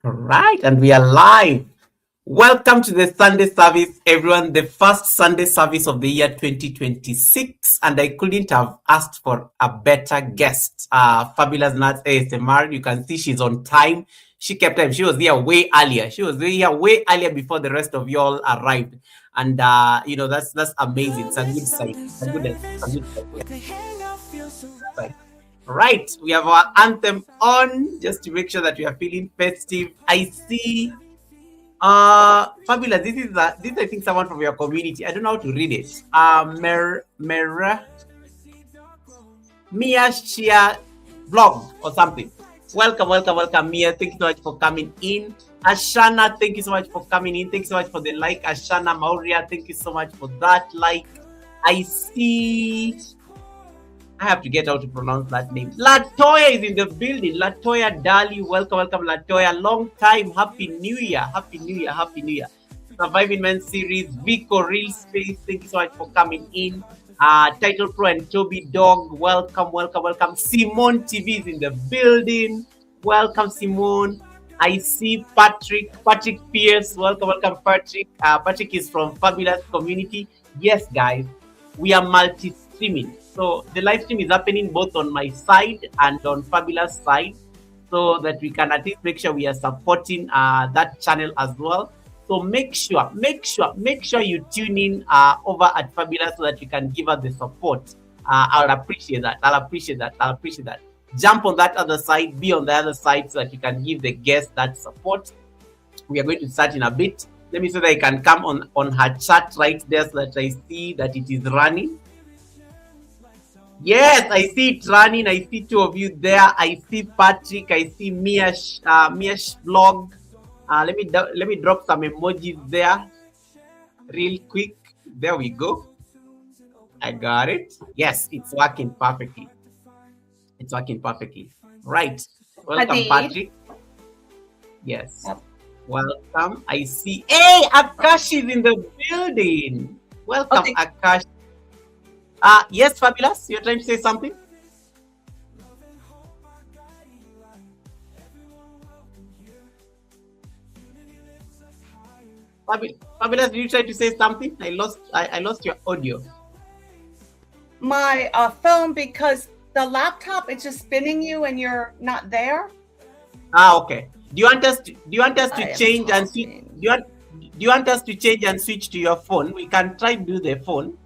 Right, and we are live. Welcome to the Sunday service, everyone. The first Sunday service of the year 2026, and I couldn't have asked for a better guest. Fabulous Nats ASMR. You can see she's on time. She kept time. She was here way earlier. She was here way earlier before the rest of y'all arrived, and that's amazing. It's a good sign. It's a good sign. Yeah. Right, we have our anthem on just to make sure that we are feeling festive. I see. Fabulous. This I think someone from your community. I don't know how to read it. Mia Shia vlog or something. Welcome, Mia. Thank you so much for coming in. Ashana, thank you so much for coming in. Thank you so much for the like. Ashana Mauria, thank you so much for that like. I see. I have to get how to pronounce that name. Latoya is in the building. Latoya Dali, welcome, Latoya. Long time. Happy New Year. Happy New Year. Surviving Men series. Vico Real Space. Thank you so much for coming in. Title Pro and Toby Dog. Welcome. Simone TV is in the building. Welcome, Simone. I see Patrick Pierce. Welcome, Patrick. Patrick is from Fabulous Community. Yes, guys, we are multi-streaming. So the live stream is happening both on my side and on Fabulous side, so that we can at least make sure we are supporting that channel as well. So make sure you tune in over at Fabulous so that you can give us the support. I'll appreciate that. Jump on that other side, be on the other side so that you can give the guest that support. We are going to start in a bit. Let me see that I can come on her chat right there so that I see that it is running. Yes, I see it running. I see two of you there. I see Patrick. I see Mia's vlog. Let me drop some emojis there, real quick. There we go. I got it. Yes, it's working perfectly. Right. Welcome, Patrick. Yes. Yep. Welcome. I see. Hey, Akash is in the building. Welcome, okay. Akash. Yes, Fabulous. You're trying to say something? Fabulous, did you try to say something? I lost your audio. My phone, because the laptop is just spinning you and you're not there. Okay. Do you want us to change and switch? Do you want us to change and switch to your phone? We can try to do the phone.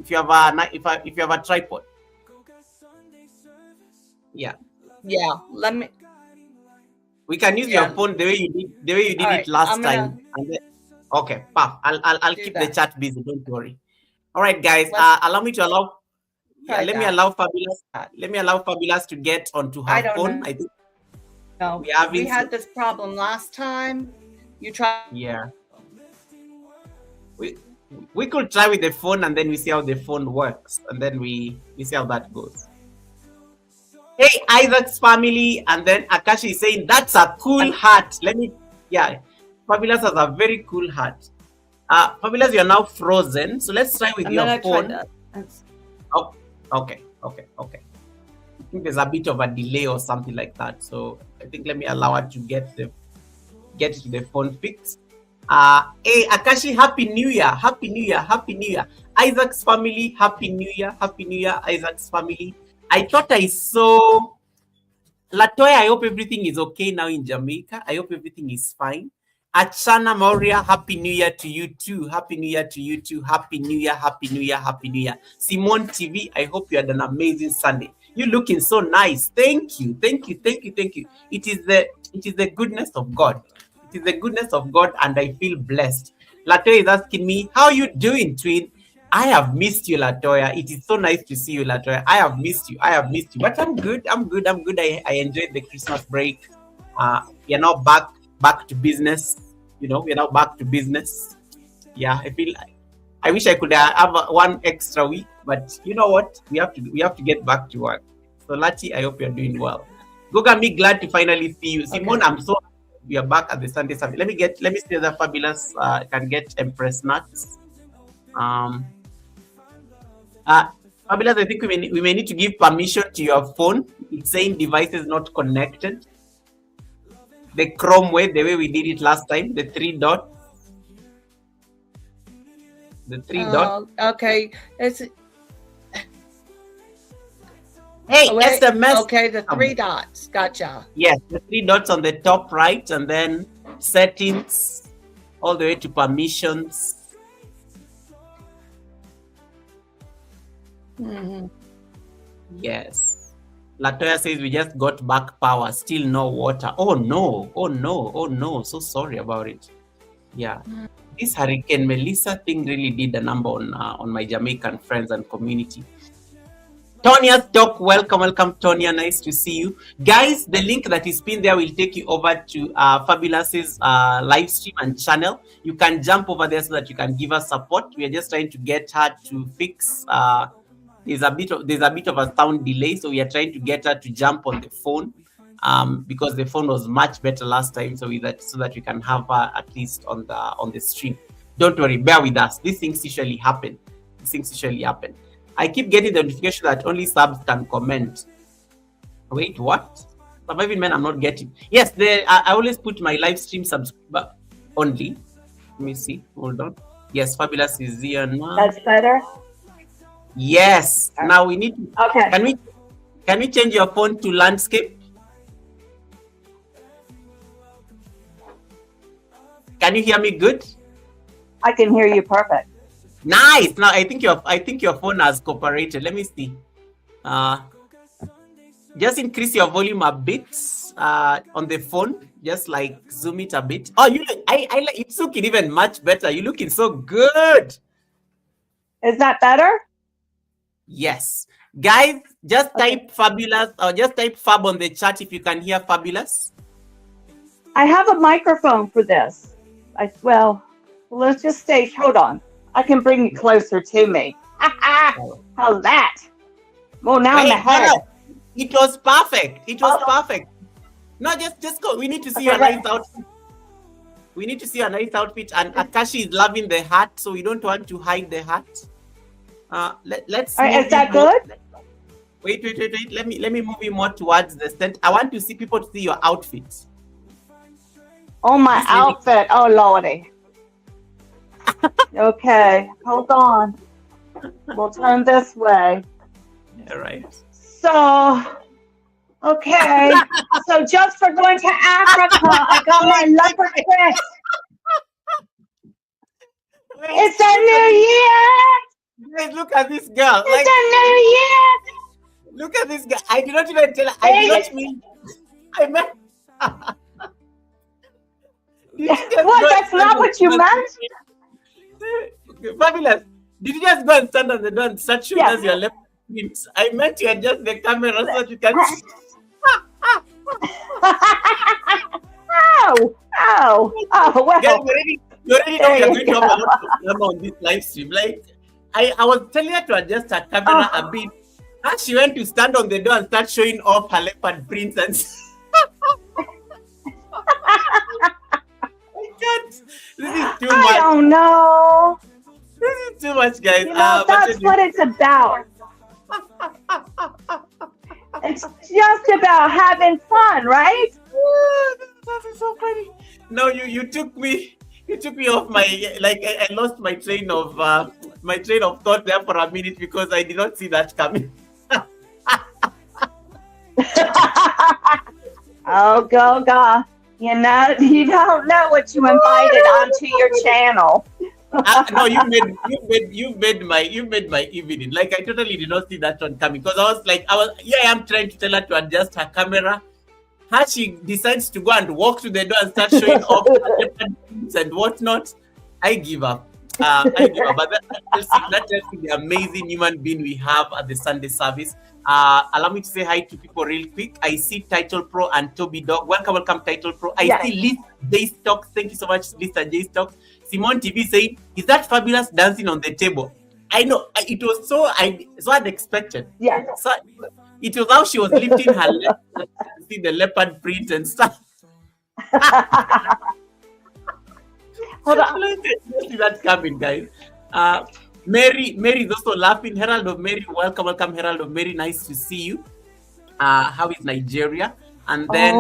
If you have a tripod. Yeah. Let me. We can use your phone the way you did it last time. Okay, Paf. I'll keep the chat busy. Don't worry. All right, guys. Allow me to allow. Yeah, let me allow Fabulous to get onto her phone. I think. No, we had this problem last time. You tried. Yeah. We could try with the phone and then we see how the phone works and then we see how that goes. Hey, Isaac's family, and then Akashi is saying that's a cool hat. Fabulous has a very cool hat. Fabulous, you're now frozen. So let's try with your phone. Oh, okay. I think there's a bit of a delay or something like that. So I think let me allow her to get to the phone fixed. Hey, Akashi, Happy New Year. Isaac's family, Happy New Year, Isaac's family. I thought I saw Latoya. I hope everything is okay now in Jamaica. I hope everything is fine. Achana Mauria, Happy New Year to you too. Happy New Year. Simone TV, I hope you had an amazing Sunday. You're looking so nice. Thank you. It is the goodness of God. And I feel blessed. Latoya is asking me, how you doing, twin? I have missed you, Latoya. It is so nice to see you, Latoya. I have missed you. But I'm good. I enjoyed the Christmas break. We are now back to business. We're now back to business. Yeah, I wish I could have one extra week, but you know what? We have to get back to work. So Lati, I hope you're doing well. Goga, me glad to finally see you. Okay. Simone, I'm so we are back at the Sunday service. Let me see the Fabulous can get Empress Nuts. Fabulous, I think we may need to give permission to your phone. It's saying device is not connected. the Chrome way, the way we did it last time, the three dots. The three dots. Okay. It's Hey, SMS. Okay, the three dots. Gotcha. Yes, the three dots on the top right, and then settings, all the way to permissions. Yes. Latoya says we just got back power, still no water. Oh no, oh no, oh no. So sorry about it. Yeah. This Hurricane Melissa thing really did a number on my Jamaican friends and community. Tonia's Talk, welcome, Tonya. Nice to see you. Guys, the link that is pinned there will take you over to Fabulous's live stream and channel. You can jump over there so that you can give us support. We are just trying to get her to fix there's a bit of a sound delay, so we are trying to get her to jump on the phone because the phone was much better last time, so that we can have her at least on the stream. Don't worry, bear with us. These things usually happen. I keep getting the notification that only subs can comment. Wait, what? Surviving Men, I'm not getting. Yes, I always put my live stream subscriber only. Let me see. Hold on. Yes, Fabulous is here now. That's better. Yes. Now we need to. Okay. Can we change your phone to landscape? Can you hear me good? I can hear you perfect. Nice. Now I think your phone has cooperated. Let me see. Just increase your volume a bit on the phone. Just like zoom it a bit. Oh, you look. I like it's looking even much better. You're looking so good. Is that better? Yes. Guys, just type Fabulous or just type Fab on the chat if you can hear Fabulous. I have a microphone for this. Well, let's just stay. Hold on. I can bring it closer to me. How's that? Well, now in the head. It was perfect. Perfect. No, just go. We need to see your nice outfit. We need to see a nice outfit. And Akashi is loving the hat, so we don't want to hide the hat. Let's. Is that good? Wait. Let me move you more towards the center. I want to see people to see your outfit. Oh, my outfit. Oh, Lordy. Okay, hold on. We'll turn this way. All right. So, okay. So just for going to Africa, I got my leopard print. It's a new year. Guys, look at this girl. It's a new year. Look at this girl. I did not even tell her. I did not mean. I meant. What? That's not what you meant? Fabulous. Did you just go and stand on the door and start showing us your left feet? I meant you adjust the camera so that you can. Oh, well. Guys, you already know you're going to have a lot of drama on this live stream. Like, I was telling her to adjust her camera a bit. And she went to stand on the door and start showing off her leopard prints and. This is too much. I don't know. This is too much, guys. You know, that's what it's about. It's just about having fun, right? That is so funny. No, you took me off my I lost my train of thought there for a minute because I did not see that coming. Oh, Goga. You know, you don't know what you invited onto your channel. No, you made my evening. Like, I totally did not see that one coming because I'm trying to tell her to adjust her camera. How she decides to go and walk to the door and start showing off and whatnot. I give up. But that tells you the amazing human being we have at the Sunday service. Allow me to say hi to people real quick. I see Title Pro and Toby Dog. Welcome, Title Pro. I see Lisa J Stocks. Thank you so much, Lisa J Stocks. Simone TV saying, "Is that Fabulous dancing on the table?" I know it was so unexpected. Yeah. So it was how she was lifting her leg, see the leopard print and stuff. Hold on. See that coming, guys. Mary is also laughing. Herald of Mary, welcome, Herald of Mary. Nice to see you. How is Nigeria? And then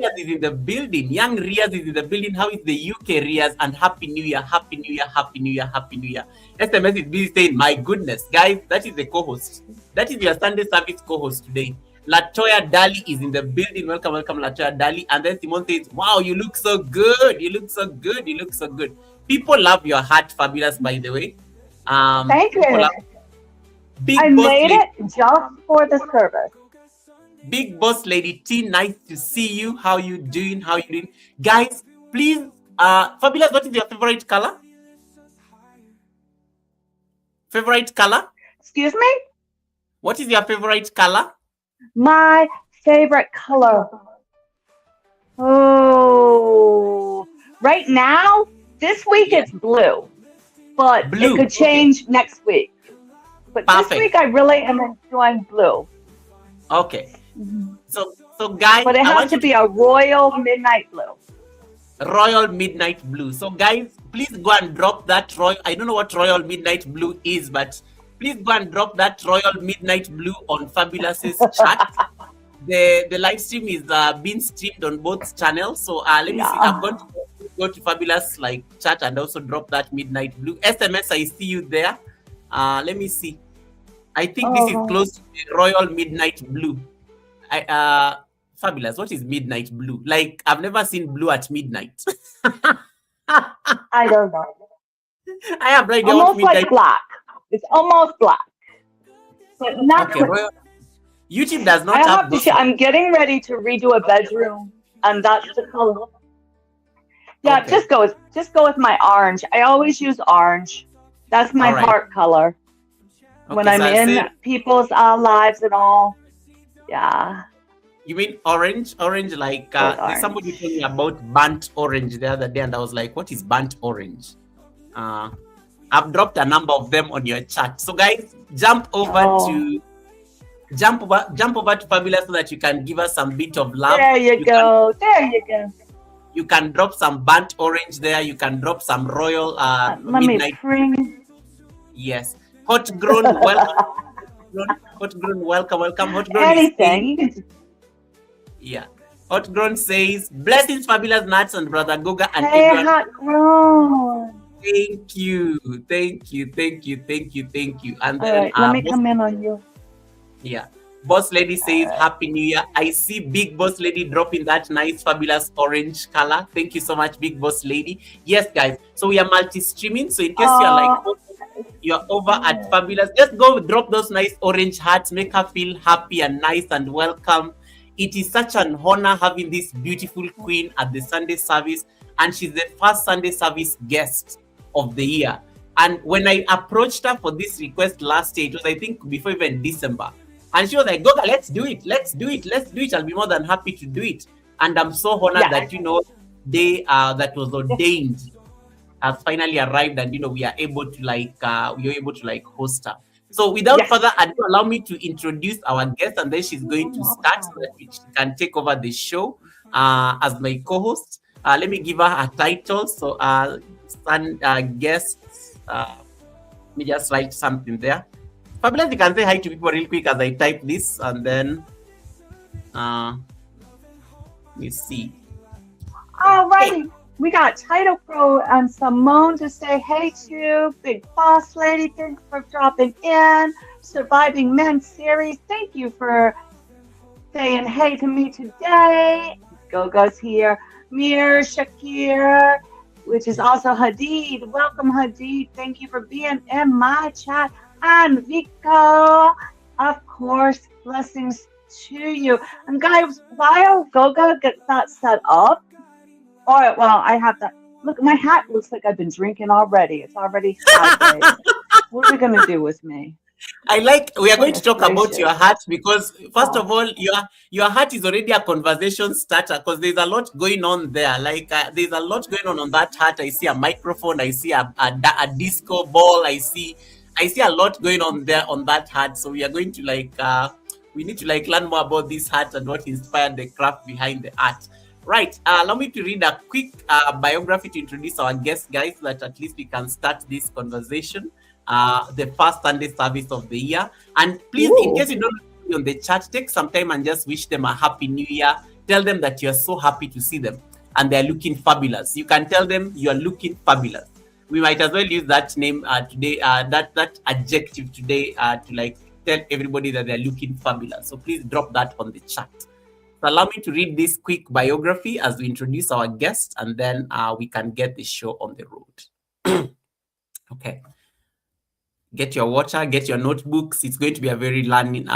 Riaz is in the building. Young Riaz is in the building. How is the UK Riaz? And Happy New Year, Happy New Year, Happy New Year, Happy New Year. SMS is busy saying, my goodness, guys, that is the co-host. That is your Sunday service co-host today. Latoya Dali is in the building. Welcome, welcome, Latoya Dali. And then Simone says, wow, you look so good. You look so good. You look so good. People love your hat, Fabulous, by the way. Thank you. Big I Boss made Lady, it just for the service. Big Boss Lady T, nice to see you. How you doing? How you doing? Guys, please, Fabulous, what is your favorite color? Favorite color? Excuse me? What is your favorite color? My favorite color. Oh, right now, this week it's blue, but Blue, it could change next week. But Perfect. this week I really am enjoying blue. Okay. So guys, But it I has want to you be a royal midnight blue. Royal Midnight Blue. So guys, please go and drop that royal. I don't know what Royal Midnight Blue is, but please go and drop that Royal Midnight Blue on Fabulous's chat. The live stream is being streamed on both channels. So let me see. I'm going to go to Fabulous chat and also drop that Midnight Blue. SMS, I see you there. Let me see. I think this is close to the Royal Midnight Blue. Fabulous. What is midnight blue? Like, I've never seen blue at midnight. I don't know. I have no idea what Almost midnight. like black. It's almost black, but not. Okay, well, YouTube does not I have have to. those. I'm getting ready to redo a bedroom, and that's the color. Yeah, Okay. just go with my orange. I always use orange. That's my All right. heart color when Okay, I'm so I'll in say- people's lives and all. Yeah. You mean orange? Orange, like Good there's somebody orange. told me about burnt orange the other day, and I was like, "What is burnt orange?" I've dropped a number of them on your chat. So guys, jump over to Fabulous so that you can give us some bit of love. There you go. There you go. You can drop some burnt orange there. You can drop some royal Let me midnight. bring. Yes, hot grown. Welcome. Hot grown. Welcome. Welcome. Hot grown. Anything. You can Yeah. Hot grown says, blessings, Fabulous Nuts and Brother Goga and Hey, everyone. hot grown. Thank you. Thank you. Thank you. Thank you. Thank you. And All then right, let me come in on you. yeah. Boss Lady says, Happy New Year. I see Big Boss Lady dropping that nice, fabulous orange color. Thank you so much, Big Boss Lady. Yes, guys. So we are multi-streaming. So in case you're over at Fabulous, just go drop those nice orange hearts. Make her feel happy and nice and welcome. It is such an honor having this beautiful queen at the Sunday service. And she's the first Sunday service guest of the year. And when I approached her for this request last year, it was, I think, before even December. And she was like, Goga, let's do it. Let's do it. Let's do it. I'll be more than happy to do it. And I'm so honored that, day that was ordained has finally arrived, and, we are able to host her. So without further ado, allow me to introduce our guest, and then she's going to start so that she can take over the show as my co-host. Let me give her a title. So, guests, let me just write something there. Fabulous, you can say hi to people real quick as I type this, and then let me see. All righty. We got Title Pro and Simone to say hey to. Big Boss Lady, thanks for dropping in. Surviving Men series, thank you for saying hey to me today. Goga's here. Mir Shakir, which is also Hadid. Welcome, Hadid. Thank you for being in my chat. And Vico, of course, blessings to you. And guys, while Goga gets that set up, all right, well, I have that. Look, my hat looks like I've been drinking already. It's already Saturday. What are we going to do with me? We are going to talk about Gracious. your hat because, first of all, your hat is already a conversation starter because there's a lot going on there. There's a lot going on that hat. I see a microphone. I see a disco ball. I see a lot going on there on that hat. So we are going to we need to learn more about this hat and what inspired the craft behind the art. Right. Allow me to read a quick biography to introduce our guest, guys, so that at least we can start this conversation. The first Sunday service of the year. And please, in case you don't know on the chat, take some time and just wish them a happy new year. Tell them that you're so happy to see them and they're looking fabulous. You can tell them you're looking fabulous. We might as well use that name today, that adjective today to like tell everybody that they're looking fabulous. So please drop that on the chat. So allow me to read this quick biography as we introduce our guest, and then we can get the show on the road. Okay. Get your water, get your notebooks. It's going to be a very learning,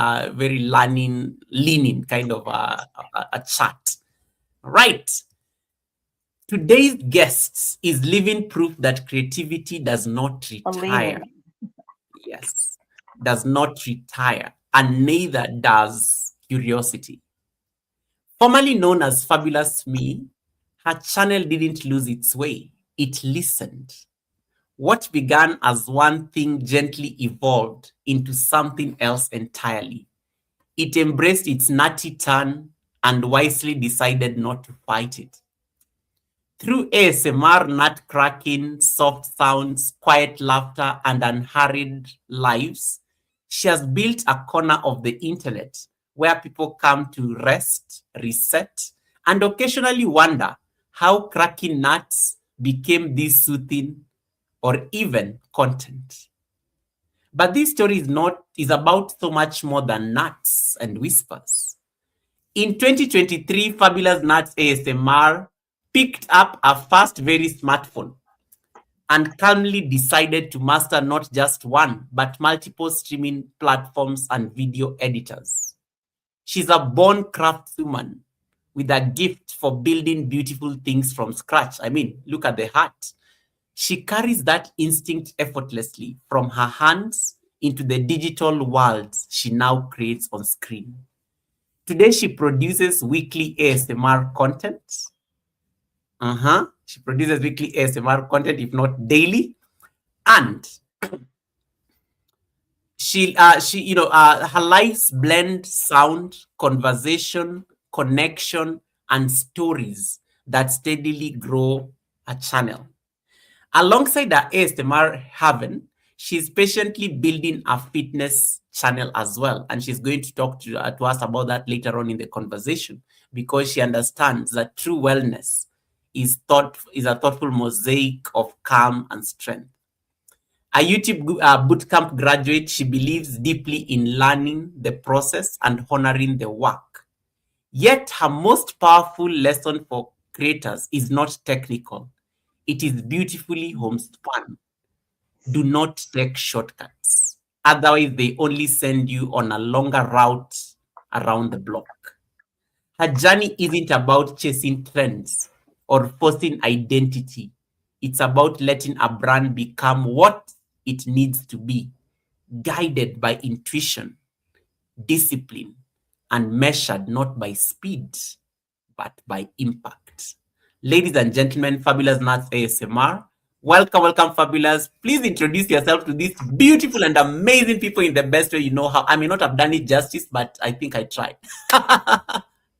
leaning kind of a chat. Right. Today's guest is living proof that creativity does not retire. Yes, does not retire, and neither does curiosity. Formerly known as Fabulous Me, her channel didn't lose its way. It listened. What began as one thing gently evolved into something else entirely. It embraced its nutty turn and wisely decided not to fight it. Through ASMR, nut cracking, soft sounds, quiet laughter, and unhurried lives, she has built a corner of the internet where people come to rest, reset, and occasionally wonder how cracking nuts became this soothing or even content. But this story is about so much more than nuts and whispers. In 2023, Fabulous Nuts ASMR picked up a first very smartphone and calmly decided to master not just one, but multiple streaming platforms and video editors. She's a born craftswoman with a gift for building beautiful things from scratch. I mean, look at the heart. She carries that instinct effortlessly from her hands into the digital worlds she now creates on screen. Today, she produces weekly ASMR content. She produces weekly ASMR content, if not daily. And her lives blend sound, conversation, connection, and stories that steadily grow a channel. Alongside her ASMR heaven, she's patiently building a fitness channel as well. And she's going to talk to us about that later on in the conversation, because she understands that true wellness is a thoughtful mosaic of calm and strength. A YouTube bootcamp graduate, she believes deeply in learning the process and honoring the work. Yet her most powerful lesson for creators is not technical. It is beautifully homespun. Do not take shortcuts. Otherwise, they only send you on a longer route around the block. Her journey isn't about chasing trends or forcing identity. It's about letting a brand become what it needs to be, guided by intuition, discipline, and measured not by speed, but by impact. Ladies and gentlemen, Fabulous Nuts ASMR. Welcome, Fabulous. Please introduce yourself to these beautiful and amazing people in the best way you know how. I may not have done it justice, but I think I tried.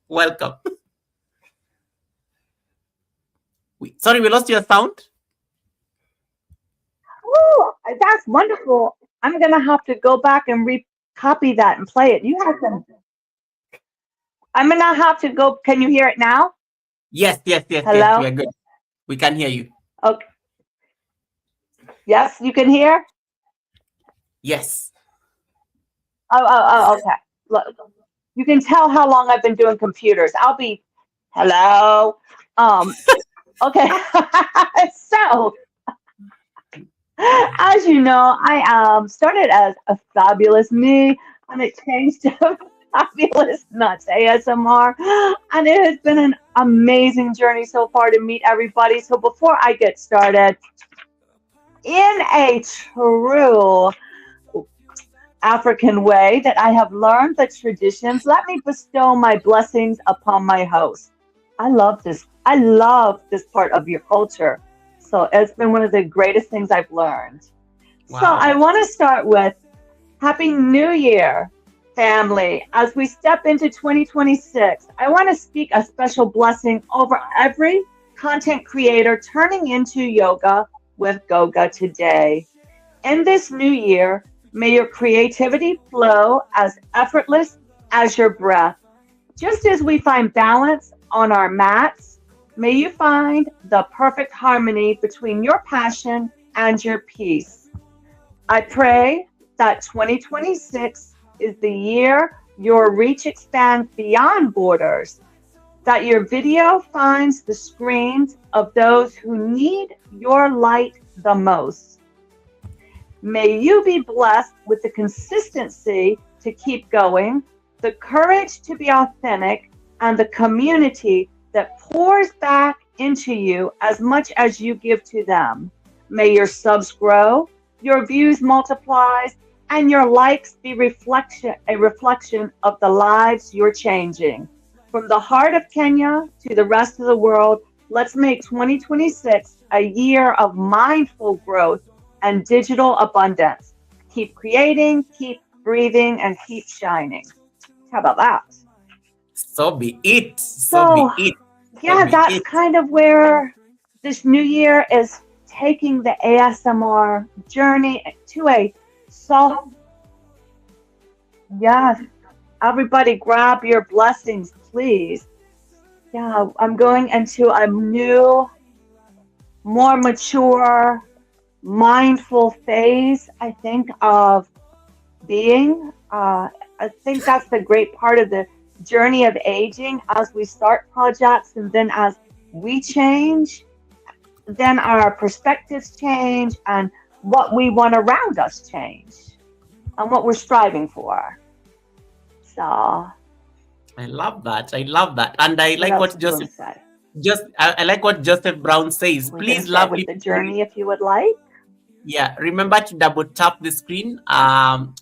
Welcome. Sorry, we lost your sound. Oh, that's wonderful. I'm going to have to go back and copy that and play it. You have to. I'm going to have to go. Can you hear it now? Yes. Hello? Yes, we are good. We can hear you. Okay. Yes, you can hear? Yes. Oh, okay. Look, you can tell how long I've been doing computers. Hello. Okay. So, as you know, I started as a Fabulous Me, and it changed to Fabulous Nuts ASMR, and it has been an amazing journey so far to meet everybody. So before I get started, in a true African way that I have learned the traditions, let me bestow my blessings upon my host. I love this part of your culture. So it's been one of the greatest things I've learned. Wow. So I want to start with Happy New Year, family. As we step into 2026, I want to speak a special blessing over every content creator turning into yoga with Goga today. In this new year, may your creativity flow as effortless as your breath. Just as we find balance on our mats, may you find the perfect harmony between your passion and your peace. I pray that 2026 is the year your reach expands beyond borders, that your video finds the screens of those who need your light the most. May you be blessed with the consistency to keep going, the courage to be authentic, and the community that pours back into you as much as you give to them. May your subs grow, your views multiply, and your likes be a reflection of the lives you're changing. From the heart of Kenya to the rest of the world, let's make 2026 a year of mindful growth and digital abundance. Keep creating, keep breathing, and keep shining. How about that? So be it. So be it. Yeah, be that's it. kind of where this new year is taking the ASMR journey to a soft. Yes, everybody grab your blessings, please. Yeah, I'm going into a new, more mature, mindful phase, I think, of being. I think that's the great part of the journey of aging as we start projects and then as we change, then our perspectives change and what we want around us change and what we're striving for. So, I love that. I love that. And I what like else what was you going Joseph to say? I like what Joseph Brown says. We're going to Please, start with lovely the people, journey if you would like. yeah, remember to double tap the screen.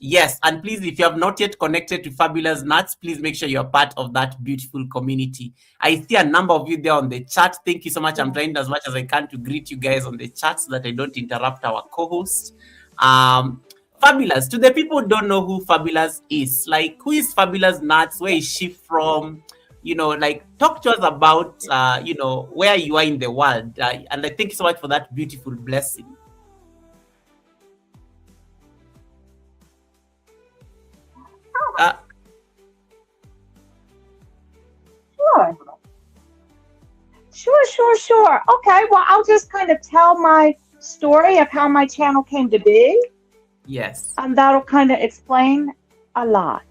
Yes, and please, if you have not yet connected to Fabulous Nuts, please make sure you're part of that beautiful community. I see a number of you there on the chat. Thank you so much. I'm Yeah. trying as much as I can to greet you guys on the chat so that I don't interrupt our co-host. Fabulous. To the people who don't know who Fabulous is, like, who is Fabulous Nuts? Where is she from? Like, talk to us about where you are in the world. And I thank you so much for that beautiful blessing. Uh, Sure. Sure. Okay, well, I'll just kind of tell my story of how my channel came to be, yes. and that'll kind of explain a lot.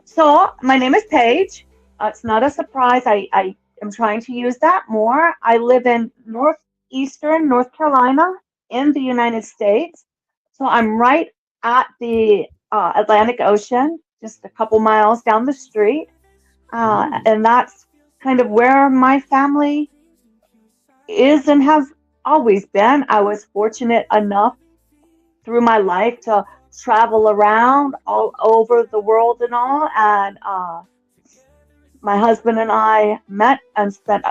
So my name is Paige. It's not a surprise. I am trying to use that more. I live in northeastern North Carolina in the United States. So I'm right at the Atlantic Ocean, just a couple miles down the street. And that's kind of where my family is and has always been. I was fortunate enough through my life to travel around all over the world and all. And my husband and I met and spent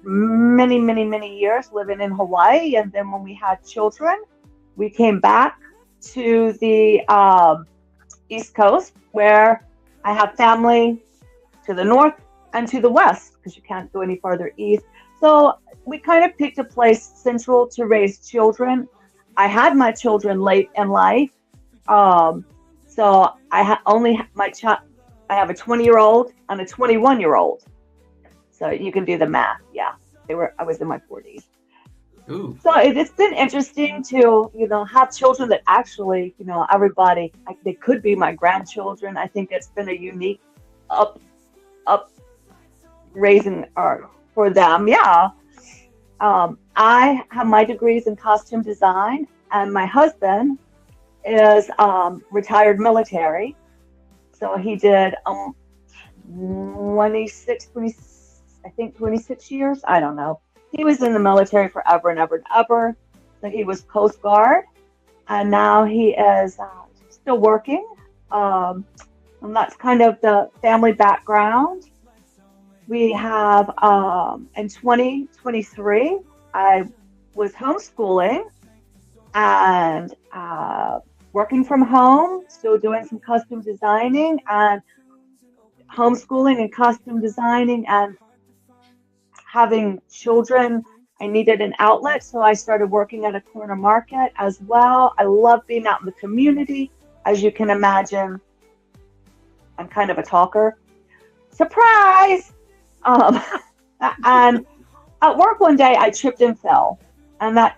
many years living in Hawaii. And then when we had children, we came back to the East Coast where I have family to the north and to the west because you can't go any farther east. So we kind of picked a place central to raise children. I had my children late in life. So I only my child. I have a 20-year-old and a 21-year-old. So you can do the math. Yeah, I was in my 40s. Ooh. So it's been interesting to, have children that actually, everybody, they could be my grandchildren. I think it's been a unique up raising for them. Yeah. I have my degrees in costume design, and my husband is retired military. So he did 26 years. I don't know. He was in the military forever and ever and ever. So he was Coast Guard, and now he is still working. And that's kind of the family background. We have, in 2023, I was homeschooling and working from home, still doing some custom designing and homeschooling and custom designing and having children. I needed an outlet, so I started working at a corner market as well. I love being out in the community. As you can imagine, I'm kind of a talker. Surprise! Um, and at work one day, I tripped and fell, and that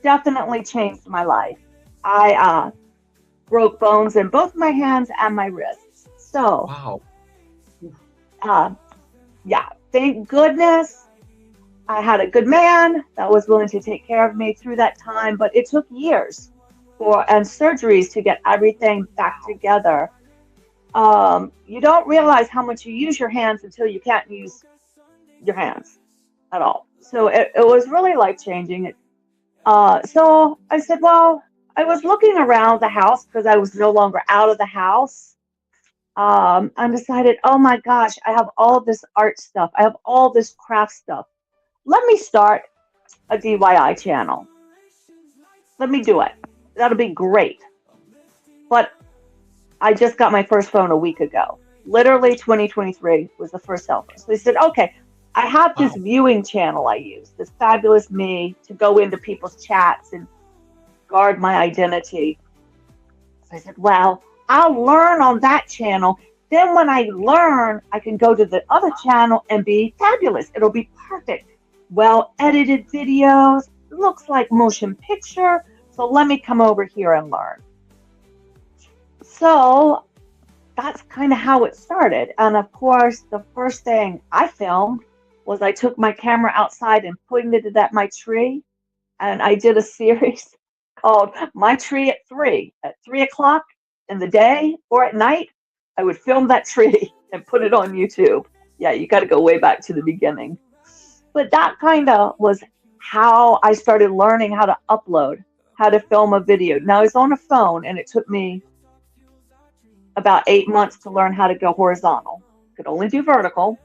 definitely changed my life. I broke bones in both my hands and my wrists. So, Wow. uh, yeah, thank goodness I had a good man that was willing to take care of me through that time, but it took years and surgeries to get everything back together. You don't realize how much you use your hands until you can't use your hands at all. So it was really life changing. So I said, well, I was looking around the house because I was no longer out of the house. And decided, oh my gosh, I have all this art stuff. I have all this craft stuff. Let me start a DIY channel. Let me do it. That'll be great. But I just got my first phone a week ago. Literally 2023 was the first cell phone. So they said, okay, I have this Wow. viewing channel I use, this fabulous me to go into people's chats and guard my identity. So I said, well, I'll learn on that channel. Then when I learn, I can go to the other channel and be fabulous. It'll be perfect. Well edited videos, looks like motion picture. So let me come over here and learn. So that's kind of how it started. And of course, the first thing I filmed was I took my camera outside and pointed it at my tree. And I did a series called My Tree at 3. At 3 o'clock in the day or at night, I would film that tree and put it on YouTube. Yeah, you got to go way back to the beginning. But that kind of was how I started learning how to upload, how to film a video. Now, it's on a phone, and it took me about 8 months to learn how to go horizontal. Could only do vertical.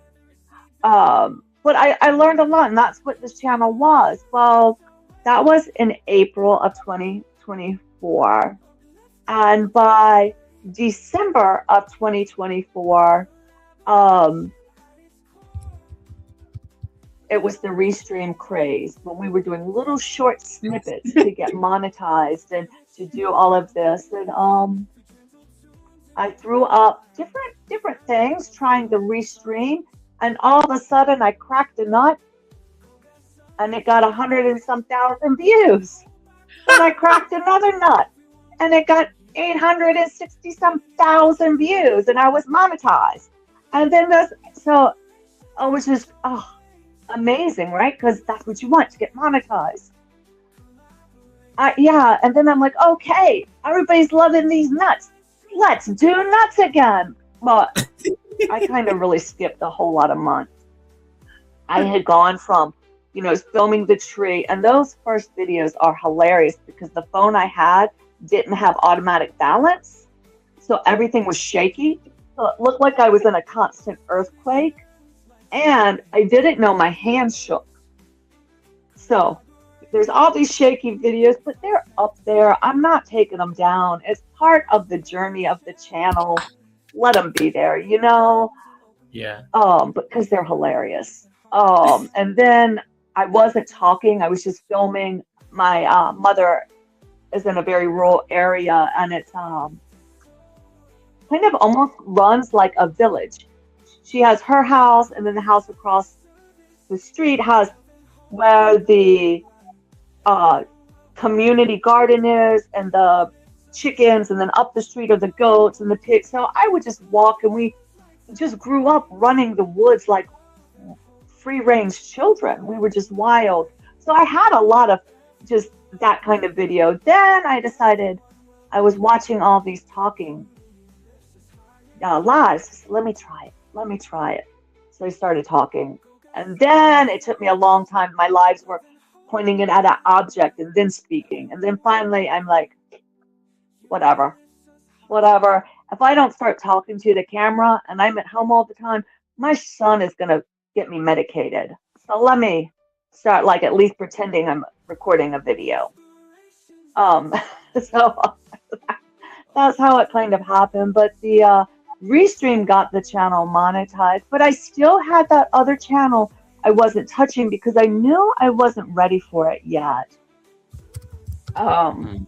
But I learned a lot, and that's what this channel was. Well, that was in April of 2024. And by December of 2024, it was the restream craze when we were doing little short snippets to get monetized and to do all of this. And I threw up different things trying to restream, and all of a sudden I cracked a nut and it got 100 and some thousand views. Then I cracked another nut and it got 860 some thousand views, and I was monetized. And then so it was just amazing, right? Because that's what you want, to get monetized. Yeah, and then I'm like, okay, everybody's loving these nuts. Let's do nuts again. But I kind of really skipped a whole lot of months. I had gone from, filming the tree, and those first videos are hilarious because the phone I had didn't have automatic balance, so everything was shaky. So it looked like I was in a constant earthquake, and I didn't know my hands shook. So there's all these shaky videos, but they're up there. I'm not taking them down. It's part of the journey of the channel. Let them be there, Yeah. because they're hilarious. And then I wasn't talking. I was just filming. My mother is in a very rural area, and it's kind of almost runs like a village. She has her house, and then the house across the street has where the community garden is, and the chickens, and then up the street are the goats and the pigs. So I would just walk, and we just grew up running the woods like free-range children. We were just wild. So I had a lot of just that kind of video. Then I decided I was watching all these talking lives. Let me try it. So I started talking, and then it took me a long time. My lives were pointing it at an object and then speaking, and then finally I'm like, whatever. If I don't start talking to the camera and I'm at home all the time, my son is gonna get me medicated. So let me start like at least pretending I'm recording a video. So that's how it kind of happened. But the Restream got the channel monetized, but I still had that other channel I wasn't touching because I knew I wasn't ready for it yet. And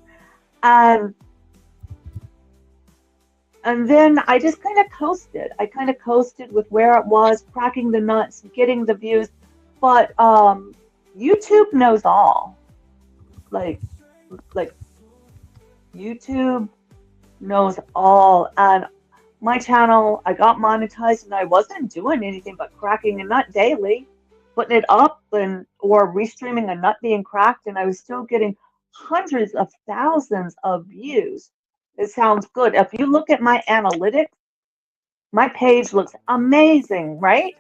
And then I just kind of coasted. I kind of coasted with where it was, cracking the nuts, getting the views. But YouTube knows all. Like like YouTube knows all. And my channel, I got monetized and I wasn't doing anything but cracking a nut daily, putting it up and or restreaming a nut being cracked, and I was still getting hundreds of thousands of views. It sounds good. If you look at my analytics, my page looks amazing, right?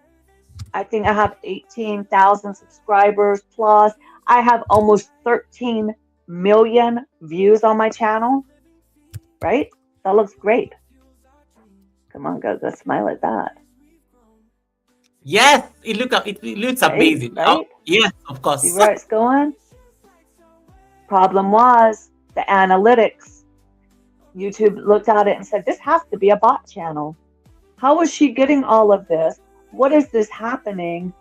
I think I have 18,000 subscribers plus. I have almost 13 million views on my channel, right? That looks great. Come on, Goga, smile at that. Yes, it looks Right? amazing. Oh, Right? yes, of See course. where it's going? Problem was the analytics. YouTube looked at it and said, this has to be a bot channel. How is she getting all of this? What is this happening?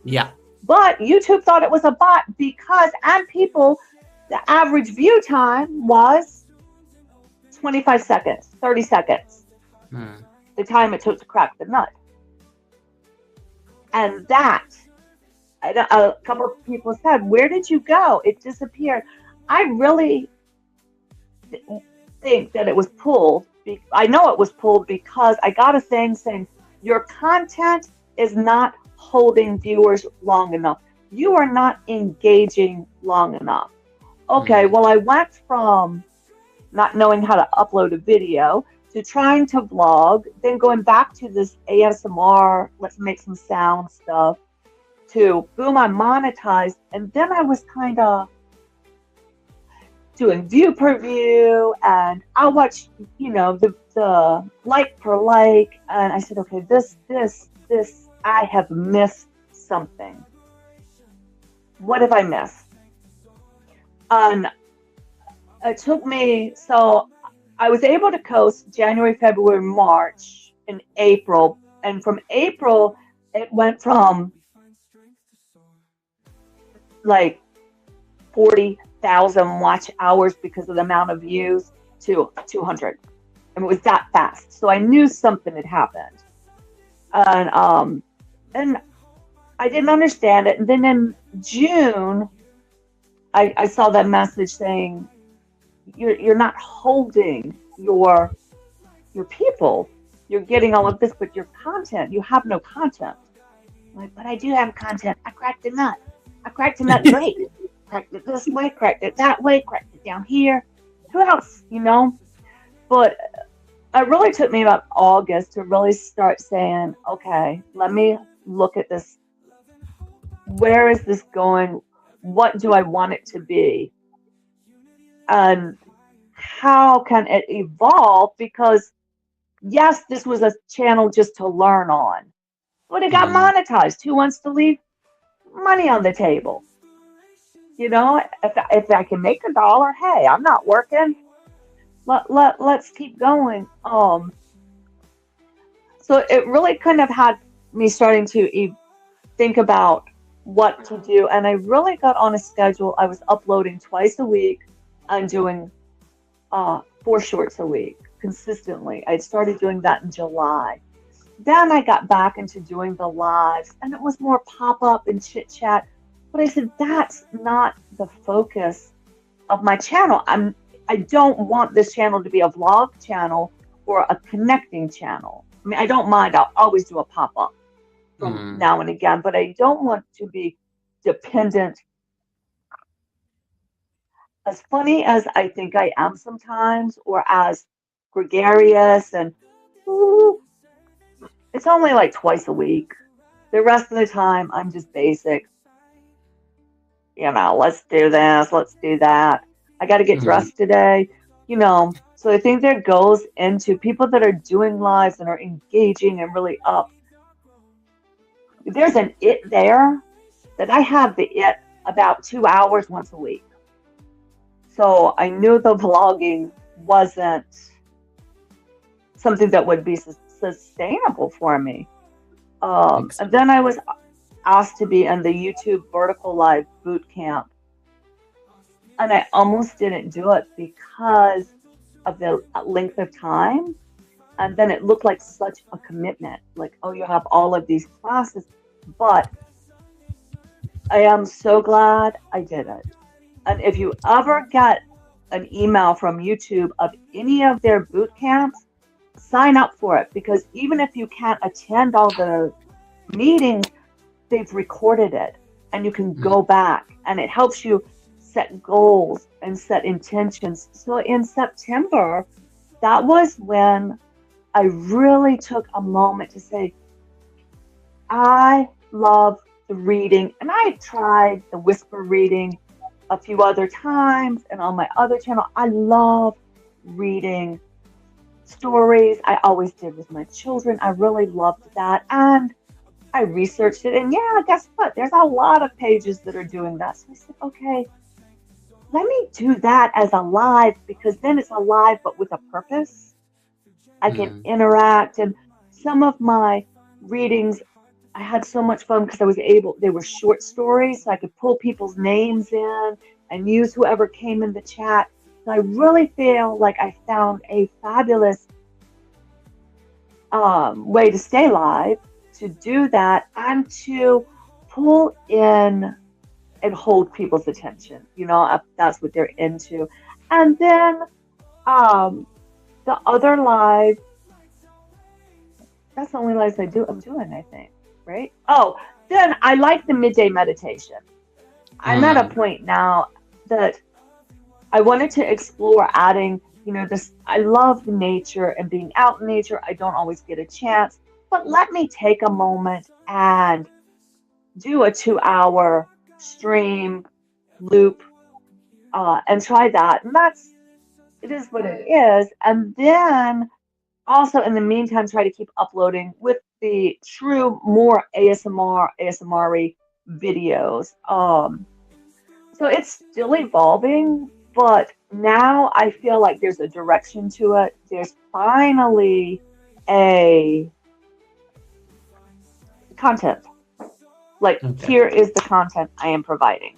Yeah. But YouTube thought it was a bot because, and people, the average view time was 25 seconds, 30 seconds, Hmm. the time it took to crack the nut. And that, a couple of people said, where did you go? It disappeared. I really think that it was pulled. I know it was pulled because I got a thing saying your content is not holding viewers long enough. You are not engaging long enough. Okay, Hmm. well, I went from not knowing how to upload a video to trying to vlog, then going back to this ASMR, let's make some sound stuff, to boom, I'm monetized. And then I was kind of doing view per view, and I'll watch, the like per like, and I said, okay, this, I have missed something. What have I missed? And it took me, so I was able to coast January, February, March, and April, and from April, it went from like 40,000 watch hours because of the amount of views to 200. And it was that fast. So I knew something had happened. And I didn't understand it. And then in June, I saw that message saying, you're not holding your people. You're getting all of this, but your content, you have no content. I'm like, but I do have content. I cracked the nut. I cracked the nut great. Cracked it this way, cracked it that way, cracked it down here. Who else, But it really took me about August to really start saying, okay, let me look at this. Where is this going? What do I want it to be? And how can it evolve? Because yes, this was a channel just to learn on, but it got Hmm. monetized. Who wants to leave money on the table? If I can make $1, hey, I'm not working. Let's keep going. So it really kind of had me starting to think about what to do, and I really got on a schedule. I was uploading twice a week and doing 4 shorts a week consistently. I started doing that in July. Then I got back into doing the lives, and it was more pop up and chit chat. But I said, that's not the focus of my channel. I don't want this channel to be a vlog channel or a connecting channel. I mean, I don't mind. I'll always do a pop up from Hmm. now and again, but I don't want to be dependent. As funny as I think I am sometimes, or as gregarious and ooh, it's only like twice a week. The rest of the time, I'm just basic. Let's do this, let's do that. I got to get Hmm. dressed today. So I think that goes into people that are doing lives and are engaging and really up. There's an it there that I have the it about 2 hours once a week. So I knew the vlogging wasn't something that would be sustainable for me. And then I was asked to be in the YouTube Vertical Live boot camp. and I almost didn't do it because of the length of time. And then it looked like such a commitment. Like, oh, you have all of these classes. But I am so glad I did it. And if you ever get an email from YouTube of any of their boot camps, sign up for it, because even if you can't attend all the meetings, they've recorded it and you can go back, and it helps you set goals and set intentions. So in September, that was when I really took a moment to say, I love the reading, and I tried the whisper reading a few other times and on my other channel. I love reading stories. I always did with my children. I really loved that. And I researched it, and yeah, guess what? There's a lot of pages that are doing that. So I said, okay, let me do that as a live, because then it's a live but with a purpose. I can interact. And some of my readings, I had so much fun because I was able, they were short stories, so I could pull people's names in and use whoever came in the chat. So I really feel like I found a fabulous way to stay live, to do that, and to pull in and hold people's attention. You know, if that's what they're into. And then the other live, that's the only lives I'm doing, I think, right? Oh, then I like the midday meditation. I'm at a point now that I wanted to explore adding, you know, this. I love nature and being out in nature. I don't always get a chance, but let me take a moment and do a 2-hour stream loop and try that. And it is what it is. And then also in the meantime, try to keep uploading with the true, more ASMR-y videos. So it's still evolving, but now I feel like there's a direction to it. There's finally a content. Like, here is the content I am providing.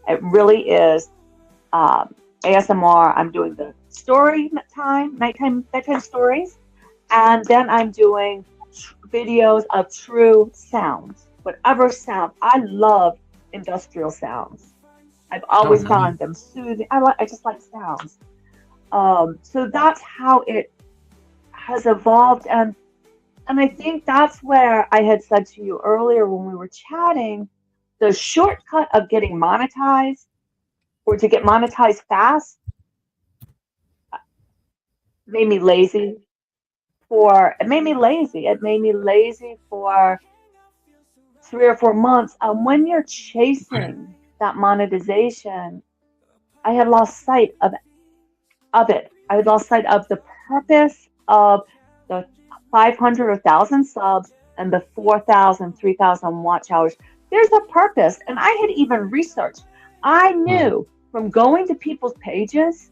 It really is ASMR. I'm doing the nighttime bedtime stories, and then I'm doing videos of true sounds, whatever sound. I love industrial sounds. I've always found them soothing. I just like sounds. So that's how it has evolved, and I think that's where I had said to you earlier when we were chatting, the shortcut of getting monetized, or to get monetized fast, made me lazy. It made me lazy. It made me lazy for 3 or 4 months. When you're chasing that monetization, I had lost sight of it. I had lost sight of the purpose of the 500 or 1,000 subs and the 4,000, 3,000 watch hours. There's a purpose. And I had even researched. I knew from going to people's pages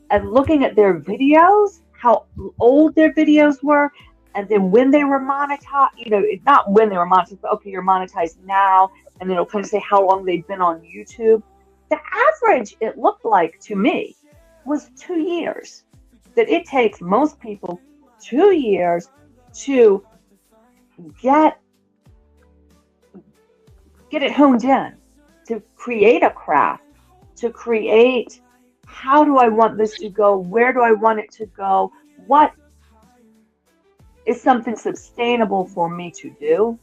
and looking at their videos, how old their videos were, and then when they were monetized, you know, not when they were monetized, but okay, you're monetized now, and it'll kind of say how long they've been on YouTube. The average, it looked like to me, was 2 years. That it takes most people 2 years to get it honed in, to create a craft, to create, how do I want this to go? Where do I want it to go? What is something sustainable for me to do?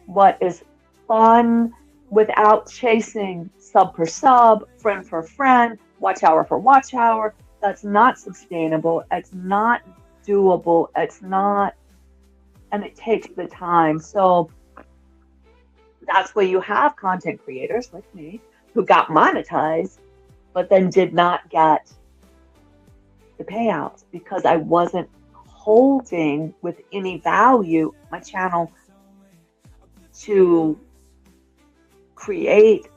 What is fun without chasing sub per sub, friend for friend, watch hour for watch hour? That's not sustainable. It's not doable. It's not, and it takes the time. So that's where you have content creators like me who got monetized, but then did not get the payouts because I wasn't holding with any value my channel to create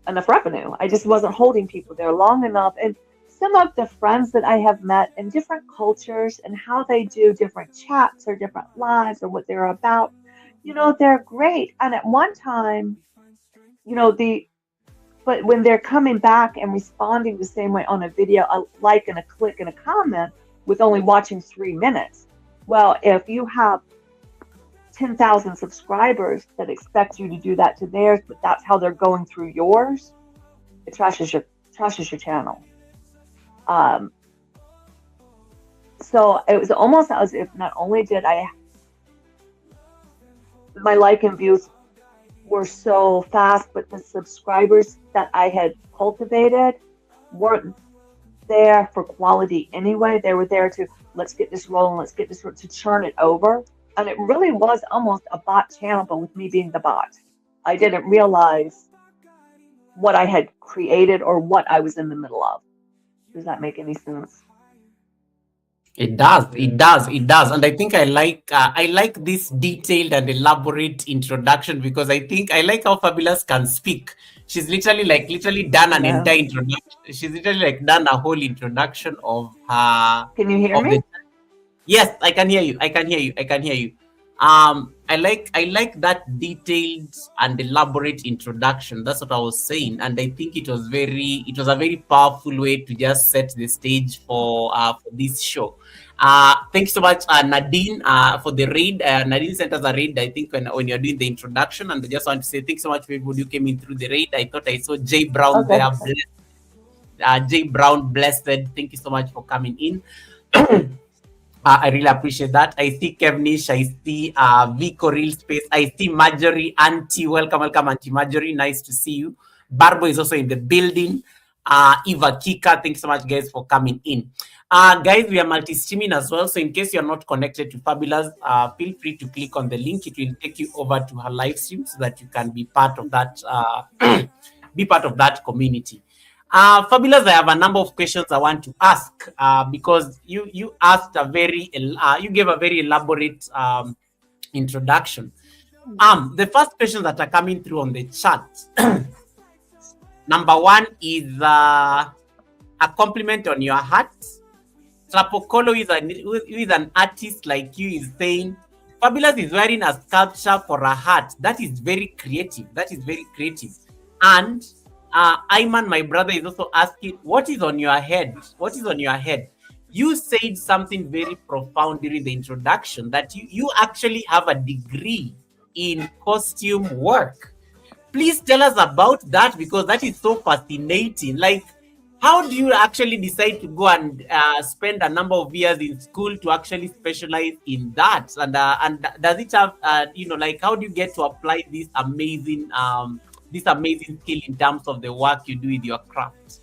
enough revenue. I just wasn't holding people there long enough. And some of the friends that I have met in different cultures and how they do different chats or different lives or what they're about, you know, they're great. And at one time, you know, But when they're coming back and responding the same way on a video, a like and a click and a comment with only watching 3 minutes. Well, if you have 10,000 subscribers that expect you to do that to theirs, but that's how they're going through yours, it trashes your channel. So it was almost as if not only did my like and views were so fast, but the subscribers that I had cultivated weren't there for quality anyway. They were there to let's get this rolling, to churn it over. And it really was almost a bot channel, but with me being the bot. I didn't realize what I had created or what I was in the middle of. Does that make any sense? It does, and I think I like this detailed and elaborate introduction, because I think I like how Fabulous can speak. She's literally done an entire introduction. She's literally done a whole introduction of her. Can you hear me? Yes, I can hear you. I can hear you. I like that detailed and elaborate introduction. That's what I was saying, and I think it was a very powerful way to just set the stage for this show. Thank you so much, Nadine, for the raid. Nadine sent us a raid, I think, when you're doing the introduction, and I just want to say thanks so much for everybody who came in through the raid. I thought I saw Jay Brown there. Jay Brown, blessed. Thank you so much for coming in. I really appreciate that. I see Kevnish, I see Vico Real Space, I see Marjorie, Auntie. Welcome, Auntie Marjorie. Nice to see you. Barbo is also in the building. Eva Kika, thanks so much, guys, for coming in. Guys, we are multi-streaming as well. So in case you're not connected to Fabulous, feel free to click on the link. It will take you over to her live stream so that you can be part of that, community. Fabulous, I have a number of questions I want to ask because you asked you gave a very elaborate introduction. The first questions that are coming through on the chat. Number one is a compliment on your hat. Trapokolo who is an artist like you is saying, Fabulous is wearing a sculpture for a hat. That is very creative. And Ayman, my brother, is also asking, what is on your head? You said something very profound during the introduction, that you actually have a degree in costume work. Please tell us about that, because that is so fascinating. Like, how do you actually decide to go and spend a number of years in school to actually specialize in that? And does it have, how do you get to apply this amazing skill in terms of the work you do with your craft?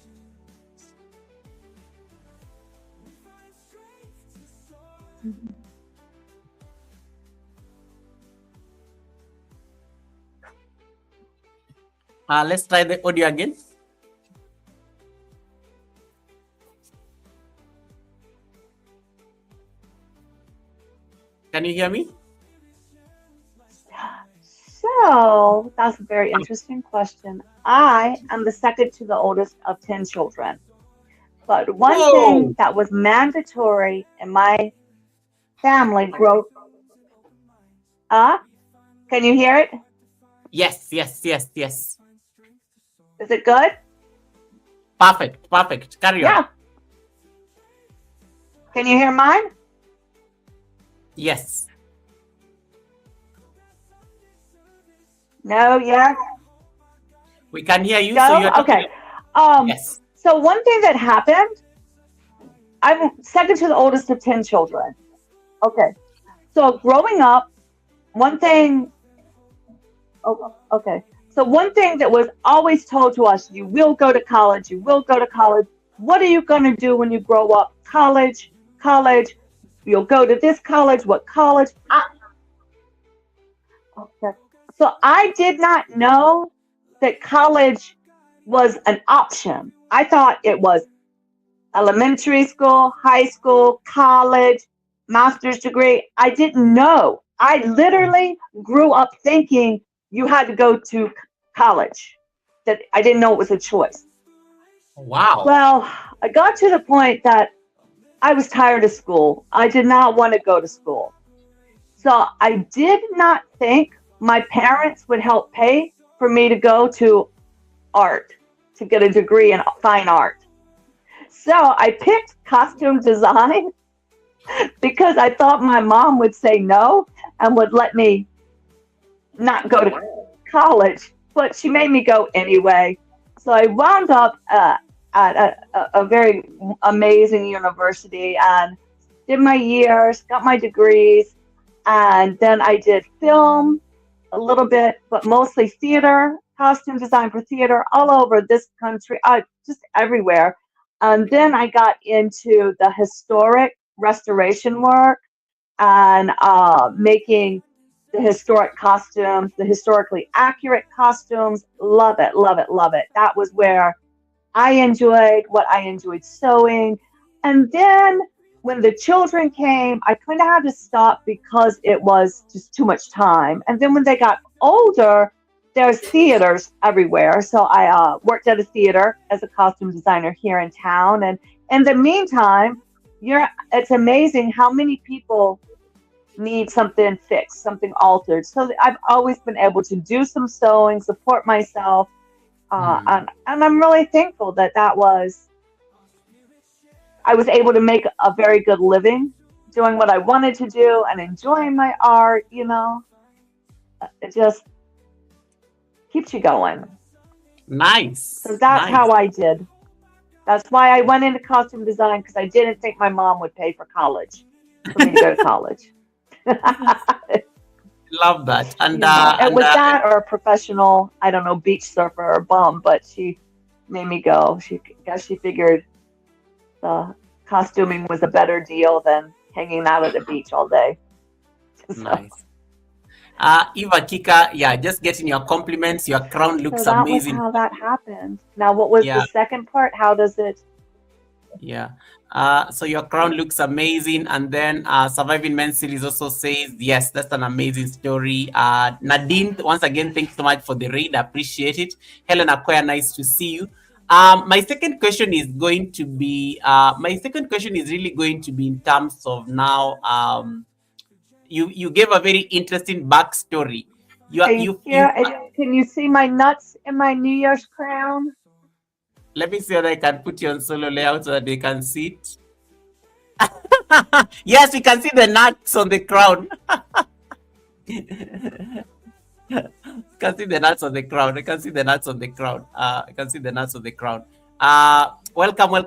Let's try the audio again. Can you hear me? So that's a very interesting question. I am the second to the oldest of 10 children. But one thing that was mandatory in my family can you hear it? Yes. Is it good? Perfect. Carry on. Yeah. Can you hear mine? Yes. No, yes. We can hear you. No? So you're okay. Yes. So one thing that happened, I'm second to the oldest of 10 children. Okay. So growing up, one thing that was always told to us, you will go to college. What are you going to do when you grow up? College. You'll go to this college. What college? Okay. So I did not know that college was an option. I thought it was elementary school, high school, college, master's degree. I didn't know. I literally grew up thinking you had to go to college. That I didn't know it was a choice. Wow. Well, I got to the point that I was tired of school. I did not want to go to school. So I did not think my parents would help pay for me to go to art to get a degree in fine art. So I picked costume design because I thought my mom would say no and would let me not go to college, but she made me go anyway. So I wound up at a very amazing university and did my years, got my degrees, and then I did film a little bit, but mostly theater, costume design for theater all over this country, just everywhere. And then I got into the historic restoration work and making the historic costumes, the historically accurate costumes. Love it, love it, love it. That was where I enjoyed what I enjoyed sewing. And then when the children came, I kind of had to stop because it was just too much time. And then when they got older, there's theaters everywhere. So I worked at a theater as a costume designer here in town. And in the meantime, it's amazing how many people need something fixed, something altered. So I've always been able to do some sewing, support myself. And I'm really thankful that I was able to make a very good living doing what I wanted to do and enjoying my art, it just keeps you going. Nice. So that's how I did. That's why I went into costume design, because I didn't think my mom would pay for college, for me to go to college. Love that. And it was that or a professional, I don't know, beach surfer or bum, but she made me go. She figured the costuming was a better deal than hanging out at the beach all day. So. Nice. Eva Kika, just getting your compliments. Your crown looks amazing. Was how that happened. Now, what was the second part? How does it? Yeah. So your crown looks amazing. And then Surviving Men series also says, yes, that's an amazing story. Nadine, once again, thanks so much for the read. I appreciate it. Helen Akoya, nice to see you. My second question is really going to be in terms of now, you gave a very interesting backstory. Can you see my nuts in my New Year's crown? Let me see whether I can put you on solo layout so that they can see it. Yes, we can see the nuts on the crown. Can see the nuts on the crown. I can see the nuts on the crown. Welcome, Helen.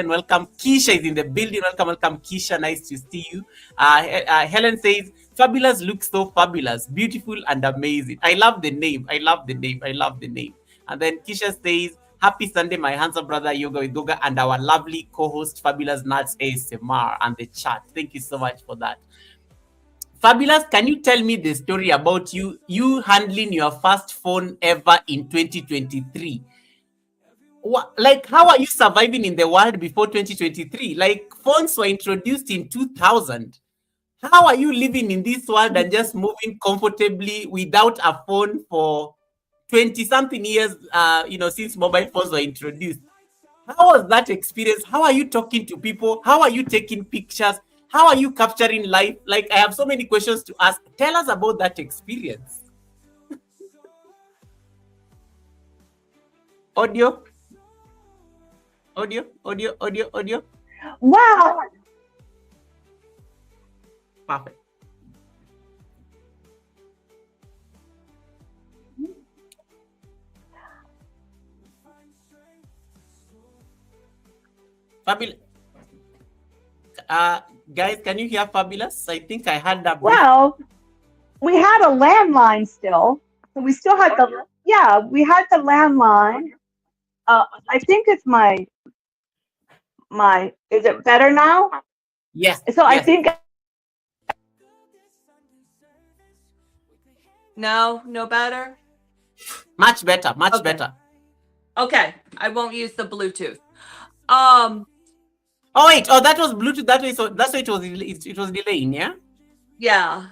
Welcome, Keisha is in the building. Welcome, Keisha. Nice to see you. Helen says, "Fabulous looks so fabulous, beautiful and amazing." I love the name. And then Keisha says, "Happy Sunday, my handsome brother Yoga with Goga and our lovely co-host Fabulous Nuts ASMR and the chat." Thank you so much for that. Fabulous, can you tell me the story about you handling your first phone ever in 2023? Like, how are you surviving in the world before 2023? Like, phones were introduced in 2000. How are you living in this world and just moving comfortably without a phone for 20-something years, since mobile phones were introduced? How was that experience? How are you talking to people? How are you taking pictures? How are you capturing life? Like, I have so many questions to ask. Tell us about that experience. Audio. Wow. Perfect. Fabulous. Guys, can you hear Fabulous? I think I had that. Well, we had a landline still. So we still had we had the landline. I think it's my, is it better now? Yes. So yes. I think. No better? Much better, better. Okay, I won't use the Bluetooth. Oh wait, that was Bluetooth. That's why it was delaying, yeah? Yeah.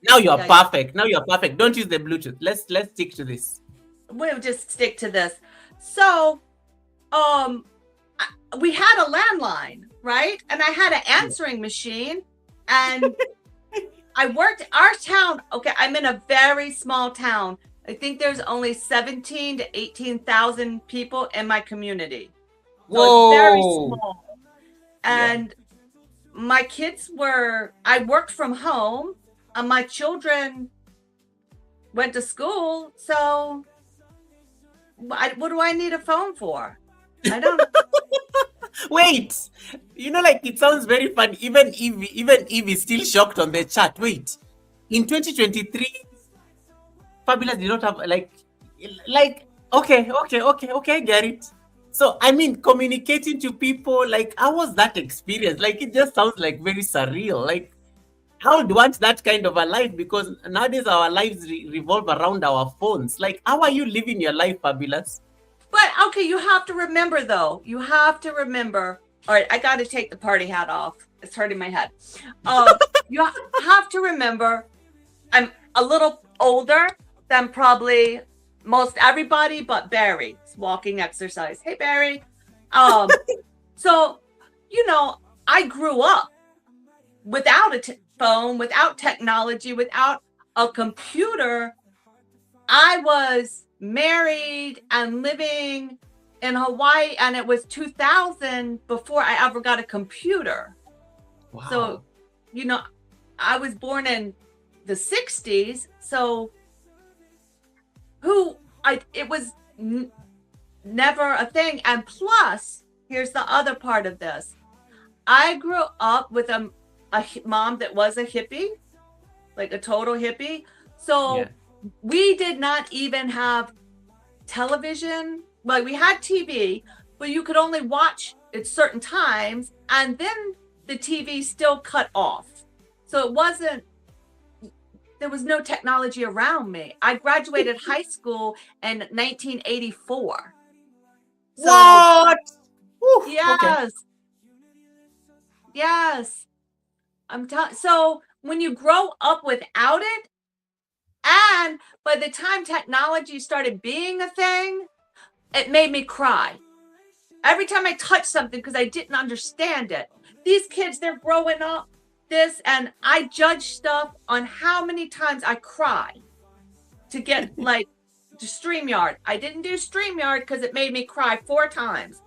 Now you're perfect. Now you're perfect. Don't use the Bluetooth. Let's stick to this. We'll just stick to this. So, we had a landline, right? And I had an answering machine, and I worked our town. Okay, I'm in a very small town. I think there's only 17 to 18,000 people in my community. So it's very Whoa. small. Yeah. And my kids I worked from home, and my children went to school. So what do I need a phone for? I don't know. Wait, like it sounds very fun. Even Eve is still shocked on the chat. Wait, in 2023, Fabulous did not have like okay, I get it. So I mean, communicating to people, like, how was that experience? Like, it just sounds like very surreal. Like, I would want that kind of a life, because nowadays our lives revolve around our phones. Like, how are you living your life, Fabulous? But okay, you have to remember though. You have to remember. All right, I got to take the party hat off. It's hurting my head. You have to remember, I'm a little older than probably most everybody, but Barry's walking exercise. Hey, Barry. So, I grew up without a phone, without technology, without a computer. I was married and living in Hawaii, and it was 2000 before I ever got a computer. Wow. So, I was born in the 60s. So it was never a thing. And plus, here's the other part of this. I grew up with a mom that was a hippie, like a total hippie. So Yeah. we did not even have television. Well, we had TV, but you could only watch at certain times, and then the TV still cut off. So there was no technology around me. I graduated high school in 1984. So, What? Whew, yes. okay. Yes. So when you grow up without it, and by the time technology started being a thing, it made me cry. Every time I touched something, because I didn't understand it. These kids, they're growing up and I judge stuff on how many times I cry to get to StreamYard. I didn't do StreamYard because it made me cry 4 times.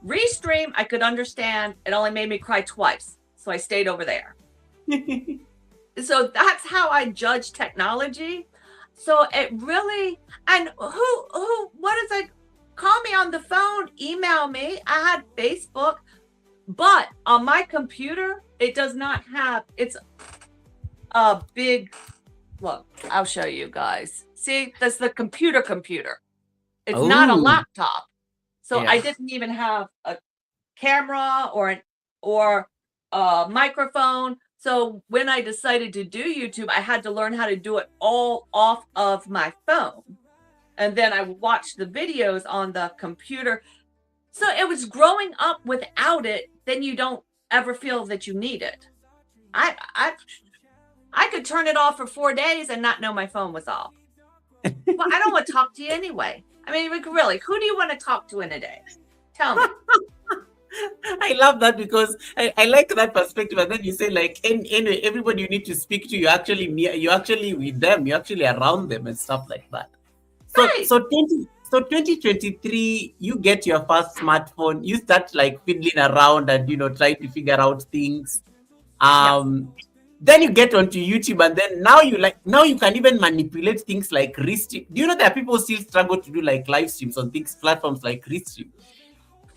Restream, I could understand. It only made me cry twice. So I stayed over there. So that's how I judge technology. So it really, and what is it? Call me on the phone, email me. I had Facebook, but on my computer, it does not have, it's a big, look, I'll show you guys. See, that's the computer. It's not a Ooh. laptop. So Yeah. I didn't even have a camera or a microphone. So when I decided to do YouTube, I had to learn how to do it all off of my phone. And then I watched the videos on the computer. So it was growing up without it, then you don't ever feel that you need it. I could turn it off for 4 days and not know my phone was off. Well, I don't want to talk to you anyway. I mean, really, who do you want to talk to in a day? Tell me. I love that, because I like that perspective. And then you say, like, anyway, everybody you need to speak to, you're actually with them, you're actually around them and stuff like that. So Right. so 2023, you get your first smartphone, you start like fiddling around and trying to figure out things. Then you get onto YouTube, and then now you can even manipulate things like Restream. Do you know that people still struggle to do like live streams on platforms like Restream?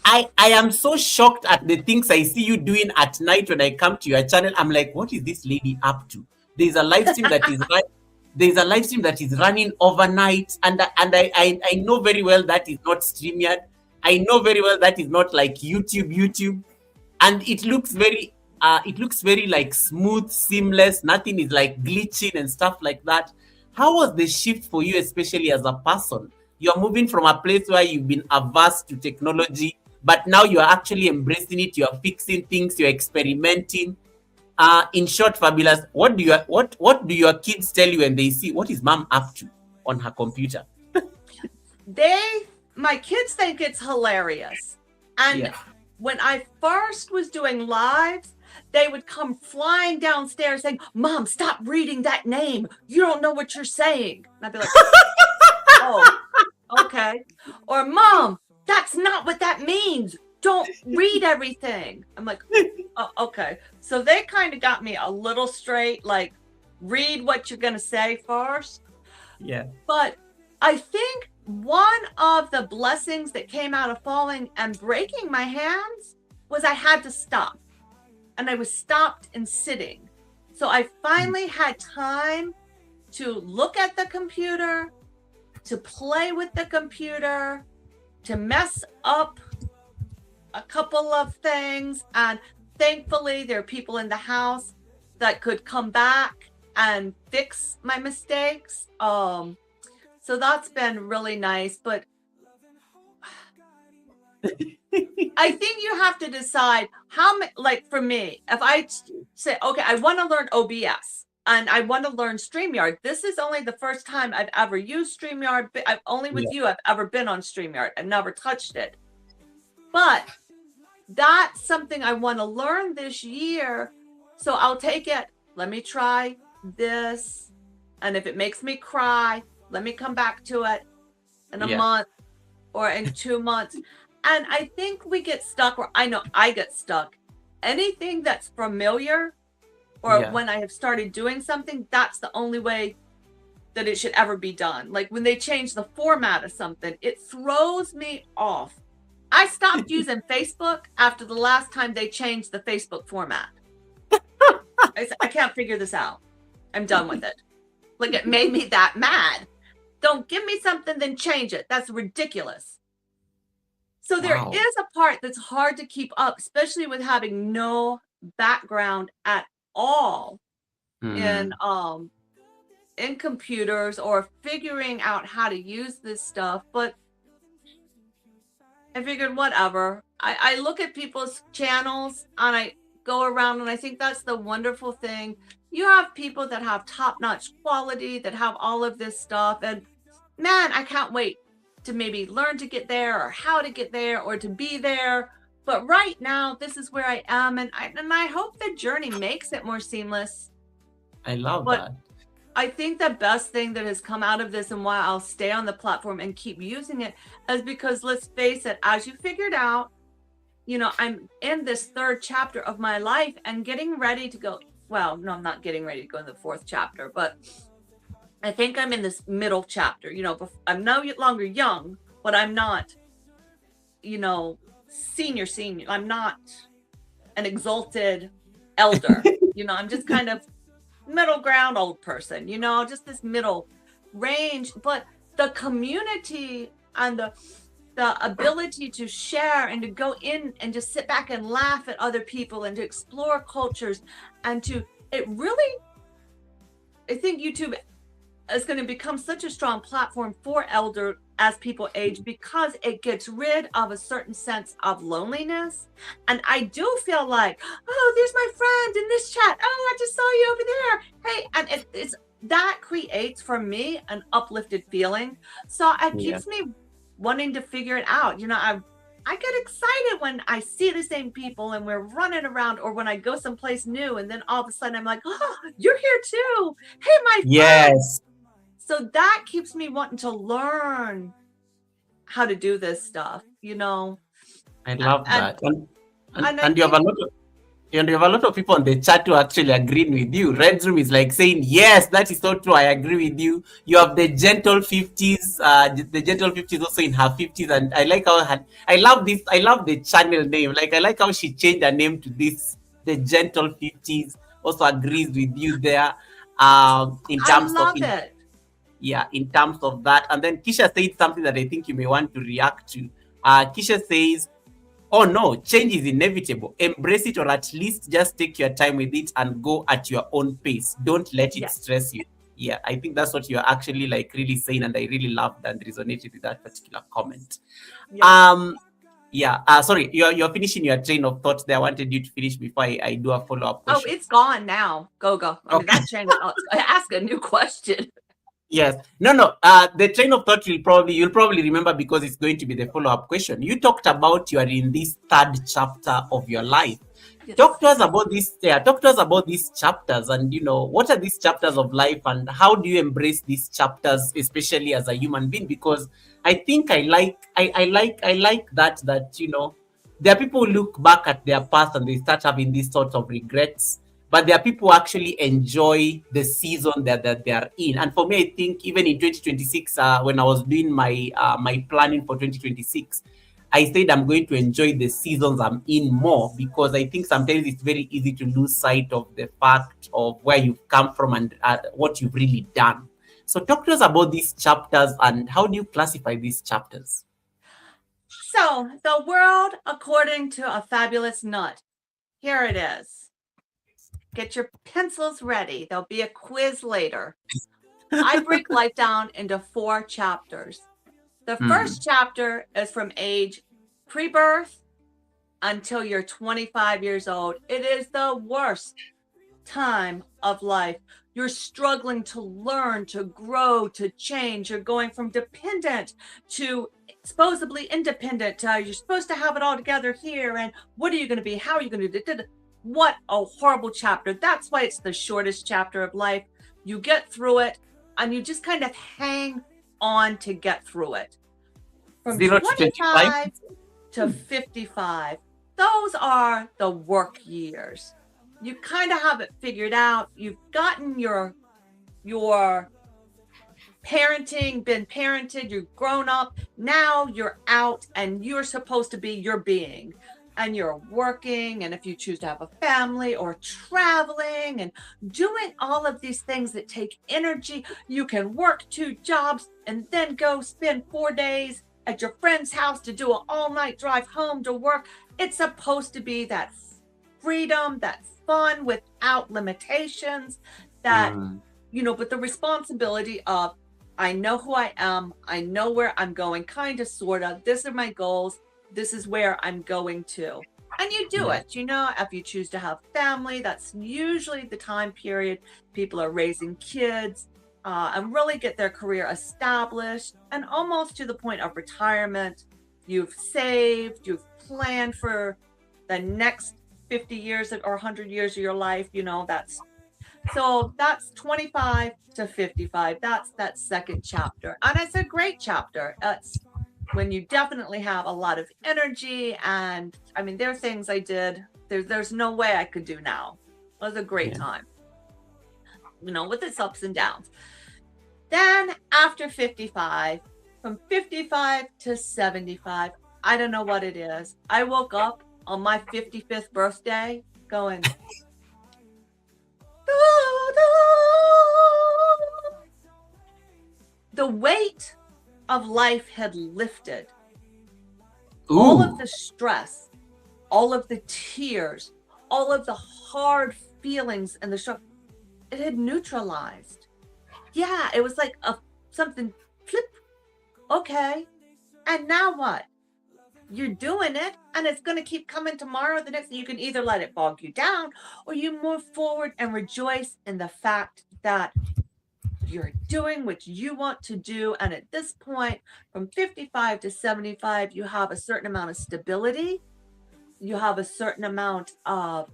I am so shocked at the things I see you doing at night when I come to your channel. I'm like, what is this lady up to? There's a live stream that is running overnight, and I know very well that is not StreamYard. I know very well that is not like YouTube, and it looks very like smooth, seamless. Nothing is like glitching and stuff like that. How was the shift for you, especially as a person? You're moving from a place where you've been averse to technology, but now you're actually embracing it. You're fixing things. You're experimenting. In short, Fabulous, what do your kids tell you when they see what is mom up to on her computer? My kids think it's hilarious. And when I first was doing lives, they would come flying downstairs saying, "Mom, stop reading that name. You don't know what you're saying." And I'd be like, oh, okay. Or Mom, that's not what that means. Don't read everything. I'm like, oh, okay. So they kind of got me a little straight, like, read what you're going to say first. Yeah. But I think one of the blessings that came out of falling and breaking my hands was I had to stop. And I was stopped and sitting. So I finally had time to look at the computer, to play with the computer, to mess up a couple of things. And thankfully, there are people in the house that could come back and fix my mistakes. So that's been really nice. But I think you have to decide how many, like for me, if I say, okay, I want to learn OBS and I want to learn StreamYard. This is only the first time I've ever used StreamYard. I've only with you, I've ever been on StreamYard. I've never touched it. But that's something I want to learn this year. So I'll take it. Let me try this. And if it makes me cry, let me come back to it in a month or in 2 months. And I think we get stuck, or I know I get stuck. Anything that's familiar, or when I have started doing something, that's the only way that it should ever be done. Like when they change the format of something, it throws me off. I stopped using Facebook after the last time they changed the Facebook format. I said, I can't figure this out. I'm done with it. Like it made me that mad. Don't give me something, then change it. That's ridiculous. So there is a part that's hard to keep up, especially with having no background at all in computers or figuring out how to use this stuff. But I figured whatever. I look at people's channels and I go around and I think that's the wonderful thing. You have people that have top-notch quality, that have all of this stuff. And man, I can't wait to maybe learn to get there or how to get there or to be there. But right now, this is where I am. And I hope the journey makes it more seamless. I love that. I think the best thing that has come out of this and why I'll stay on the platform and keep using it is because, let's face it, as you figured out, you know, I'm in this third chapter of my life and getting ready to go. Well, no, I'm not getting ready to go in the fourth chapter, but I think I'm in this middle chapter. You know, I'm no longer young, but I'm not, you know, senior. I'm not an exalted elder. You know, I'm just kind of middle ground old person, you know, just this middle range. But the community and the ability to share and to go in and just sit back and laugh at other people and to explore cultures and to, it really, I think YouTube is going to become such a strong platform for elder as people age because it gets rid of a certain sense of loneliness. And I do feel like, oh, there's my friend in this chat. Oh, I just saw you over there. Hey, and it's that creates for me an uplifted feeling. So it keeps me wanting to figure it out. You know, I get excited when I see the same people and we're running around, or when I go someplace new and then all of a sudden I'm like, oh, you're here too. Hey, my friend. Yes. So that keeps me wanting to learn how to do this stuff, you know. I love that. And you have a lot of people on the chat who actually agreeing with you. Red's Room is like saying, yes, that is so true. I agree with you. You have the gentle 50s. The gentle 50s also in her 50s. And I like how I love this. I love the channel name. Like, I like how she changed her name to this. The gentle 50s also agrees with you there. In terms of it. Yeah, in terms of that. And then Kisha said something that I think you may want to react to. Kisha says, oh no, change is inevitable. Embrace it, or at least just take your time with it and go at your own pace. Don't let it stress you. Yeah, I think that's what you're actually like really saying. And I really loved and resonated with that particular comment. Sorry, you're finishing your train of thought there. I wanted you to finish before I do a follow-up question. Oh, it's gone now. Goga. I mean, that train of thought. Ask a new question. Yes. No. The train of thought you'll probably remember because it's going to be the follow-up question. You talked about you are in this third chapter of your life. Talk to us about this. Yeah, talk to us about these chapters, and what are these chapters of life, and how do you embrace these chapters, especially as a human being? Because I think I like that there are people who look back at their past and they start having these sorts of regrets, but there are people who actually enjoy the season that they are in. And for me, I think even in 2026, when I was doing my planning for 2026. I said I'm going to enjoy the seasons I'm in more, because I think sometimes it's very easy to lose sight of the fact of where you've come from and what you've really done. So talk to us about these chapters, and how do you classify these chapters? So, the world according to a fabulous nut. Here it is. Get your pencils ready. There'll be a quiz later. I break life down into 4 chapters. The first chapter is from age pre-birth until you're 25 years old. It is the worst time of life. You're struggling to learn, to grow, to change. You're going from dependent to supposedly independent. You're supposed to have it all together here. And what are you going to be? How are you going to do it? What a horrible chapter. That's why it's the shortest chapter of life. You get through it and you just kind of hang on to get through it. From 0 to 25 25 to 55, those are the work years. You kind of have it figured out. You've gotten your parenting, been parented, you've grown up. Now you're out and you're supposed to be your being. And you're working, and if you choose to have a family or traveling and doing all of these things that take energy, you can work 2 jobs and then go spend 4 days at your friend's house to do an all-night drive home to work. It's supposed to be that freedom, that fun without limitations, that, but the responsibility of, I know who I am, I know where I'm going, kind of, sort of, these are my goals, this is where I'm going to. And you do it, if you choose to have family, that's usually the time period people are raising kids and really get their career established, and almost to the point of retirement. You've saved, you've planned for the next 50 years or 100 years of your life. That's 25 to 55. That's that second chapter. And it's a great chapter. It's when you definitely have a lot of energy. And I mean, there are things I did, there's no way I could do now. It was a great time, with its ups and downs. Then after 55, from 55 to 75, I don't know what it is. I woke up on my 55th birthday going, the weight of life had lifted. All of the stress, all of the tears, all of the hard feelings and the struggle, it had neutralized. Yeah, it was like something flip. Okay. And now what? You're doing it, and it's going to keep coming tomorrow. The next, you can either let it bog you down, or you move forward and rejoice in the fact that you're doing what you want to do. And at this point, from 55 to 75, you have a certain amount of stability. You have a certain amount of,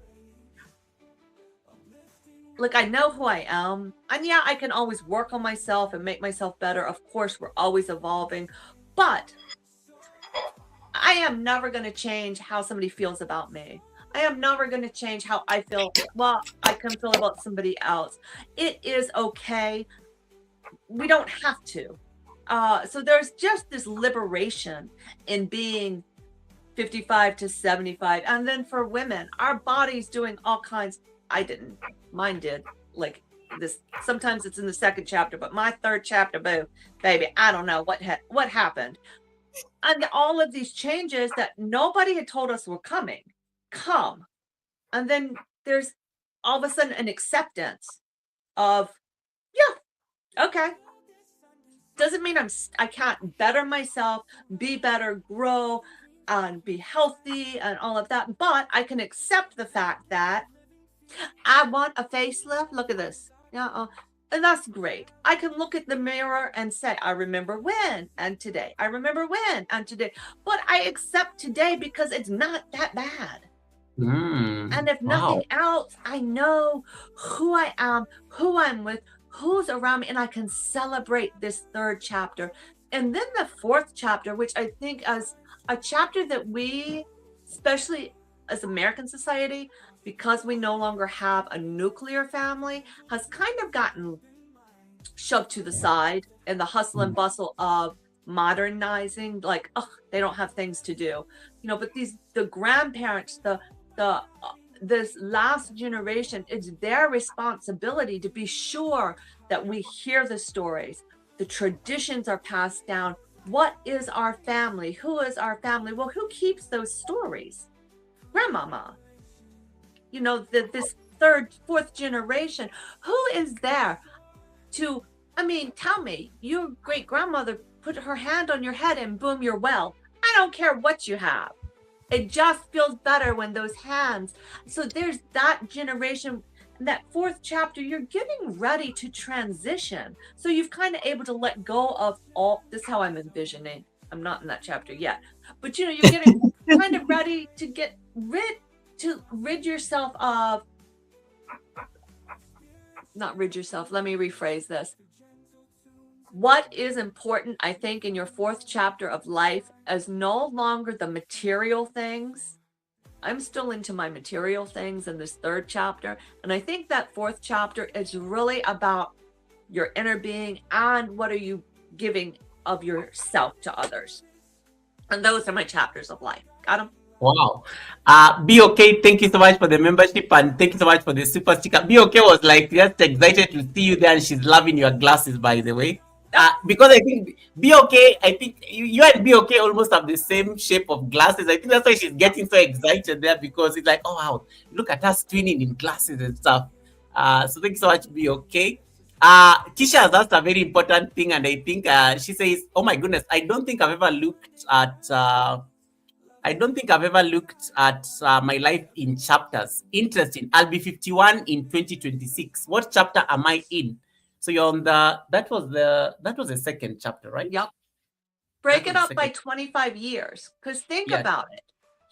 I know who I am. And yeah, I can always work on myself and make myself better. Of course, we're always evolving. But I am never going to change how somebody feels about me. I am never going to change how I feel. Well, I can feel about somebody else. It is okay. We don't have to. So there's just this liberation in being 55 to 75. And then for women, our body's doing all kinds. I didn't. Mine did. Like this. Sometimes it's in the second chapter, but my third chapter, boo, baby, I don't know what happened. And all of these changes that nobody had told us were coming, come. And then there's all of a sudden an acceptance of, yeah, okay. Doesn't mean I can't better myself, be better, grow, and be healthy and all of that. But I can accept the fact that I want a facelift. Look at this. Yeah. And that's great. I can look at the mirror and say, I remember when and today. I remember when and today. But I accept today because it's not that bad. And if nothing else, I know who I am, who I'm with, who's around me, and I can celebrate this third chapter. And then the fourth chapter, which I think as a chapter that we, especially as American society, because we no longer have a nuclear family, has kind of gotten shoved to the side in the hustle and bustle of modernizing, like, oh, they don't have things to do, but the grandparents, this last generation, it's their responsibility to be sure that we hear the stories, the traditions are passed down. What is our family? Who is our family? Well, who keeps those stories? Grandmama. This third, fourth generation, who is there to, tell me, your great grandmother put her hand on your head and boom, you're well. I don't care what you have. It just feels better when those hands. So there's that generation. In that fourth chapter, you're getting ready to transition. So you've kind of able to let go of all this. Is how I'm envisioning. I'm not in that chapter yet, but you're getting kind of ready to get rid yourself of. Not rid yourself. Let me rephrase this. What is important, I think, in your fourth chapter of life is no longer the material things. I'm still into my material things in this third chapter. And I think that fourth chapter is really about your inner being and what are you giving of yourself to others. And those are my chapters of life. Got them? Wow. Be okay. Thank you so much for the membership and thank you so much for the super sticker. Be okay was like just excited to see you there and she's loving your glasses, by the way. Because I think Be Okay, I think you and Be Okay almost have the same shape of glasses. I think that's why she's getting so excited there because it's like, oh wow, look at us twinning in glasses and stuff. So thank you so much, Be Okay. Tisha has asked a very important thing, and I think she says, "Oh my goodness, I don't think I've ever looked at my life in chapters. Interesting. I'll be 51 in 2026. What chapter am I in?" So you're on that was the second chapter, right? Yep. Break it up by 25 years. Because think about it.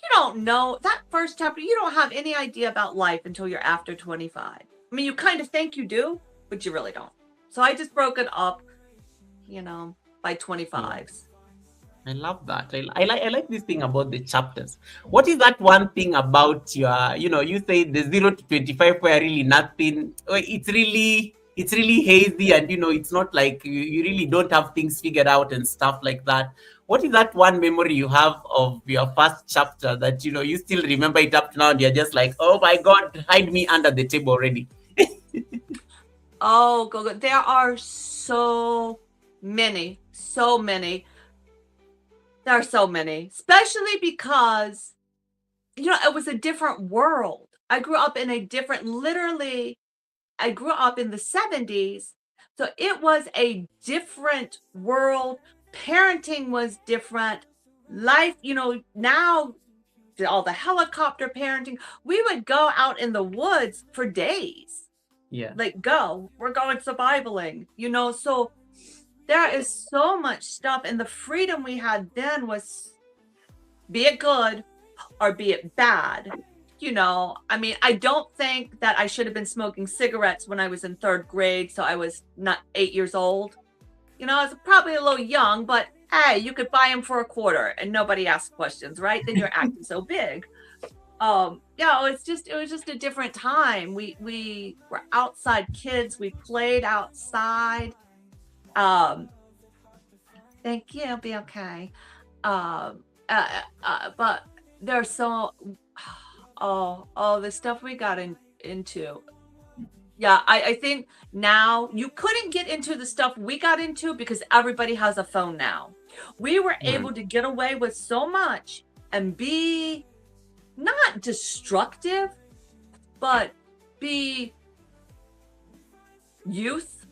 You don't know that first chapter. You don't have any idea about life until you're after 25. You kind of think you do, but you really don't. So I just broke it up, by 25s. I love that. I like this thing about the chapters. What is that one thing about your, you say the 0 to 25 where really nothing, it's really hazy and, it's not like you really don't have things figured out and stuff like that. What is that one memory you have of your first chapter that, you still remember it up to now and you're just like, oh my God, hide me under the table already. Oh, Goga, there are so many. There are so many, especially because, it was a different world. I grew up in I grew up in the 70s. So it was a different world. Parenting was different. Life, now all the helicopter parenting, we would go out in the woods for days. Yeah. Like, we're going survivaling, so there is so much stuff. And the freedom we had then was, be it good or be it bad. I don't think that I should have been smoking cigarettes when I was in third grade. So I was not 8 years old. I was probably a little young, but hey, you could buy them for a quarter and nobody asked questions, right? Then you're acting so big. It was just a different time. We were outside kids. We played outside. Thank you. Be okay. But there's so, the stuff we got into. Yeah, I think now you couldn't get into the stuff we got into because everybody has a phone now. We were able to get away with so much and be not destructive, but be youth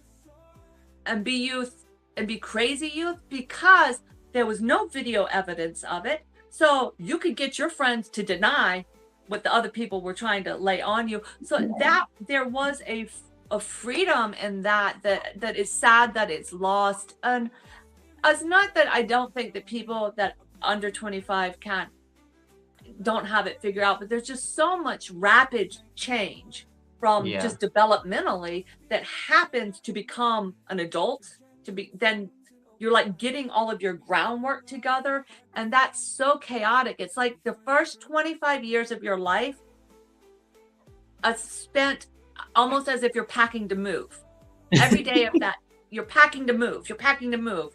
and be crazy youth because there was no video evidence of it. So you could get your friends to deny what the other people were trying to lay on you. So that there was a freedom in that is sad that it's lost. And it's not that I don't think that people that under 25 can't don't have it figured out, but there's just so much rapid change from Yeah. just developmentally that happens to become an adult, then you're like getting all of your groundwork together, and that's so chaotic. It's like the first 25 years of your life are spent almost as if you're packing to move. Every day of that, you're packing to move,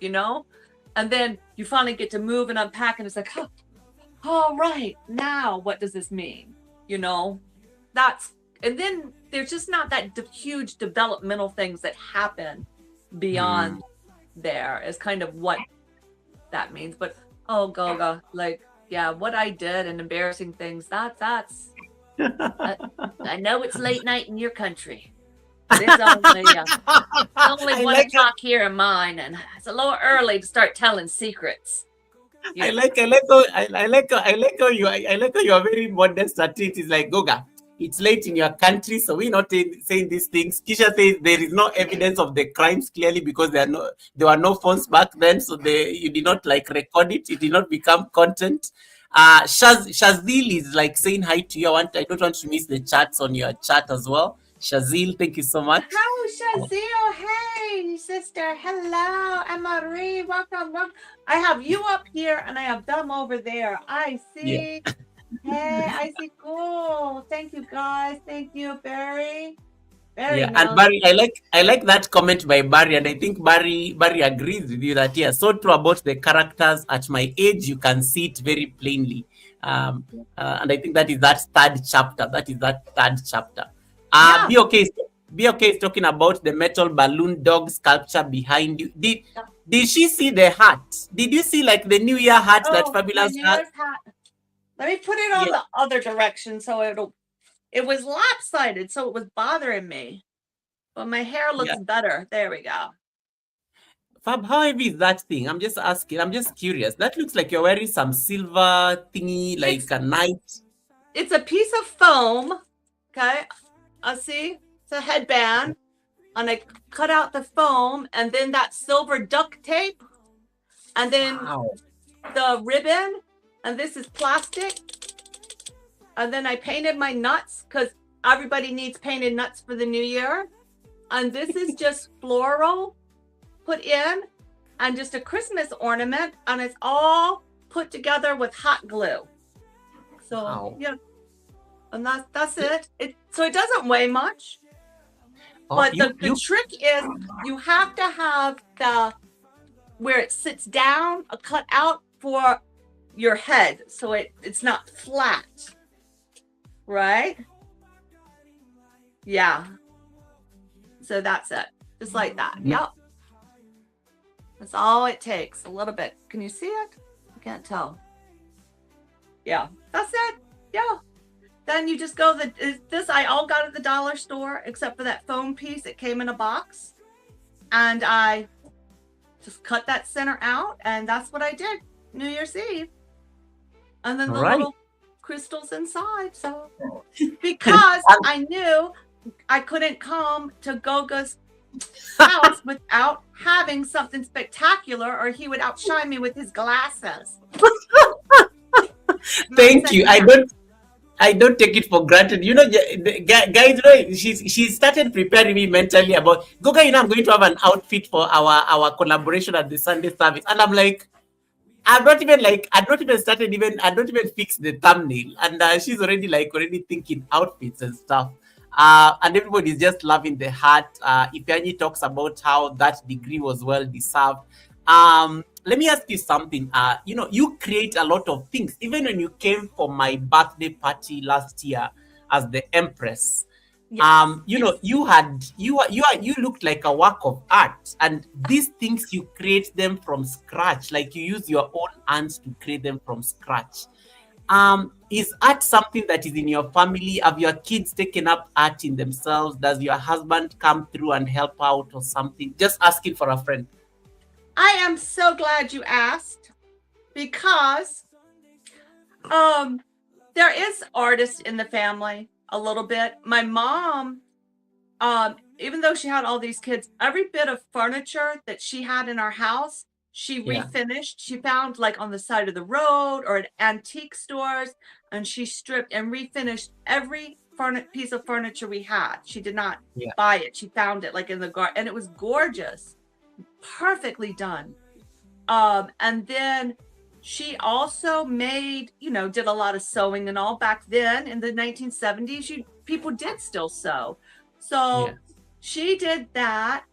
you know? And then you finally get to move and unpack, and it's like, oh, all right, now what does this mean? You know, and then there's just not that huge developmental things that happen beyond there is kind of what that means. But oh, Goga, like, yeah, what I did and embarrassing things, that's I know it's late night in your country. It's only I 1 like o'clock here in mine, and it's a little early to start telling secrets. I like how you are very modest at it. It's like, Goga, it's late in your country, so we're not saying these things. Kisha says there is no evidence of the crimes clearly because there were no phones back then, so you did not like record it. It did not become content. Shazil is like saying hi to you. I don't want to miss the chats on your chat as well. Shazil, thank you so much. How Shazil? Hey, sister. Hello, Marie. Welcome. I have you up here, and I have them over there. I see. Yeah. Hey, I see. Cool. Thank you, guys. Thank you, Barry. Barry Yeah, knows. and Barry, I like that comment by Barry, and I think Barry agrees with you that so true about the characters. At my age, you can see it very plainly, and I think that is that third chapter. Yeah. Be okay is talking about the metal balloon dog sculpture behind you. Did she see the hat? Did you see like the New Year hat that Fabulous my New had? Year's hat. Let me put it on the other direction so it was lopsided, so it was bothering me. But my hair looks better. There we go. Fab, how heavy is that thing? I'm just asking. I'm just curious. That looks like you're wearing some silver thingy, like a knight. It's a piece of foam. Okay. See? It's a headband. And I cut out the foam, and then that silver duct tape, and then the ribbon, and this is plastic. And then I painted my nuts because everybody needs painted nuts for the new year. And this is just floral put in and just a Christmas ornament. And it's all put together with hot glue. So, yeah. And that's it. So it doesn't weigh much. But the trick is you have to have where it sits down, a cut out for your head. So it's not flat. Right? Yeah. So that's it. Just like that. Yep. That's all it takes. A little bit. Can you see it? I can't tell. Yeah. That's it. Yeah. Then you just go, this I all got at the dollar store, except for that foam piece. It came in a box. And I just cut that center out. And that's what I did New Year's Eve. And then the little crystals inside. So because I knew I couldn't come to Goga's house without having something spectacular, or he would outshine me with his glasses. Thank you. I don't take it for granted. You know, guys, she started preparing me mentally about Goga. You know, I'm going to have an outfit for our collaboration at the Sunday service, and I'm like, I've not even fixed the thumbnail, and she's already thinking outfits and stuff. And everybody's just loving the hat. Ifeanyi talks about how that degree was well deserved. Let me ask you something. You know, you create a lot of things. Even when you came for my birthday party last year as the Empress, you know, you looked like a work of art, and these things you create them from scratch. Like you use your own hands to create them from scratch. Is art something that is in your family? Have your kids taken up art in themselves? Does your husband come through and help out or something? Just asking for a friend. I am so glad you asked, because there is artists in the family a little bit. My mom, even though she had all these kids, every bit of furniture that she had in our house, She Yeah. refinished. She found like on the side of the road or at antique stores, and she stripped and refinished every piece of furniture we had. She did not Yeah. buy it. She found it like in the garden, and it was gorgeous, perfectly done. And then she also made, did a lot of sewing and all. Back then in the 1970s, people did still sew. So Yeah. she did that.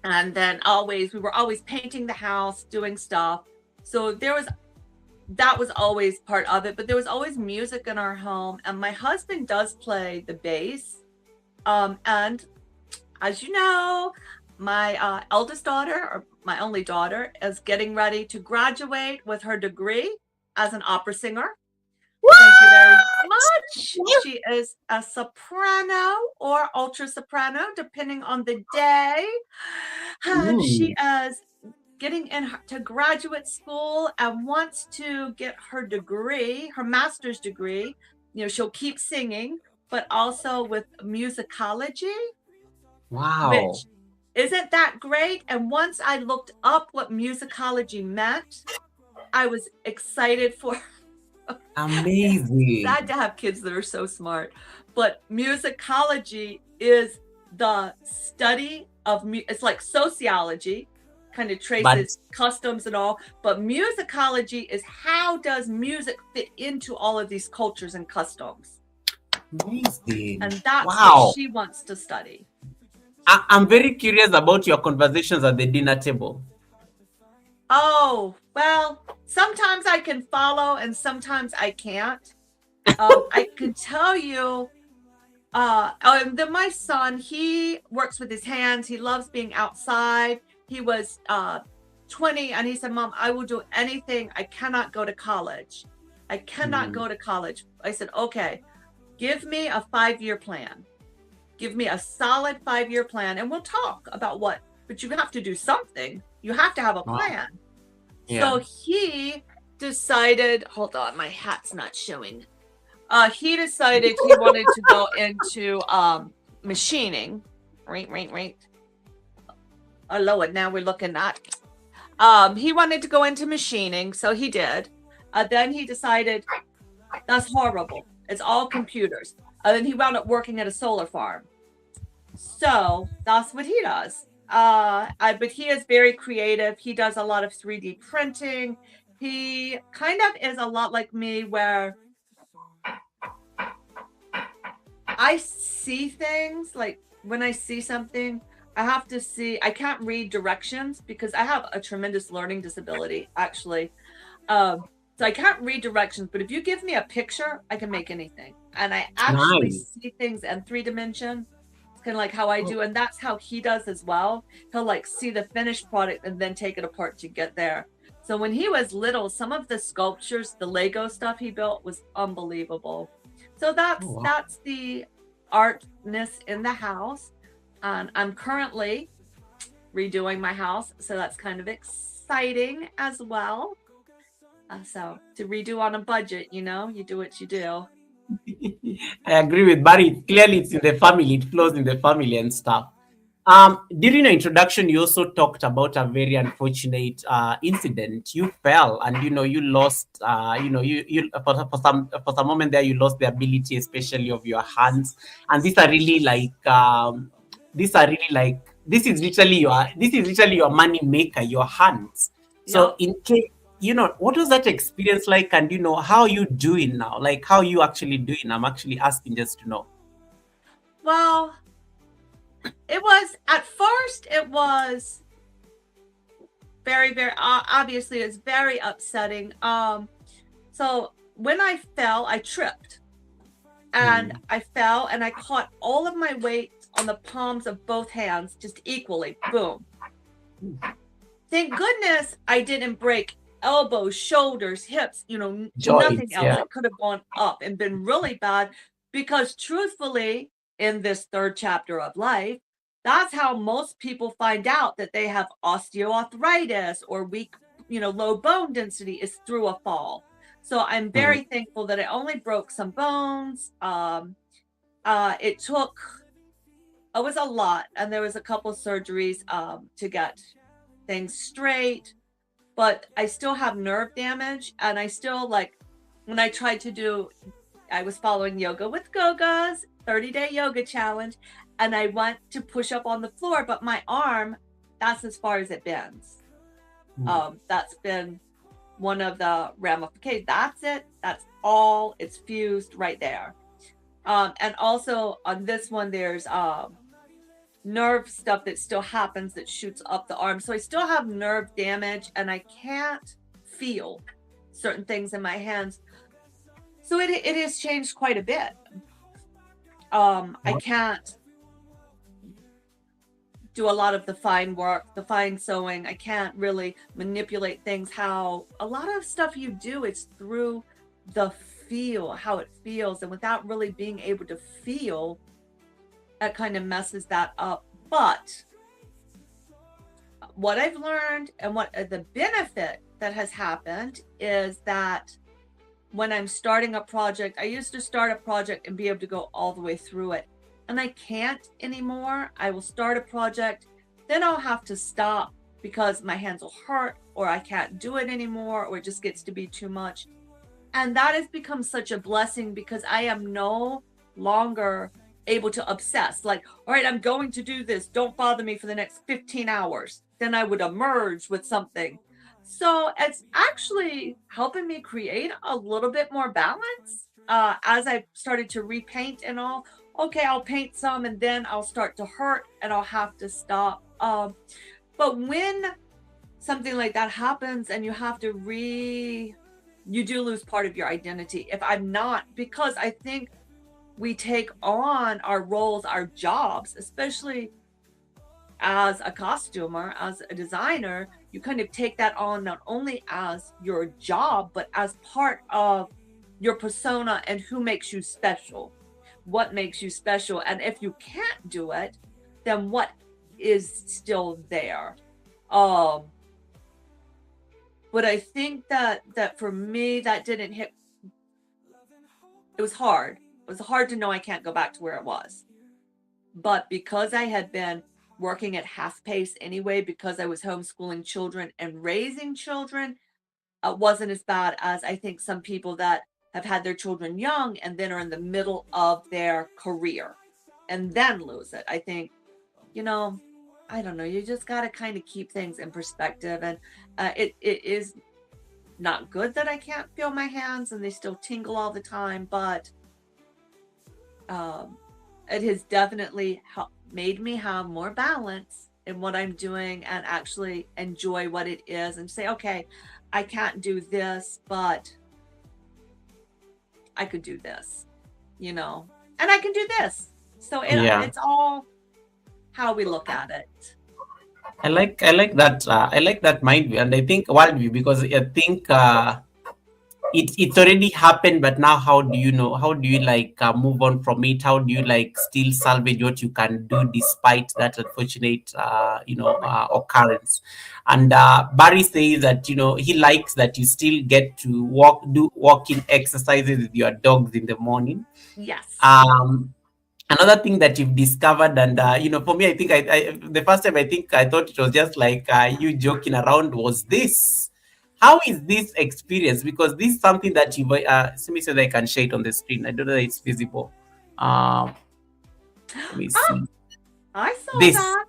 And then we were always painting the house, doing stuff. So that was always part of it, but there was always music in our home. And my husband does play the bass. And as you know, my eldest daughter, or my only daughter, is getting ready to graduate with her degree as an opera singer. Thank you very much. She is a soprano or ultra soprano, depending on the day. And she is getting into graduate school and wants to get her degree, her master's degree. She'll keep singing, but also with musicology. Wow. Which isn't that great? And once I looked up what musicology meant, I was excited for. Amazing. Sad to have kids that are so smart. But musicology is the study of it's like sociology, kind of traces customs and all. But musicology is how does music fit into all of these cultures and customs. Amazing. And that's what she wants to study. I'm very curious about your conversations at the dinner table. Oh, well, sometimes I can follow and sometimes I can't. I can tell you, my son, he works with his hands. He loves being outside. He was 20 and he said, Mom, I will do anything. I cannot go to college. I cannot go to college. I said, okay, give me a 5-year plan. Give me a solid 5-year plan and we'll talk about but you have to do something. You have to have a plan. Yeah. So he decided, hold on, my hat's not showing. He decided he wanted to go into machining. Right. Oh, Lord, now we're looking at. He wanted to go into machining, so he did. Then he decided, that's horrible. It's all computers. Then he wound up working at a solar farm. So that's what he does. But he is very creative. He does a lot of 3D printing. He kind of is a lot like me, where I see things, like when I see something, I can't read directions because I have a tremendous learning disability, actually. So I can't read directions, but if you give me a picture, I can make anything. And I actually see things in 3 dimensions. It's kind of like how I do. And that's how he does as well. He'll like see the finished product and then take it apart to get there. So when he was little, some of the sculptures, the Lego stuff he built was unbelievable. So that's the artness in the house. And I'm currently redoing my house. So that's kind of exciting as well. So to redo on a budget, you do what you do. I agree with Barry. Clearly, it's in the family. It flows in the family and stuff. During your introduction, you also talked about a very unfortunate incident. You fell, and you lost. You for some moment there, you lost the ability, especially of your hands. And these are really like this is literally your money maker, your hands. So in case. What was that experience like? And, how are you doing now? Like, how are you actually doing? I'm actually asking just to know. Well, at first, it was very, very, obviously, it's very upsetting. So when I fell, I tripped. And I fell and I caught all of my weight on the palms of both hands, just equally. Boom. Thank goodness I didn't break elbows, shoulders, hips, Joints, nothing else. It could have gone up and been really bad, because truthfully, in this 3rd chapter of life, that's how most people find out that they have osteoarthritis or weak, low bone density, is through a fall. So I'm very thankful that I only broke some bones. It was a lot, and there was a couple surgeries to get things straight, but I still have nerve damage. And I still, like, when I tried to do, I was following Yoga with Goga's 30-day yoga challenge, and I went to push up on the floor, but my arm, that's as far as it bends. That's been one of the ramifications. That's it. That's all. It's fused right there. And also on this one, there's nerve stuff that still happens that shoots up the arm. So I still have nerve damage, and I can't feel certain things in my hands. So it has changed quite a bit. I can't do a lot of the fine work, the fine sewing. I can't really manipulate things. How a lot of stuff you do, it's through the feel, how it feels. And without really being able to feel, that kind of messes that up. But what I've learned and what the benefit that has happened is that when I'm starting a project, I used to start a project and be able to go all the way through it. And I can't anymore. I will start a project, then I'll have to stop because my hands will hurt, or I can't do it anymore, or it just gets to be too much. And that has become such a blessing because I am no longer able to obsess. Like, all right, I'm going to do this. Don't bother me for the next 15 hours. Then I would emerge with something. So it's actually helping me create a little bit more balance as I've started to repaint and all. Okay, I'll paint some and then I'll start to hurt and I'll have to stop. But when something like that happens and you have to you do lose part of your identity. If I'm not, because I think we take on our roles, our jobs, especially as a costumer, as a designer, you kind of take that on not only as your job, but as part of your persona and who makes you special. What makes you special? And if you can't do it, then what is still there? But I think that for me, that didn't hit. It was hard. It was hard to know I can't go back to where it was. But because I had been working at half pace anyway, because I was homeschooling children and raising children, wasn't as bad as I think some people that have had their children young and then are in the middle of their career and then lose it. I think, I don't know, you just got to kind of keep things in perspective. And it is not good that I can't feel my hands and they still tingle all the time, but it has definitely made me have more balance in what I'm doing and actually enjoy what it is and say, okay, I can't do this, but I could do this, and I can do this. So it's all how we look at it. I like that. I like that mind view, and I think worldview, because I think it's already happened. But now, how do you know? How do you move on from it? How do you still salvage what you can do despite that unfortunate occurrence? And Barry says that he likes that you still get to do walking exercises with your dogs in the morning. Yes. Another thing that you've discovered, and for me, I think I the first time I thought it was just like you joking around, was this. How is this experience? Because this is something that you let me see that I can share it on the screen. I don't know if it's visible. Let me see. I saw this. that.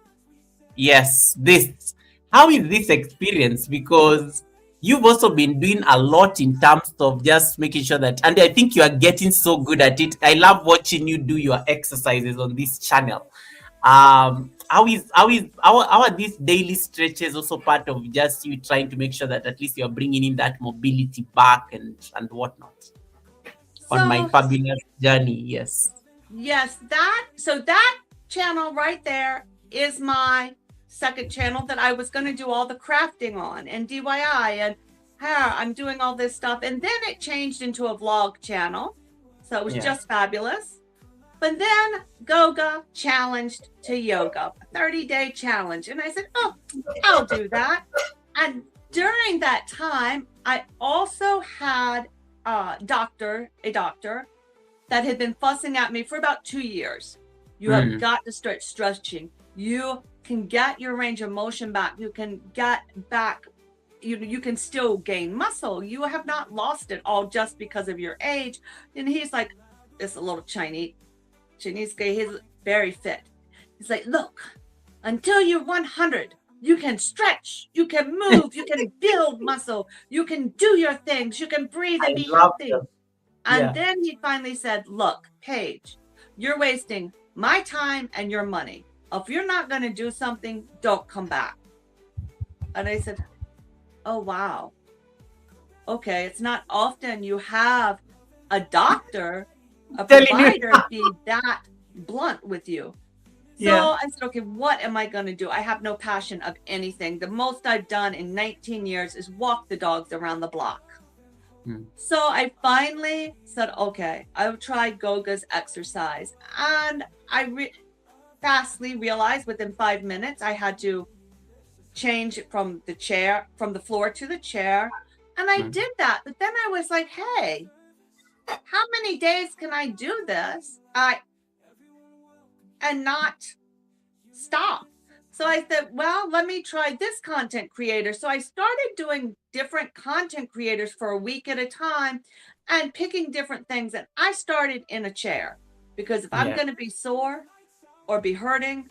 Yes, this. How is this experience? Because you've also been doing a lot in terms of just making sure that, and I think you are getting so good at it. I love watching you do your exercises on this channel. How are these daily stretches also part of just you trying to make sure that at least you're bringing in that mobility back and whatnot on my fabulous journey? Yes, that channel right there is my second channel that I was going to do all the crafting on and DIY and I'm doing all this stuff, and then it changed into a vlog channel, so it was just fabulous. But then Goga challenged to yoga, a 30-day challenge. And I said, oh, I'll do that. And during that time, I also had a doctor that had been fussing at me for about 2 years. You have got to start stretching. you can get your range of motion back. You can get back, you can still gain muscle. You have not lost it all just because of your age. And he's like, this little Chinese guy, he's very fit. He's like, look, until you're 100, you can stretch, you can move, you can build muscle, you can do your things, you can breathe and be healthy. them. And then he finally said, look, Paige, you're wasting my time and your money. If you're not going to do something, don't come back. And I said, oh, wow. Okay, it's not often you have a doctor, a provider be that blunt with you. So I said, okay, what am I going to do? I have no passion of anything. The most I've done in 19 years is walk the dogs around the block. So I finally said, okay, I'll try Goga's exercise. And I fastly realized within 5 minutes, I had to change from the floor to the chair. And I did that. But then I was like, hey, how many days can I do this and not stop? So I said, well, let me try this content creator. So I started doing different content creators for a week at a time and picking different things. And I started in a chair because if I'm going to be sore or be hurting,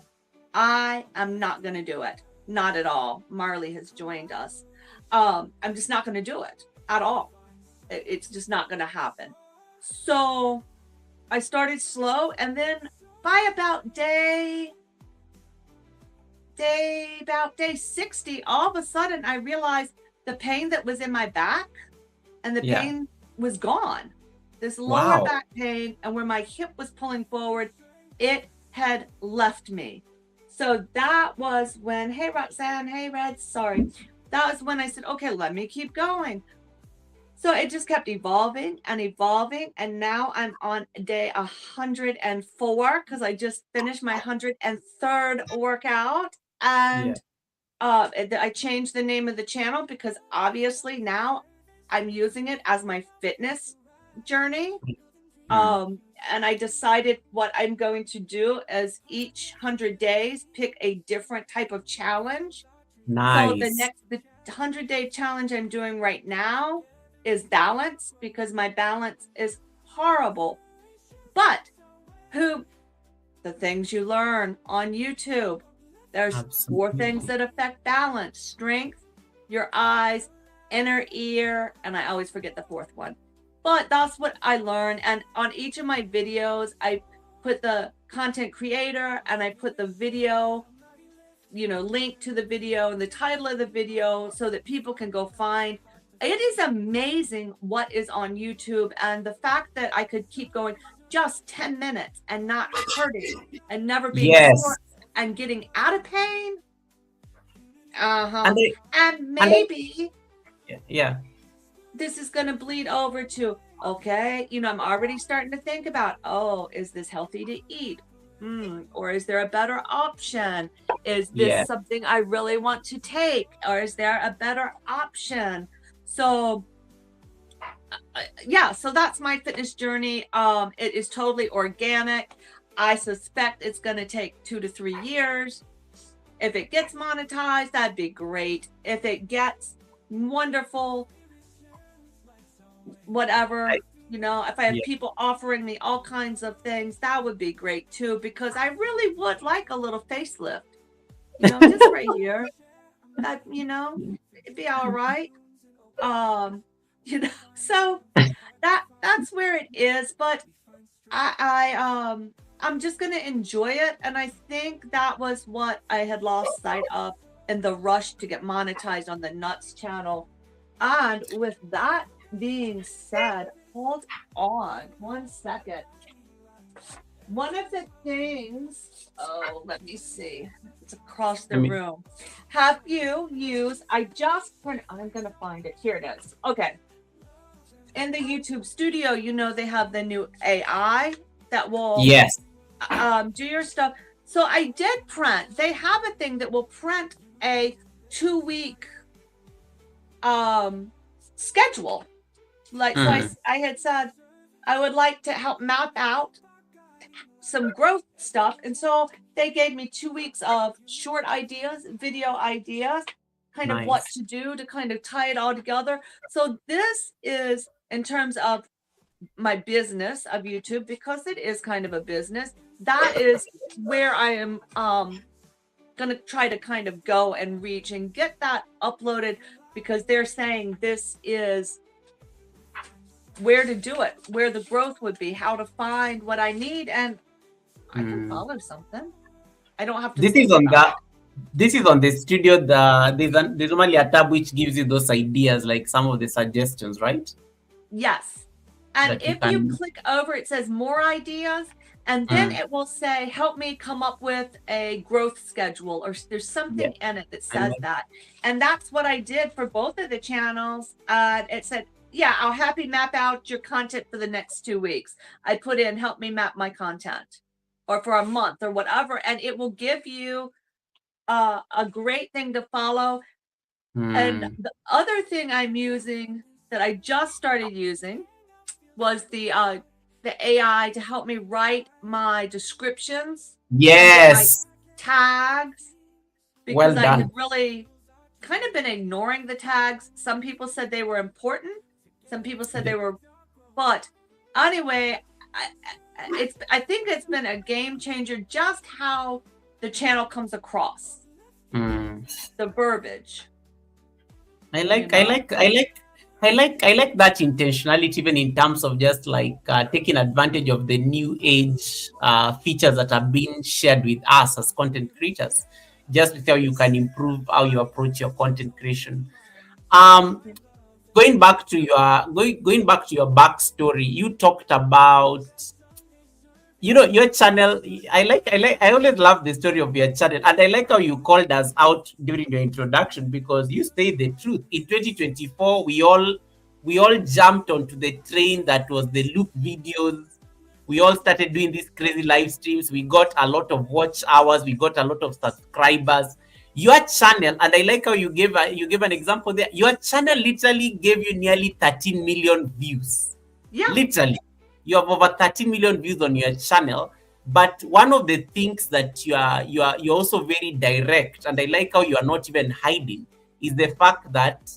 I am not going to do it. Not at all. Marley has joined us. I'm just not going to do it at all. It's just not going to happen. So I started slow. And then by about day 60, all of a sudden I realized the pain that was in my back and the pain was gone. This lower back pain and where my hip was pulling forward, it had left me. So that was when, hey Roxanne, hey Red, sorry. That was when I said, okay, let me keep going. So it just kept evolving and evolving. And now I'm on day 104 because I just finished my 103rd workout. And I changed the name of the channel because obviously now I'm using it as my fitness journey. And I decided what I'm going to do is each 100 days, pick a different type of challenge. Nice. So the 100-day challenge I'm doing right now is balance because my balance is horrible. But the things you learn on YouTube, there's 4 things that affect balance: strength, your eyes, inner ear, and I always forget the 4th one. But that's what I learned. And on each of my videos, I put the content creator and I put the video, link to the video and the title of the video so that people can go find. It is amazing what is on YouTube, and the fact that I could keep going just 10 minutes and not hurting and never being sore and getting out of pain. And maybe this is going to bleed over to, okay, I'm already starting to think about, is this healthy to eat? Or is there a better option? Is this something I really want to take? Or is there a better option? So, so that's my fitness journey. It is totally organic. I suspect it's going to take 2 to 3 years. If it gets monetized, that'd be great. If it gets wonderful, whatever, if I have people offering me all kinds of things, that would be great too, because I really would like a little facelift, just right here. That, it'd be all right. So that's where it is, but I'm just going to enjoy it. And I think that was what I had lost sight of in the rush to get monetized on the Nuts channel. And with that being said, hold on 1 second. One of the things, let me see. It's across the room. Have you used, I'm going to find it. Here it is. Okay. In the YouTube studio, they have the new AI that will do your stuff. So I did print. They have a thing that will print a 2-week schedule. So I had said I would like to help map out some growth stuff. And so they gave me 2 weeks of short ideas, video ideas, kind of what Nice. to do to kind of tie it all together. So this is in terms of my business of YouTube, because it is kind of a business. That is where I am gonna try to kind of go and reach and get that uploaded, because they're saying this is where to do it, where the growth would be, how to find what I need, and I can follow something. I don't have to. This is on the. This is on the studio. There's normally a tab which gives you those ideas, like some of the suggestions, right? Yes. And That you if you can- click over, it says more ideas, and then it will say, help me come up with a growth schedule, or there's something in it that says that. And that's what I did for both of the channels. It said, yeah, I'll happy map out your content for the next 2 weeks. I put in, help me map my content, or for a month or whatever. And it will give you a great thing to follow. And the other thing I'm using that I just started using was the AI to help me write my descriptions. Yes. My tags. Because I had really kind of been ignoring the tags. Some people said they were important. Some people said they were, but anyway, I think it's been a game changer, just how the channel comes across. The verbiage. I like that intentionality, even in terms of just like taking advantage of the new age features that are being shared with us as content creators, just with how you can improve how you approach your content creation. Going back to your backstory, you talked about, your channel. I always love the story of your channel, and I like how you called us out during your introduction, because you say the truth. In 2024, we all jumped onto the train that was the loop videos. We all started doing these crazy live streams. We got a lot of watch hours. We got a lot of subscribers. Your channel, and I like how you gave an example there. Your channel literally gave you nearly 13 million views. Yeah. Literally, you have over 13 million views on your channel. But one of the things that you're also very direct, and I like how you are not even hiding, is the fact that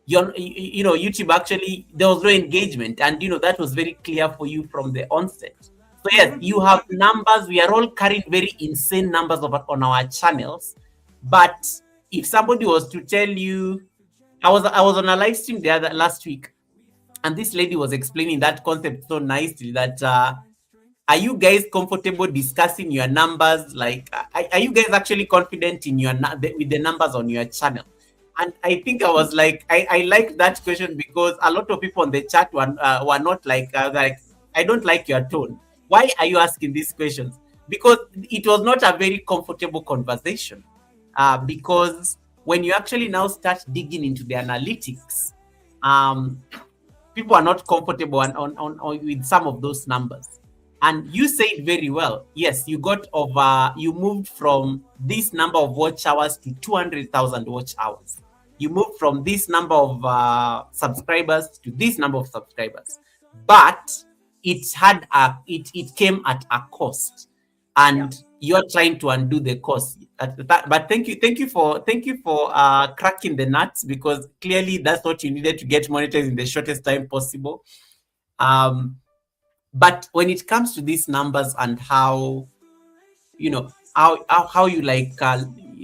YouTube, actually there was no engagement, and that was very clear for you from the onset. So yes, you have numbers. We are all carrying very insane numbers on our channels. But if somebody was to tell you, I was on a live stream last week, and this lady was explaining that concept so nicely, that are you guys comfortable discussing your numbers? Like, are you guys actually confident in with the numbers on your channel? And I think I was like, I like that question, because a lot of people on the chat were not like, I don't like your tone. Why are you asking these questions? Because it was not a very comfortable conversation. Because when you actually now start digging into the analytics, people are not comfortable on with some of those numbers. And you said very well, yes, you moved from this number of watch hours to 200,000 watch hours. You moved from this number of subscribers to this number of subscribers. But it came at a cost, and you're trying to undo the cost. But thank you for cracking the nuts, because clearly that's what you needed to get monetized in the shortest time possible. But when it comes to these numbers and how how you like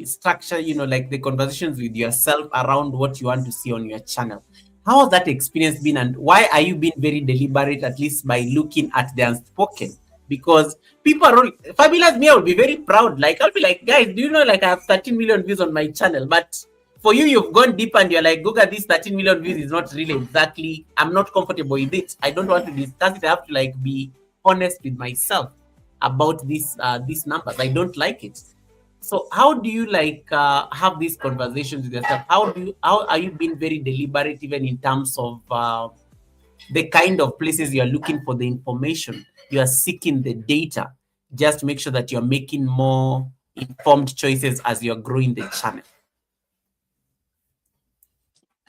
structure like the conversations with yourself around what you want to see on your channel, how has that experience been, and why are you being very deliberate, at least by looking at the unspoken? Because people are all fabulous. Me, I would be very proud. Like, I'll be like, guys, do you know, like, I have 13 million views on my channel? But for you, you've gone deep and you're like, Goga, this 13 million views is not really exactly, I'm not comfortable with it. I don't want to discuss it. I have to like be honest with myself about these numbers. I don't like it. So how do you like have these conversations with yourself? How are you being very deliberate, even in terms of the kind of places you're looking for the information, you are seeking the data, just to make sure that you're making more informed choices as you're growing the channel?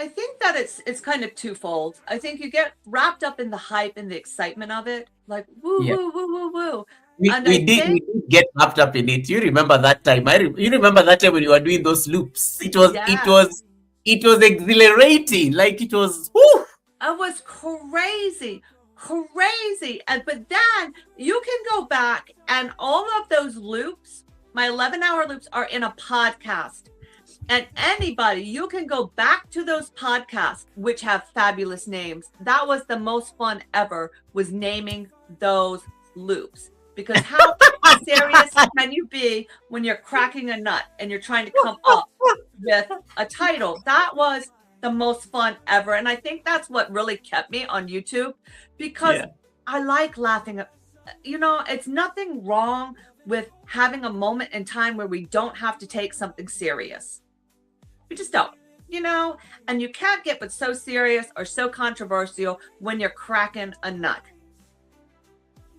I think that it's kind of twofold. I think you get wrapped up in the hype and the excitement of it, like woo Yeah. woo woo woo woo. We, And we I did we think did get wrapped up in it. You remember that time? You remember that time when you were doing those loops? yes, It was exhilarating. Like it was. Whew. I was crazy, crazy. And but then you can go back and all of those loops, my 11-hour loops are in a podcast. And anybody, you can go back to those podcasts, which have fabulous names. That was the most fun ever, was naming those loops. Because how serious can you be when you're cracking a nut and you're trying to come up with a title? That was the most fun ever. And I think that's what really kept me on YouTube, because Yeah. I like laughing at, it's nothing wrong with having a moment in time where we don't have to take something serious. We just don't, and you can't get but so serious or so controversial when you're cracking a nut.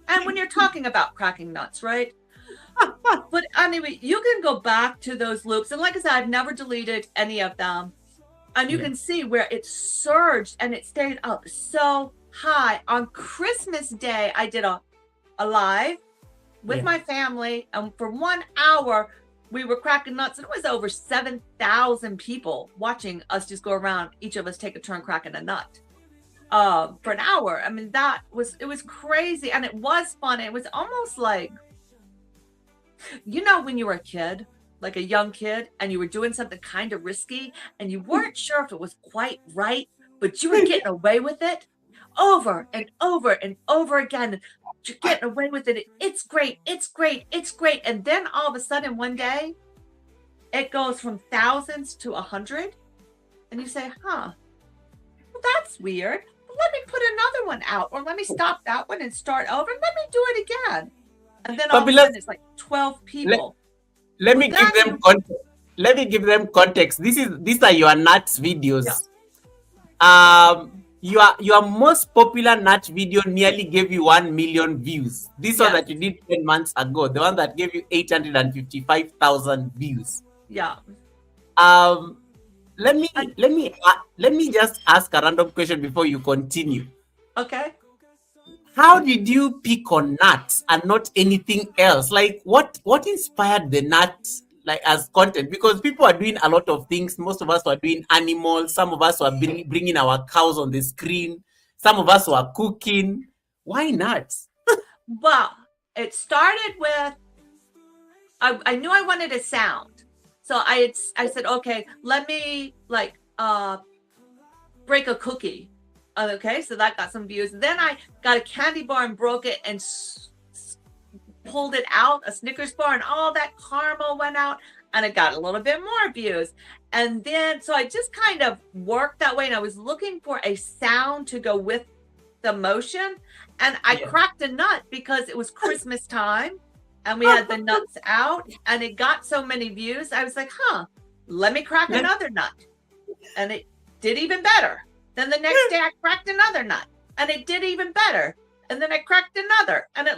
And when you're talking about cracking nuts, right? But anyway, you can go back to those loops. And like I said, I've never deleted any of them. And you can see where it surged and it stayed up so high. On Christmas Day, I did a live with my family. And for 1 hour, we were cracking nuts. And it was over 7,000 people watching us just go around, each of us take a turn cracking a nut. For an hour. I mean, it was crazy. And it was fun. It was almost like, when you were a kid, like a young kid, and you were doing something kind of risky and you weren't sure if it was quite right, but you were getting away with it over and over and over again. You're getting away with it. It's great. It's great. It's great. And then all of a sudden, one day, it goes from thousands to 100. And you say, well, that's weird. Let me put another one out, or let me stop that one and start over. Let me do it again. And then all of a sudden it's like 12 people. Let me give them context. Let me give them context. These are your nuts videos. Yeah. Your most popular nut video nearly gave you 1 million views. This one that you did 10 months ago, the one that gave you 855,000 views. Yeah. Let me just ask a random question before you continue. Okay. How did you pick on nuts and not anything else? Like what inspired the nuts like as content? Because people are doing a lot of things. Most of us were doing animals. Some of us were bringing our cows on the screen. Some of us were cooking. Why nuts? Well, it started with, I knew I wanted a sound. So I said, okay, let me break a cookie. Okay, so that got some views. Then I got a candy bar and broke it and pulled it out, a Snickers bar, and all that caramel went out, and it got a little bit more views. And then, so I just kind of worked that way, and I was looking for a sound to go with the motion, and I cracked a nut because it was Christmas time, and we had the nuts out, and it got so many views. I was like, let me crack another nut, and it did even better. Then the next day I cracked another nut and it did even better. And then I cracked another and it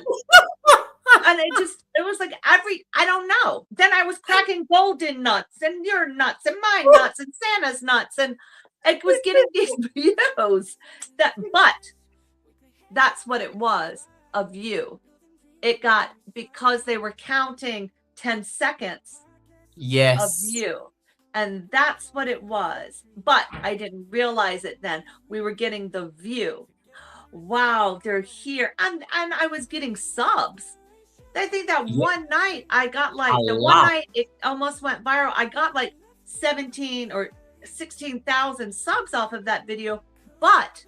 was like I don't know. Then I was cracking golden nuts and your nuts and my nuts and Santa's nuts. And I was getting these views but that's what it was, a view. It got, because they were counting 10 seconds of view. And that's what it was. But I didn't realize it then. We were getting the view. Wow, they're here. And I was getting subs. I think that one night I got one night it almost went viral. I got 17 or 16,000 subs off of that video. But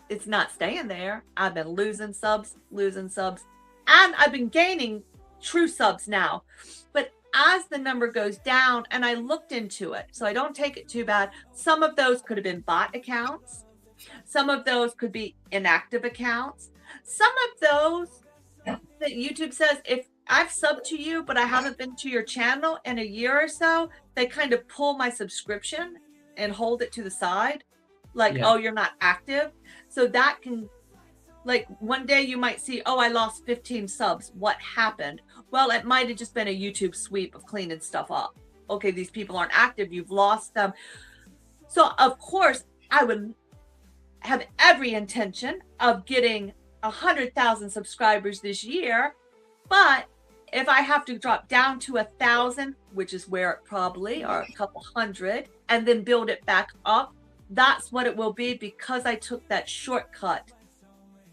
it's not staying there. I've been losing subs. And I've been gaining true subs now. But as the number goes down, and I looked into it, so I don't take it too bad. Some of those could have been bot accounts. Some of those could be inactive accounts. Some of those that YouTube says, if I've subbed to you, but I haven't been to your channel in a year or so, they kind of pull my subscription and hold it to the side. Oh, you're not active. So that can, one day you might see, oh, I lost 15 subs. What happened? Well, it might have just been a YouTube sweep of cleaning stuff up. Okay, these people aren't active. You've lost them. So of course I would have every intention of getting 100,000 subscribers this year, but if I have to drop down to 1,000, which is where it probably, or a couple hundred, and then build it back up, that's what it will be, because I took that shortcut.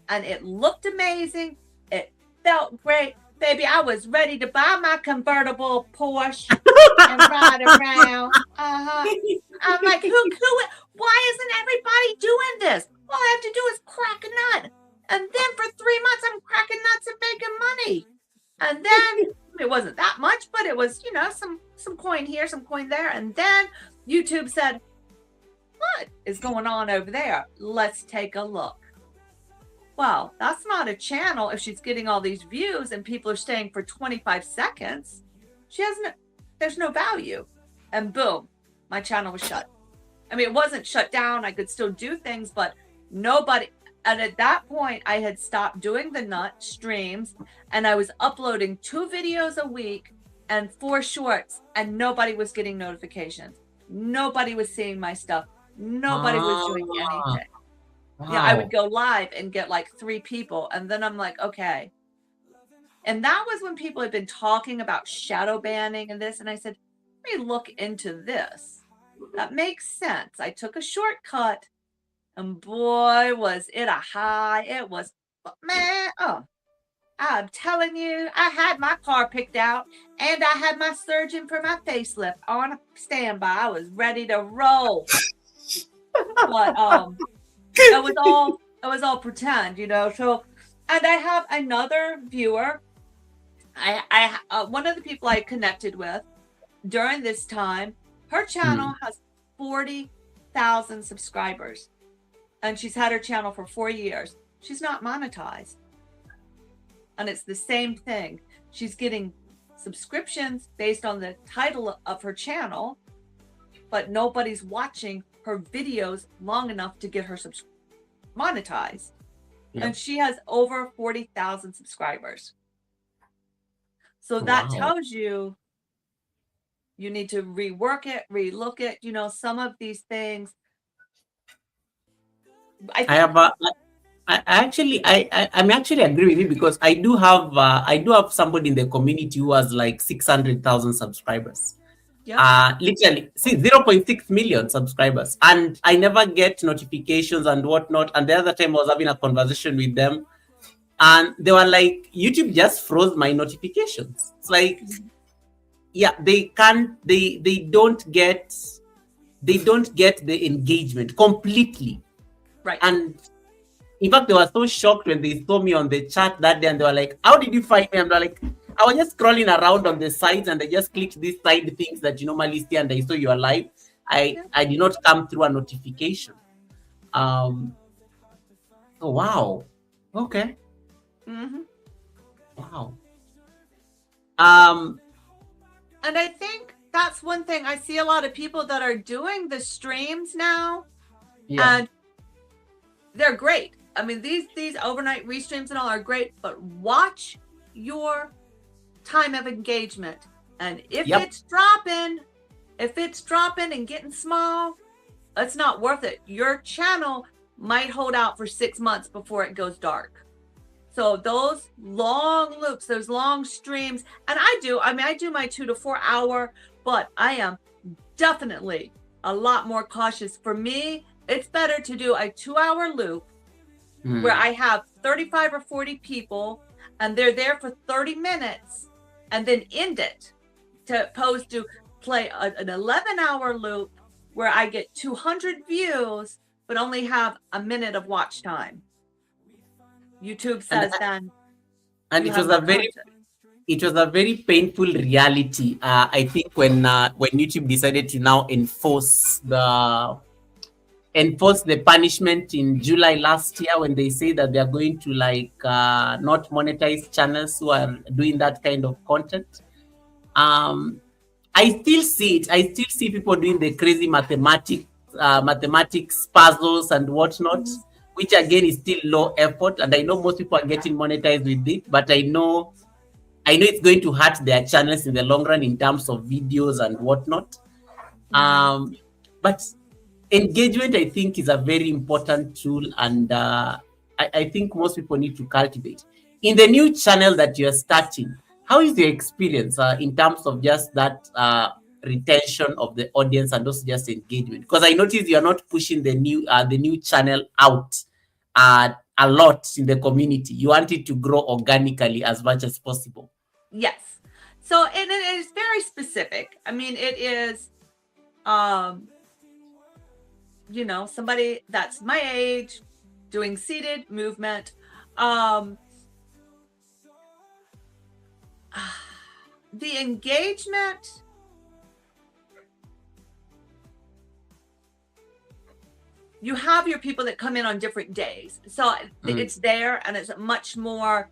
And it looked amazing. It felt great. Baby, I was ready to buy my convertible Porsche and ride around. I'm like, why isn't everybody doing this? All I have to do is crack a nut. And then for 3 months, I'm cracking nuts and making money. And then it wasn't that much, but it was, some coin here, some coin there. And then YouTube said, what is going on over there? Let's take a look. Well, that's not a channel if she's getting all these views and people are staying for 25 seconds. There's no value. And boom, my channel was shut. I mean, it wasn't shut down. I could still do things, but nobody. And at that point, I had stopped doing the nut streams and I was uploading 2 videos a week and 4 shorts, and nobody was getting notifications. Nobody was seeing my stuff. Nobody was doing anything. Wow. Yeah, I would go live and get like 3 people. And then I'm like, okay. And that was when people had been talking about shadow banning and this. And I said, let me look into this. That makes sense. I took a shortcut. And boy, was it a high. It was, man, I'm telling you, I had my car picked out and I had my surgeon for my facelift on standby. I was ready to roll. But it was all pretend, So, and I have another viewer. I one of the people I connected with during this time, her channel has 40,000 subscribers. And she's had her channel for 4 years. She's not monetized. And it's the same thing. She's getting subscriptions based on the title of her channel, but nobody's watching her videos long enough to get her monetized. Yeah. And she has over 40,000 subscribers. So that tells you need to rework it, relook it. Some of these things. I actually agree with you, because I do have somebody in the community who has like 600,000 subscribers. Yeah. Literally 0.6 million subscribers, and I never get notifications and whatnot. And the other time I was having a conversation with them, and they were like, YouTube just froze my notifications. It's like, yeah, they don't get the engagement completely. Right. And in fact, they were so shocked when they saw me on the chat that day, and they were like, how did you find me? And they're like, I was just scrolling around on the sides and I just clicked these side things that you normally see, and I saw you are live. I did not come through a notification. Oh, wow. Okay. Mm-hmm. Wow. And I think that's one thing. I see a lot of people that are doing the streams now. Yeah. And they're great. I mean, these overnight restreams and all are great, but watch your time of engagement. And if it's dropping and getting small, it's not worth it. Your channel might hold out for 6 months before it goes dark. So those long loops, those long streams, and I do my 2 to 4 hour, but I am definitely a lot more cautious. For me, it's better to do a 2-hour loop where I have 35 or 40 people and they're there for 30 minutes and then end it, to opposed to play an 11-hour loop where I get 200 views but only have a minute of watch time. YouTube says then. And it was a very painful reality. I think when YouTube decided to now enforce the punishment in July last year, when they say that they are going to not monetize channels who are doing that kind of content. I still see it. I still see people doing the crazy mathematics puzzles and whatnot, which again is still low effort. And I know most people are getting monetized with it, but I know it's going to hurt their channels in the long run in terms of videos and whatnot. But engagement, I think, is a very important tool, and I think most people need to cultivate. In the new channel that you're starting, how is your experience in terms of just that retention of the audience and also just engagement? Because I noticed you're not pushing the new channel out a lot in the community. You want it to grow organically as much as possible. Yes. So it is very specific. I mean, it is, somebody that's my age doing seated movement. The engagement, you have your people that come in on different days. So it's there, and it's much more,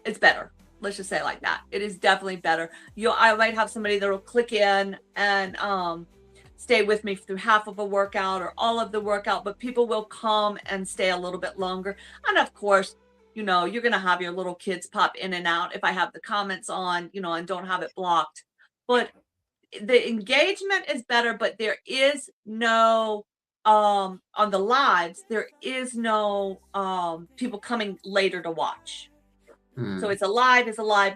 it's better. Let's just say it like that. It is definitely better. I might have somebody that will click in and stay with me through half of a workout or all of the workout, but people will come and stay a little bit longer. And of course, you're going to have your little kids pop in and out if I have the comments on, and don't have it blocked. But the engagement is better, but there is no, on the lives, there is no people coming later to watch. So it's a live,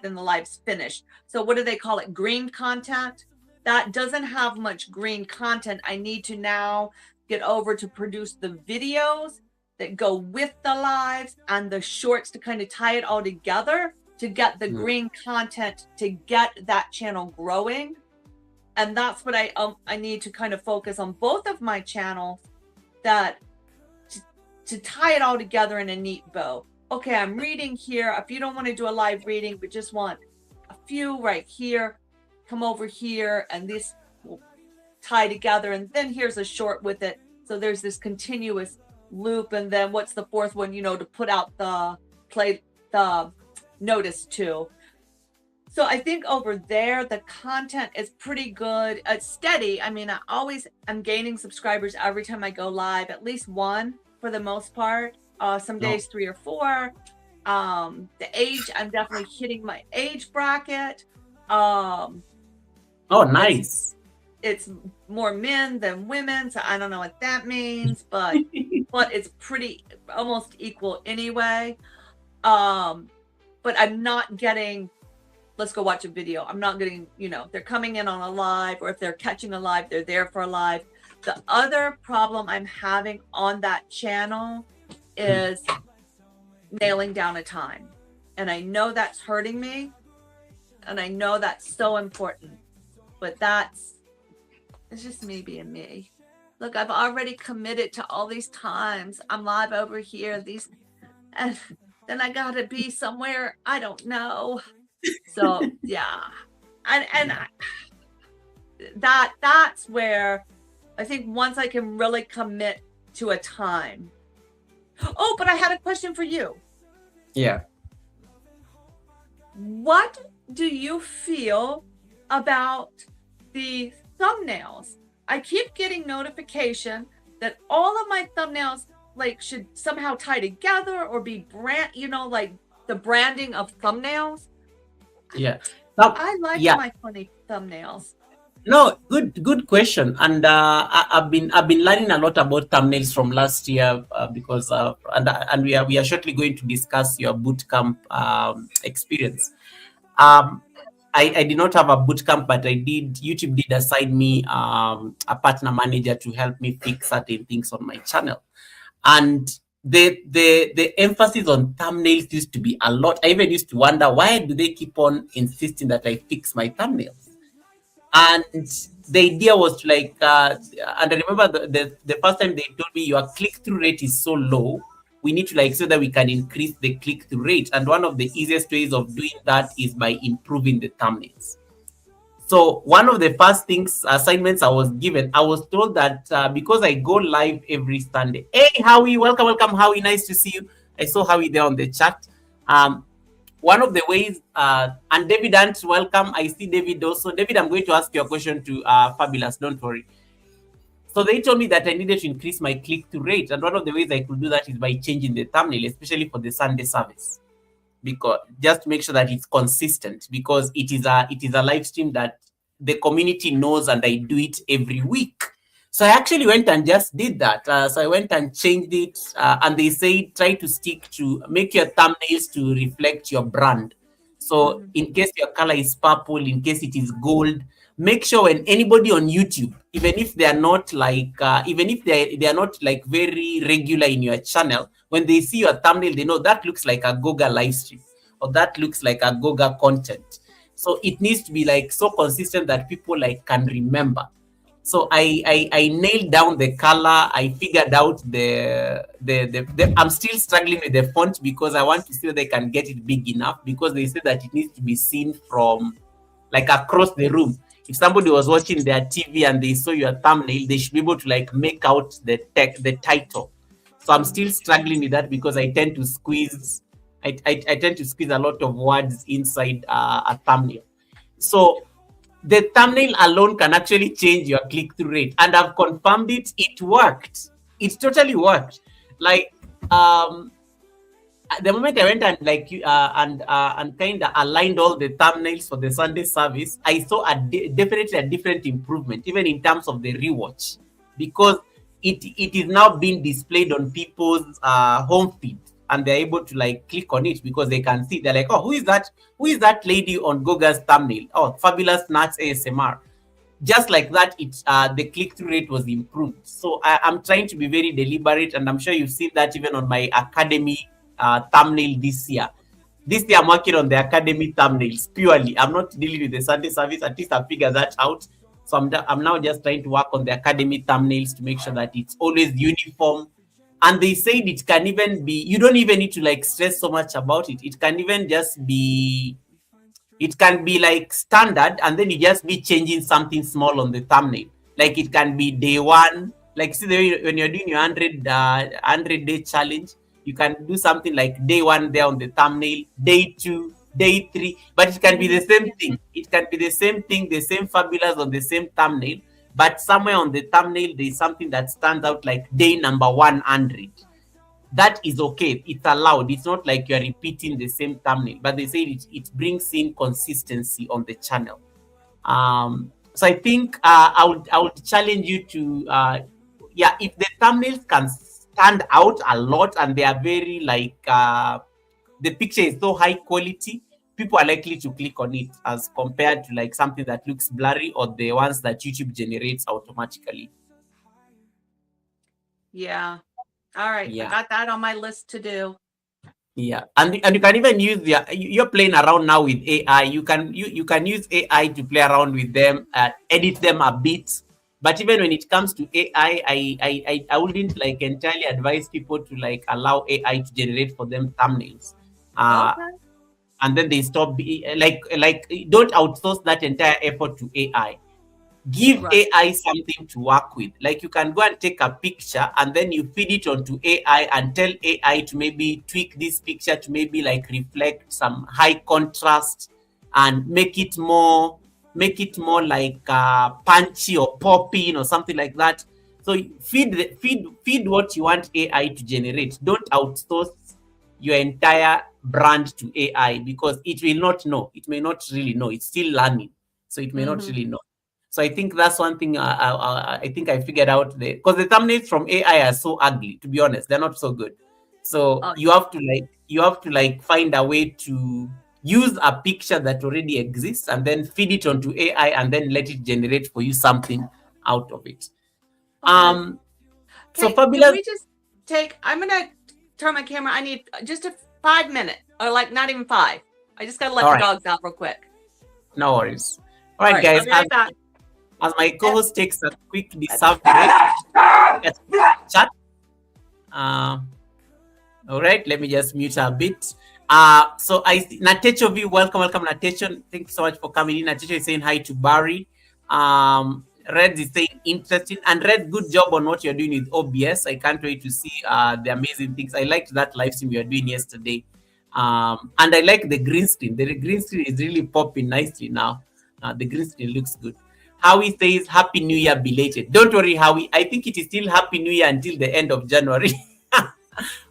then the live's finished. So what do they call it? Green content? That doesn't have much green content. I need to now get over to produce the videos that go with the lives and the shorts to kind of tie it all together to get the green content to get that channel growing. And that's what I need to kind of focus on both of my channels, that to tie it all together in a neat bow. Okay, I'm reading here. If you don't want to do a live reading, but just want a few right here, come over here, and this will tie together. And then here's a short with it. So there's this continuous loop. And then what's the fourth one, to put out the notice to. So I think over there, the content is pretty good. It's steady. I mean, I'm gaining subscribers every time I go live, at least one for the most part. Some days 3 or 4. The age, I'm definitely hitting my age bracket. Nice. It's more men than women, so I don't know what that means, but it's pretty almost equal anyway. But I'm not getting, let's go watch a video. I'm not getting, they're coming in on a live, or if they're catching a live, they're there for a live. The other problem I'm having on that channel is nailing down a time. And I know that's hurting me. And I know that's so important. But it's just me being me. Look, I've already committed to all these times. I'm live over here. And then I gotta be somewhere I don't know. So yeah. That's where I think once I can really commit to a time. Oh, but I had a question for you. Yeah. What do you feel about the thumbnails? I keep getting notification that all of my thumbnails should somehow tie together or be like the branding of thumbnails. Yeah. I like my funny thumbnails. No, good question. And I've been learning a lot about thumbnails from last year because and we are shortly going to discuss your bootcamp experience. I did not have a bootcamp, but YouTube did assign me a partner manager to help me fix certain things on my channel. And the emphasis on thumbnails used to be a lot. I even used to wonder, why do they keep on insisting that I fix my thumbnails? And the idea was and I remember the first time they told me your click-through rate is so low, we need to so that we can increase the click-through rate. And one of the easiest ways of doing that is by improving the thumbnails. So one of the first assignments I was given, I was told that because I go live every Sunday. Hey, Howie, welcome, Howie, nice to see you. I saw Howie there on the chat. One of the ways, and David Ant, welcome. I see David also. David, I'm going to ask you a question to Fabulous, don't worry. So they told me that I needed to increase my click-through rate. And one of the ways I could do that is by changing the thumbnail, especially for the Sunday service. Because just to make sure that it's consistent, because it is a live stream that the community knows, and I do it every week. So I actually went and just did that. So I went and changed it, and they say try to stick to make your thumbnails to reflect your brand. So Mhm. in case your color is purple, in case it is gold, make sure when anybody on YouTube, even if they are not like, even if they are not like very regular in your channel, when they see your thumbnail, they know that looks like a Goga live stream or that looks like a Goga content. So it needs to be like so consistent that people like can remember. So I nailed down the color. I figured out I'm still struggling with the font because I want to see whether they can get it big enough, because they say that it needs to be seen from like across the room. If somebody was watching their TV and they saw your thumbnail, they should be able to like make out the title. So I'm still struggling with that because I tend to squeeze I tend to squeeze a lot of words inside a thumbnail. So the thumbnail alone can actually change your click-through rate, and I've confirmed it. It worked. It totally worked. Like the moment I went and like and kind of aligned all the thumbnails for the Sunday service, I saw definitely a different improvement, even in terms of the rewatch, because it is now being displayed on people's home feed, and they're able to like click on it because they can see. They're like, oh, who is that? Who is that lady on Goga's thumbnail? Oh, fabulous nuts ASMR. Just like that, the click-through rate was improved. So I'm trying to be very deliberate, and I'm sure you've seen that even on my academy thumbnail this year. This year I'm working on the academy thumbnails purely. I'm not dealing with the Sunday service. At least I figured that out. So I'm now just trying to work on the academy thumbnails to make sure that it's always uniform. And they said it can even be, you don't even need to like stress so much about it. It can even just be, it can be like standard, and then you just be changing something small on the thumbnail. Like it can be day one, like see the way when you're doing your 100 day challenge, you can do something like day one there on the thumbnail, day two, day three, but it can be the same thing. It can be the same thing, the same fabulous on the same thumbnail, but somewhere on the thumbnail there's something that stands out, like day number 100. That is okay. It's allowed. It's not like you're repeating the same thumbnail, but they say it brings in consistency on the channel. So I think I would challenge you to, yeah, if the thumbnails can stand out a lot and they are very like, the picture is so high quality, people are likely to click on it as compared to like something that looks blurry or the ones that YouTube generates automatically. Yeah. All right. I Yeah. got that on my list to do. Yeah, and you can even use you're playing around now with AI. You can use AI to play around with them, edit them a bit. But even when it comes to AI, I wouldn't like entirely advise people to like allow AI to generate for them thumbnails. Okay. And then they stop like don't outsource that entire effort to AI. Give Right. AI something to work with. Like you can go and take a picture and then you feed it onto AI and tell AI to maybe tweak this picture to maybe like reflect some high contrast and make it more like punchy or popping or something like that. So feed what you want AI to generate. Don't outsource your entire brand to AI, because it will not know. It may not really know. It's still learning, so it may not really know. So I think that's one thing I think I figured out there, because the thumbnails from AI are so ugly. To be honest, they're not so good. So Oh, you have to like find a way to use a picture that already exists and then feed it onto AI and then let it generate for you something out of it. okay. So Can fabulous. we just take? I'm gonna turn my camera. I need just a 5 minute, or like not even 5. I just gotta let All the right. dogs out real quick. No worries. All right, guys. I'll be right back. As my co-host takes a quick deserved break, let's chat. All right, let me just mute a bit. So Natecho V, welcome Natecho. Thank you so much for coming in. Natecho is saying hi to Barry. Red is saying interesting, and Red, good job on what you're doing with OBS. I can't wait to see the amazing things. I liked that live stream you were doing yesterday. And I like the green screen. The green screen is really popping nicely now. The green screen looks good. Howie says Happy New Year belated. Don't worry, Howie. I think it is still Happy New Year until the end of January.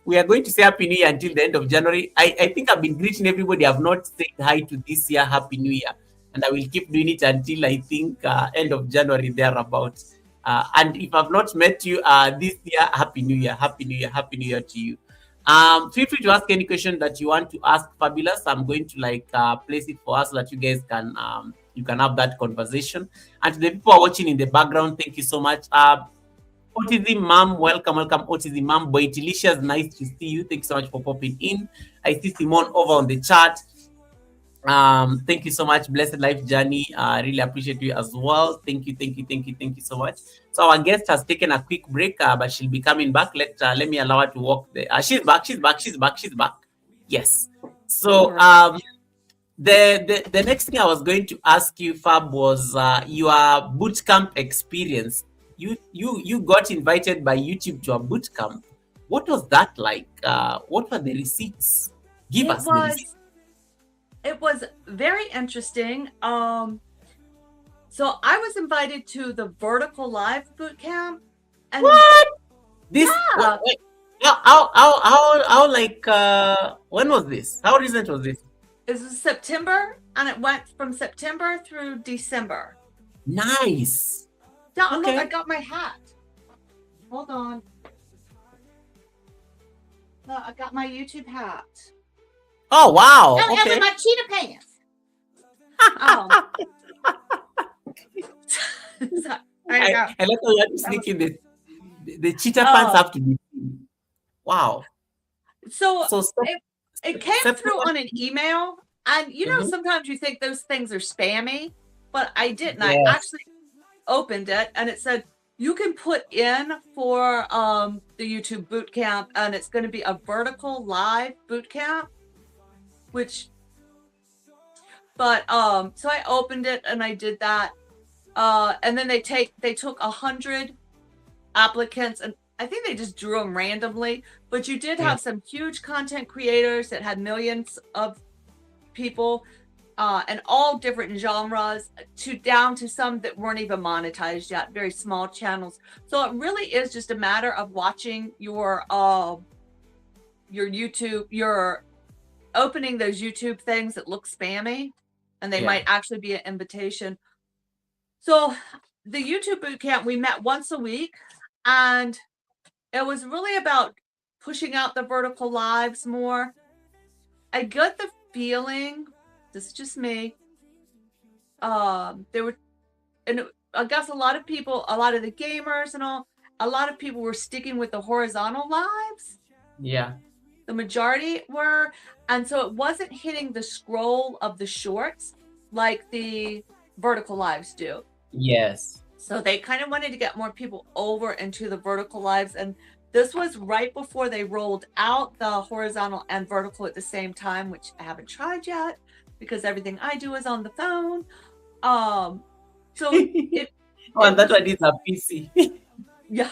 We are going to say Happy New Year until the end of January. I think I've been greeting everybody. I've not said hi to this year Happy New Year. And I will keep doing it until I think end of January thereabouts. And if I've not met you this year, Happy New Year, Happy New Year, Happy New Year to you. Feel free to ask any question that you want to ask Fabulous. I'm going to place it for us so that you guys can you can have that conversation. And to the people watching in the background, thank you so much. Autism Mom, welcome, Autism Mom. Boy, Delicious, nice to see you. Thanks so much for popping in. I see Simone over on the chat. Thank you so much, Blessed Life Journey. I really appreciate you as well. Thank you so much. So our guest has taken a quick break, but she'll be coming back. Let me allow her to walk there. She's back. Yes. So the next thing I was going to ask you, Fab, was your boot camp experience. You got invited by YouTube to a boot camp. What was that like? What were the receipts? Give us the receipts. It was very interesting. So I was invited to the Vertical Live boot camp. And what? This? Yeah. How when was this? How recent was this? It was September, and it went from September through December. Nice. Yeah, okay. Look, I got my hat. Hold on. Look, I got my YouTube hat. Oh, wow. And okay. my cheetah pants. So, I like how you have to sneak in the cheetah pants have to be. Wow. So it came through on an email, and you know, sometimes you think those things are spammy, but I didn't. Yes. I actually opened it, and it said you can put in for the YouTube boot camp, and it's going to be a Vertical Live boot camp. So I opened it and I did that. And then they took 100 applicants, and I think they just drew them randomly, but you did have some huge content creators that had millions of people, and all different genres, down to some that weren't even monetized yet, very small channels. So it really is just a matter of watching your YouTube, your opening those YouTube things that look spammy, and they might actually be an invitation. So the YouTube bootcamp, we met once a week, and it was really about pushing out the vertical lives more. I got the feeling, this is just me, there were, and I guess a lot of people, a lot of the gamers and all, a lot of people were sticking with the horizontal lives. Yeah. The majority were, and so it wasn't hitting the scroll of the shorts like the vertical lives do. Yes. So they kind of wanted to get more people over into the vertical lives, and this was right before they rolled out the horizontal and vertical at the same time, which I haven't tried yet because everything I do is on the phone. So it and that's why it is a PC. Yeah.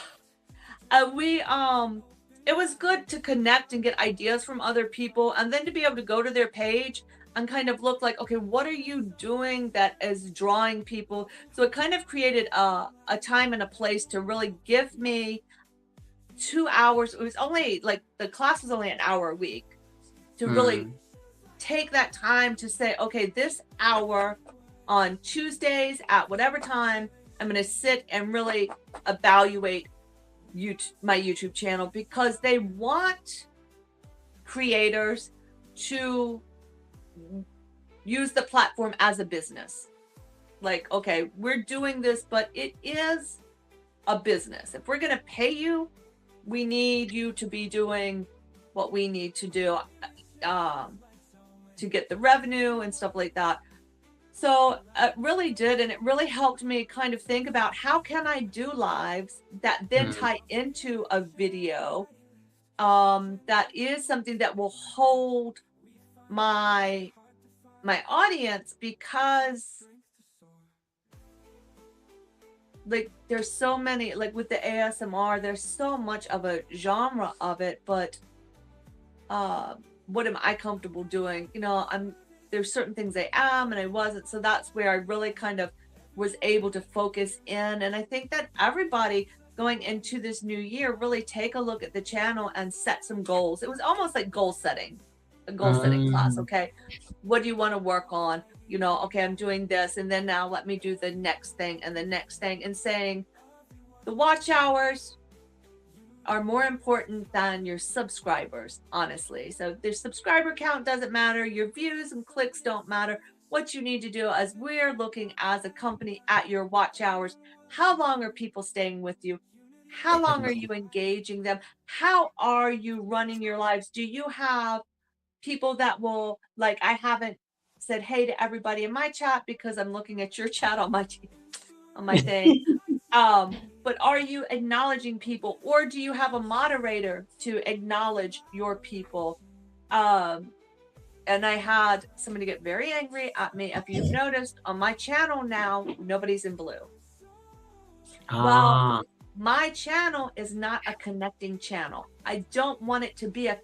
It was good to connect and get ideas from other people, and then to be able to go to their page and kind of look like, okay, what are you doing that is drawing people? So it kind of created a time and a place to really give me 2 hours. It was only like, the class was only an hour a week, to really take that time to say, okay, this hour on Tuesdays at whatever time, I'm going to sit and really evaluate my YouTube channel, because they want creators to use the platform as a business. Like, okay, we're doing this, but it is a business. If we're going to pay you, we need you to be doing what we need to do to get the revenue and stuff like that. So it really did, and it really helped me kind of think about, how can I do lives that then tie into a video that is something that will hold my audience, because like, there's so many, like with the ASMR, there's so much of a genre of it, but what am I comfortable doing? You know, there's certain things I am and I wasn't. So that's where I really kind of was able to focus in. And I think that everybody going into this new year, really take a look at the channel and set some goals. It was almost like goal setting, a goal setting class. Okay, what do you want to work on? You know, okay, I'm doing this, and then now let me do the next thing and the next thing, and saying, The watch hours are more important than your subscribers, honestly. So their subscriber count doesn't matter. Your views and clicks don't matter. What you need to do, as we're looking as a company at your watch hours, how long are people staying with you? How long are you engaging them? How are you running your lives? Do you have people that will, like, I haven't said hey to everybody in my chat because I'm looking at your chat on my thing. But are you acknowledging people, or do you have a moderator to acknowledge your people? And I had somebody get very angry at me. If you've noticed on my channel now, nobody's in blue. Well, my channel is not a connecting channel. I don't want it to be a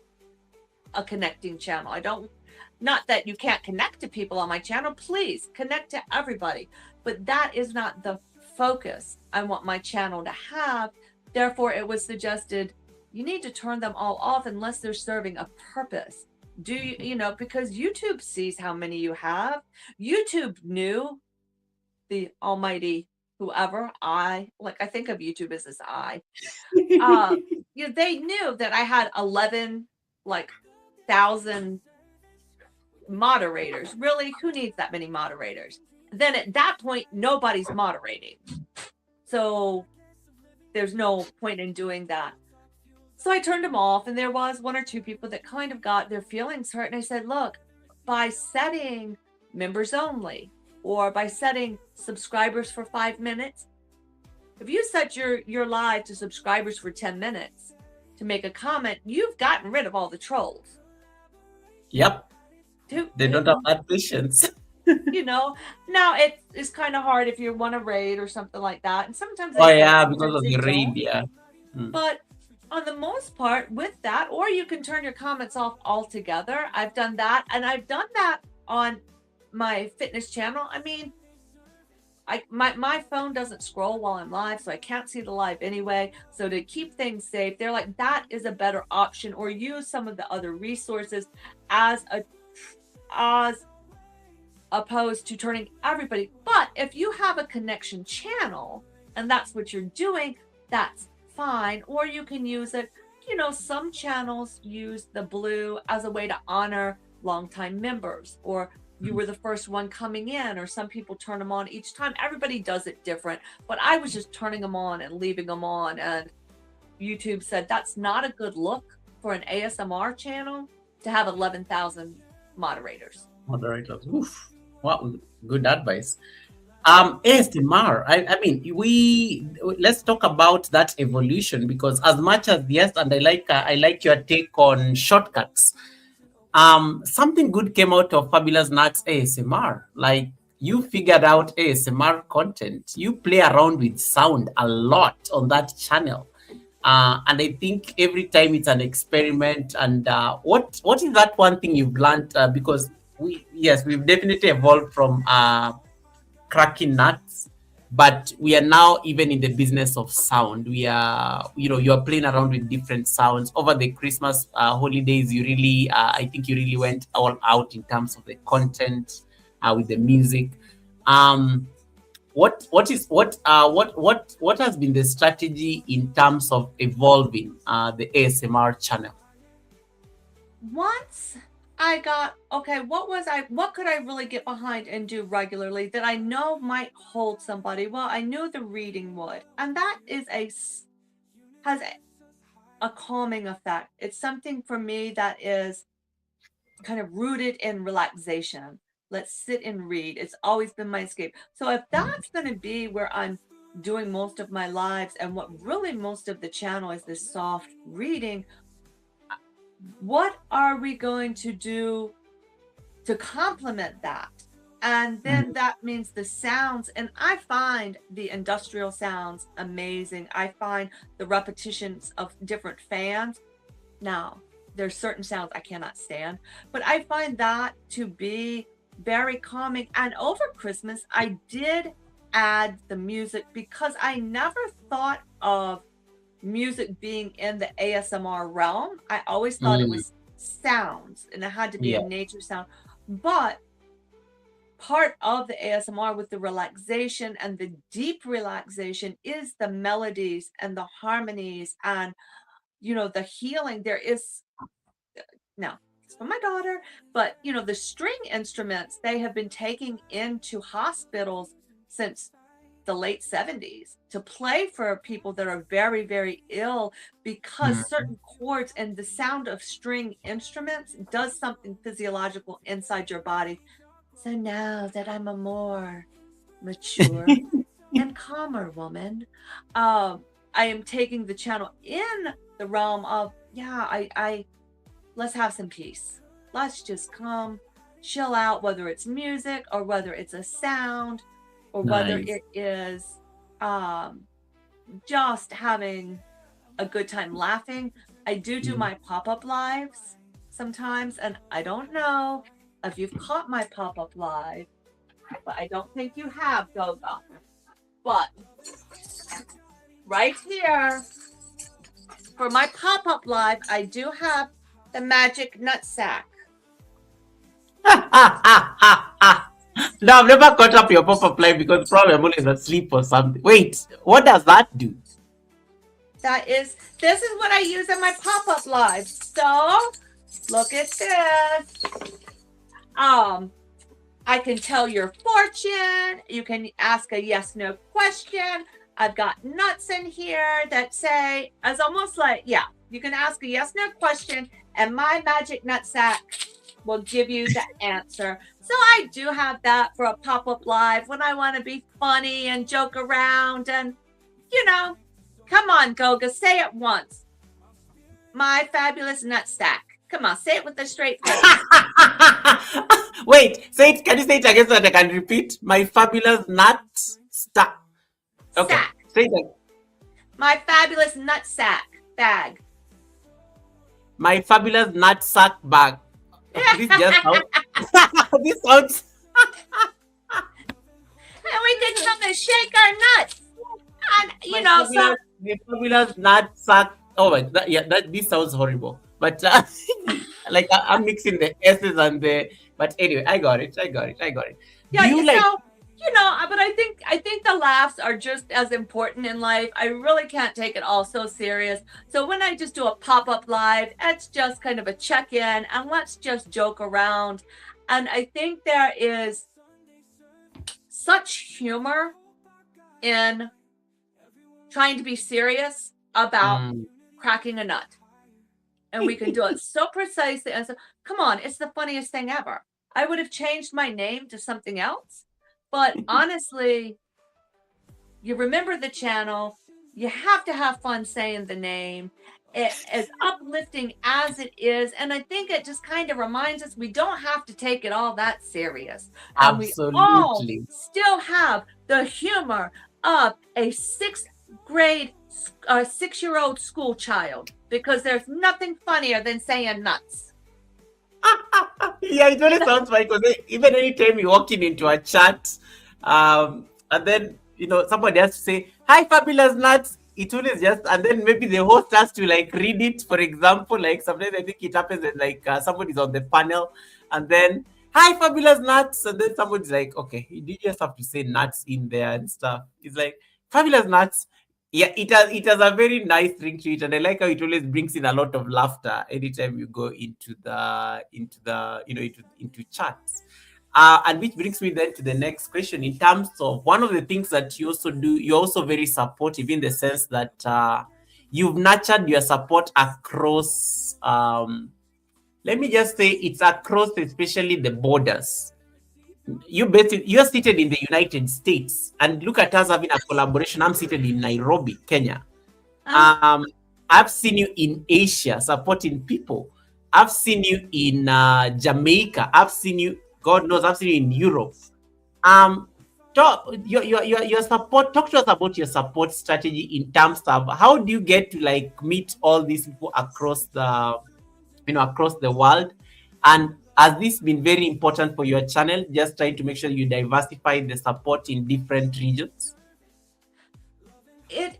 connecting channel. I don't, not that you can't connect to people on my channel, please connect to everybody, but that is not the focus I want my channel to have. Therefore, it was suggested you need to turn them all off unless they're serving a purpose. Do you, you know, because YouTube sees how many you have. YouTube knew, the almighty whoever, I think of YouTube as this I. You know, they knew that I had 11,000 moderators. Really, who needs that many moderators? Then at that point, nobody's moderating. So there's no point in doing that. So I turned them off, and there was one or two people that kind of got their feelings hurt. And I said, look, by setting members only, or by setting subscribers for 5 minutes, if you set your live to subscribers for 10 minutes to make a comment, you've gotten rid of all the trolls. Yep. They don't have that patience. You know, now it's kind of hard if you want to raid or something like that. And sometimes because of the raid, yeah. But on the most part, with that, or you can turn your comments off altogether. I've done that, and I've done that on my fitness channel. I mean, my phone doesn't scroll while I'm live, so I can't see the live anyway. So to keep things safe, they're like, that is a better option, or use some of the other resources as opposed to turning everybody. But if you have a connection channel and that's what you're doing, that's fine. Or you can use it, you know, some channels use the blue as a way to honor longtime members, or you were the first one coming in, or some people turn them on each time. Everybody does it different, but I was just turning them on and leaving them on, and YouTube said that's not a good look for an ASMR channel to have 11,000 moderators. Oof. Wow, good advice. ASMR. I mean, let's talk about that evolution, because as much as, yes, and I like your take on shortcuts. Something good came out of Fabulous Nuts ASMR. Like, you figured out ASMR content. You play around with sound a lot on that channel. And I think every time it's an experiment. And what is that one thing you've learned? Because we've definitely evolved from cracking nuts, but we are now even in the business of sound. We are, you're playing around with different sounds over the Christmas holidays. You really, I think you really went all out in terms of the content with the music. What has been the strategy in terms of evolving the ASMR channel? Once I got, okay, what could I really get behind and do regularly that I know might hold somebody? Well, I knew the reading would, and that has a calming effect. It's something for me that is kind of rooted in relaxation. Let's sit and read. It's always been my escape. So if that's going to be where I'm doing most of my lives, and what really most of the channel is this soft reading, what are we going to do to complement that? And then that means the sounds. And I find the industrial sounds amazing. I find the repetitions of different fans. Now, there's certain sounds I cannot stand, but I find that to be very calming. And over Christmas, I did add the music, because I never thought of music being in the ASMR realm. I always thought it was sounds, and it had to be a nature sound. But part of the ASMR with the relaxation and the deep relaxation is the melodies and the harmonies and, the healing. There is, now, it's for my daughter, but, the string instruments they have been taking into hospitals since the late 70s to play for people that are very, very ill because certain chords and the sound of string instruments does something physiological inside your body. So now that I'm a more mature and calmer woman, I am taking the channel in the realm of, I let's have some peace. Let's just come, chill out, whether it's music or whether it's a sound or whether Nice. it is just having a good time laughing. I do my pop-up lives sometimes, and I don't know if you've caught my pop-up live, but I don't think you have, Goga. But right here, for my pop-up live, I do have the magic nutsack. No, I've never caught up your pop-up live because probably I'm always asleep or something. Wait, what does that do? This is what I use in my pop-up live. So look at this. I can tell your fortune. You can ask a yes/no question. I've got nuts in here that say, as almost like, you can ask a yes/no question, and my magic nutsack will give you the answer. So I do have that for a pop-up live when I want to be funny and joke around and, come on, Goga, say it once. My fabulous nutsack. Come on, say it with a straight face. Wait, say it. Can you say it again so that I can repeat? My fabulous nut stack. Okay, Sack. say it again. My fabulous nutsack bag. My fabulous nut sack bag. This just sounds. This sounds. And we can come and shake our nuts. And, The fabulous nut sack. Oh my, this sounds horrible. But like I'm mixing the S's and the. But anyway, I got it. Yeah, Do you like? but I think the laughs are just as important in life. I really can't take it all so serious. So when I just do a pop-up live, it's just kind of a check-in and let's just joke around. And I think there is such humor in trying to be serious about cracking a nut. And we can do it so precisely and so, come on, it's the funniest thing ever. I would have changed my name to something else. But honestly, you remember the channel, you have to have fun saying the name. It as uplifting as it is, and I think it just kind of reminds us we don't have to take it all that serious. And Absolutely. we all still have the humor of a six-year-old school child, because there's nothing funnier than saying nuts. Yeah, it really sounds like, because even anytime you walk into a chat, and then somebody has to say, "Hi, fabulous nuts." It always just, and then maybe the host has to like read it. For example, like sometimes I think it happens that like somebody's on the panel, and then, "Hi, fabulous nuts," and then somebody's like, "Okay, you just have to say nuts in there and stuff." It's like, "Fabulous nuts." Yeah, it has a very nice ring to it, and I like how it always brings in a lot of laughter anytime you go into chats. And which brings me then to the next question. In terms of one of the things that you also do, you're also very supportive in the sense that you've nurtured your support across. Let me just say it's across, especially the borders. You're seated in the United States, and look at us having a collaboration. I'm seated in Nairobi, Kenya. I've seen you in Asia supporting people. I've seen you in Jamaica. I've seen you, God knows, I've seen you in Europe. Your support. Talk to us about your support strategy in terms of how do you get to like meet all these people across the world, and has this been very important for your channel? Just trying to make sure you diversify the support in different regions. It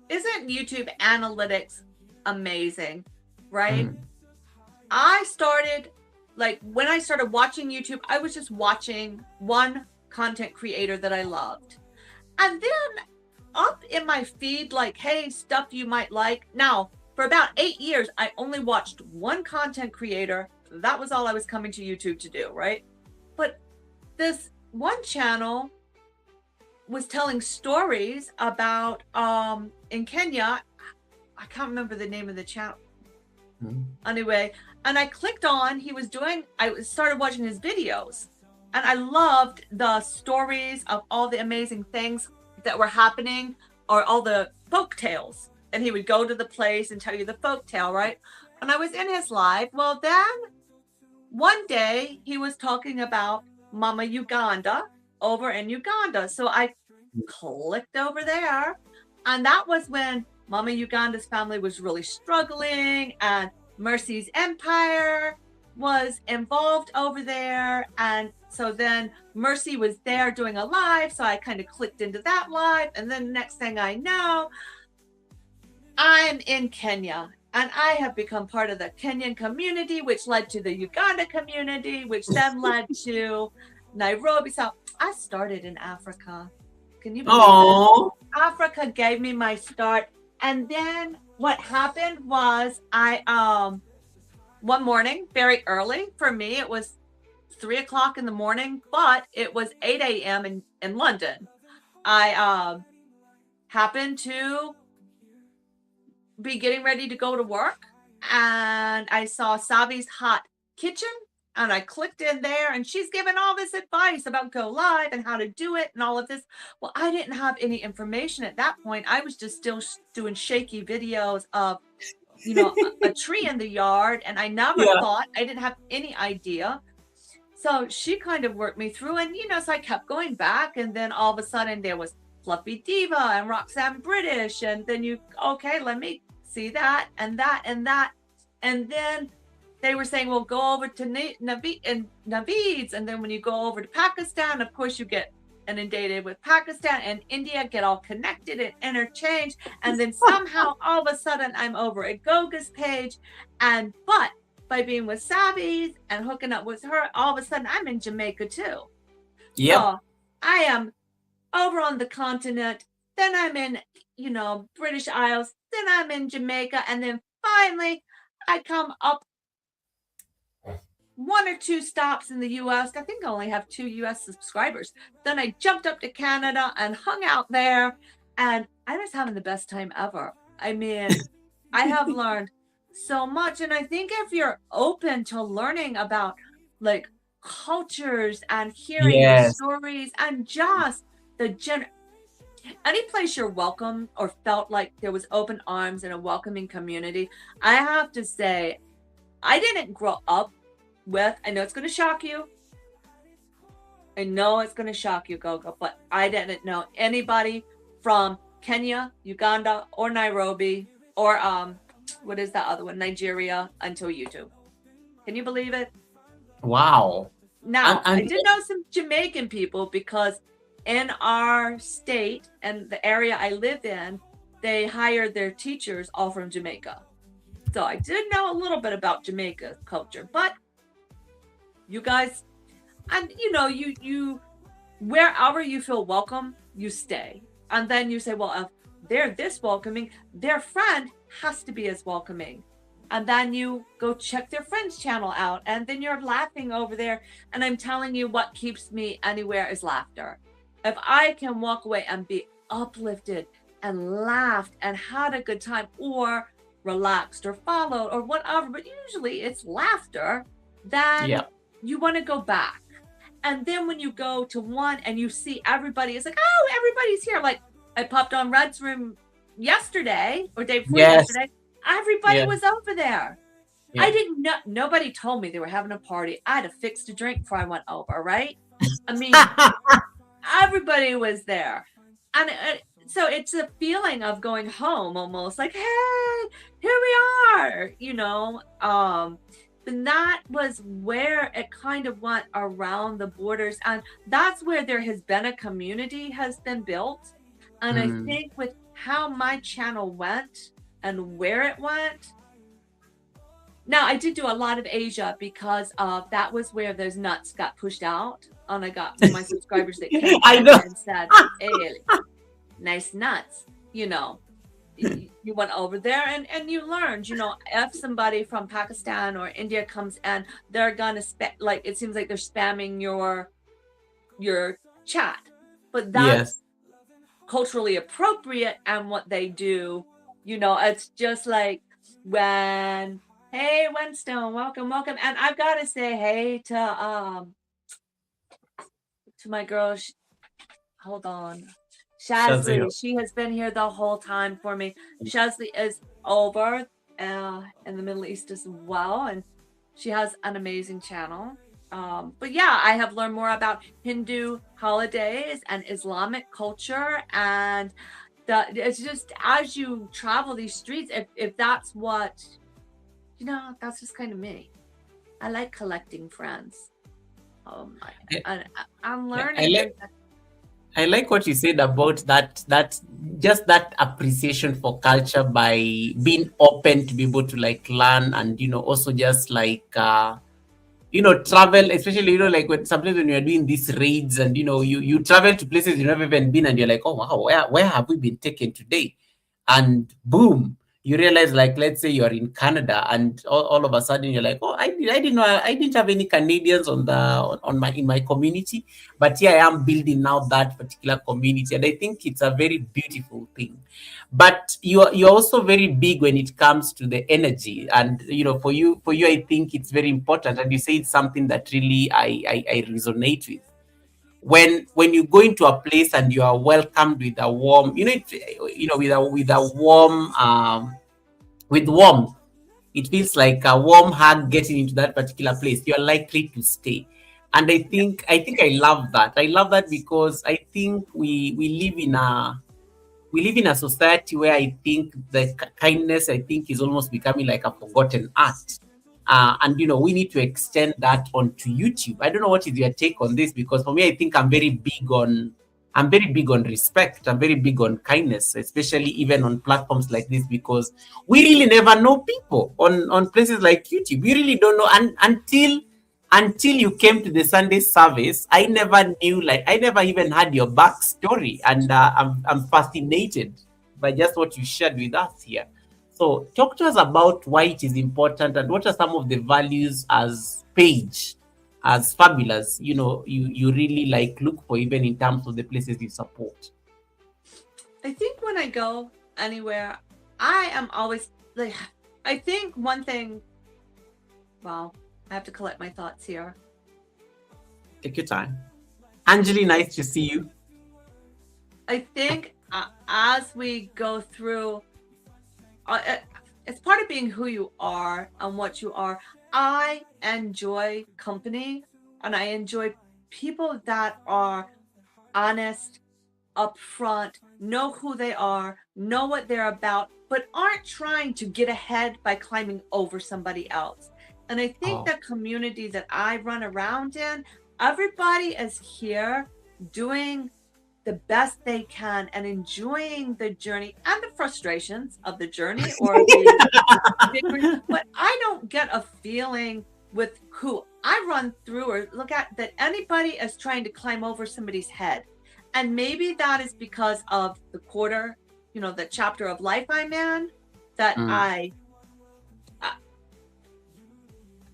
isn't YouTube analytics amazing, right? I started like when I started watching YouTube, I was just watching one content creator that I loved. And then up in my feed, like, hey, stuff you might like. Now, for about 8 years, I only watched one content creator. That was all I was coming to YouTube to do, right? But this one channel was telling stories about in Kenya. I can't remember the name of the channel. Anyway, and I clicked on, I started watching his videos, and I loved the stories of all the amazing things that were happening, or all the folk tales. And he would go to the place and tell you the folk tale, right? And I was in his live. Well, then one day he was talking about Mama Uganda over in Uganda. So I clicked over there, and that was when Mama Uganda's family was really struggling, and Mercy's empire was involved over there. And so then Mercy was there doing a live, so I kind of clicked into that live, and then next thing I know, I'm in Kenya, and I have become part of the Kenyan community, which led to the Uganda community, which then led to Nairobi. So I started in Africa. Can you believe it? Africa gave me my start. And then what happened was one morning, very early for me, it was 3 o'clock in the morning, but it was 8 a.m. in London. I happened to be getting ready to go to work, and I saw Savi's Hot Kitchen, and I clicked in there, and she's given all this advice about go live and how to do it and all of this. Well, I didn't have any information at that point. I was just still doing shaky videos of, a tree in the yard, and I never thought, I didn't have any idea. So she kind of worked me through, and so I kept going back, and then all of a sudden there was Fluffy Diva and Roxanne British, and then let me see that and that and that. And then they were saying, well, go over to Naveed's, and then when you go over to Pakistan, of course you get inundated with Pakistan and India, get all connected and interchanged, and then somehow all of a sudden I'm over at Goga's page, but by being with Savi's and hooking up with her, all of a sudden I'm in Jamaica too. Yep. So I am over on the continent, then I'm in, British Isles, then I'm in Jamaica, and then finally I come up 1 or 2 stops in the US. I think I only have 2 US subscribers. Then I jumped up to Canada and hung out there, and I was having the best time ever. I mean, I have learned so much, and I think if you're open to learning about like cultures and hearing the stories and just any place you're welcome or felt like there was open arms and a welcoming community, I have to say, I didn't grow up with, I know it's going to shock you. I know it's going to shock you, Goga, but I didn't know anybody from Kenya, Uganda, or Nairobi, or what is that other one? Nigeria, until YouTube. Can you believe it? Wow. Now, I did know some Jamaican people because in our state and the area I live in, they hired their teachers all from Jamaica. So I did know a little bit about Jamaica culture, but you guys, and you wherever you feel welcome, you stay. And then you say, well, if they're this welcoming, their friend has to be as welcoming. And then you go check their friend's channel out, and then you're laughing over there. And I'm telling you, what keeps me anywhere is laughter. If I can walk away and be uplifted and laughed and had a good time, or relaxed or followed or whatever, but usually it's laughter, then you want to go back. And then when you go to one and you see everybody, it's like, oh, everybody's here. Like I popped on Red's room yesterday or day before yesterday. Everybody was over there. I didn't know. Nobody told me they were having a party. I had to fix the drink before I went over, right? I mean, everybody was there. And so it's a feeling of going home almost like, hey, here we are, and that was where it kind of went around the borders. And that's where there has been a community has been built. And I think with how my channel went and where it went, Now, I did do a lot of Asia because that was where those nuts got pushed out. And I got my subscribers that came I in know. and said, hey, nice nuts. You know, you went over there and you learned, you know, if somebody from Pakistan or India comes in, they're going to like, it seems like they're spamming your chat. But Yes. that's culturally appropriate and what they do. You know, it's just like when, hey, Winstone, welcome. And I've got to say hey to my girl, hold on, Shazia. Shazli. She has been here the whole time for me. Shazli is over in the Middle East as well, and she has an amazing channel. But yeah, I have learned more about Hindu holidays and Islamic culture, and it's just as you travel these streets, if that's what, you know, that's just kind of me. I like collecting friends. I'm I learning. like I like what you said about that just that appreciation for culture by being open to be able to like learn and also just like travel, especially like when sometimes when you're doing these raids and you travel to places you've never even been and you're like, oh wow, where have we been taken today? And boom, you realize, like, let's say you're in Canada and all of a sudden you're like, oh, I didn't know, I didn't have any Canadians in my community, but here I am building now that particular community, and I think it's a very beautiful thing. But you're also very big when it comes to the energy, and for you I think it's very important, and you say it's something that really I resonate with. When you go into a place and you are welcomed with a warm, with a warm with warmth, it feels like a warm hug getting into that particular place, you're likely to stay. And I love that. I love that because I think we live in a society where I think the kindness, I think, is almost becoming like a forgotten art. And we need to extend that onto YouTube. I don't know what is your take on this, because for me, I think I'm very big on respect. I'm very big on kindness, especially even on platforms like this, because we really never know people on places like YouTube. We really don't know, and until you came to the Sunday service, I never knew, like, I never even had your backstory, and I'm fascinated by just what you shared with us here. So talk to us about why it is important, and what are some of the values as Page, as Fabulous, you really like look for, even in terms of the places you support. I think when I go anywhere, I am always like, I think one thing, well, I have to collect my thoughts here. Take your time. Angeli, nice to see you. I think as we go through, it's part of being who you are and what you are. I enjoy company, and I enjoy people that are honest, upfront, know who they are, know what they're about, but aren't trying to get ahead by climbing over somebody else. And I think the community that I run around in, everybody is here doing the best they can and enjoying the journey and the frustrations of the journey, or the but I don't get a feeling with who I run through or look at that anybody is trying to climb over somebody's head. And maybe that is because of the quarter, the chapter of life I'm in, that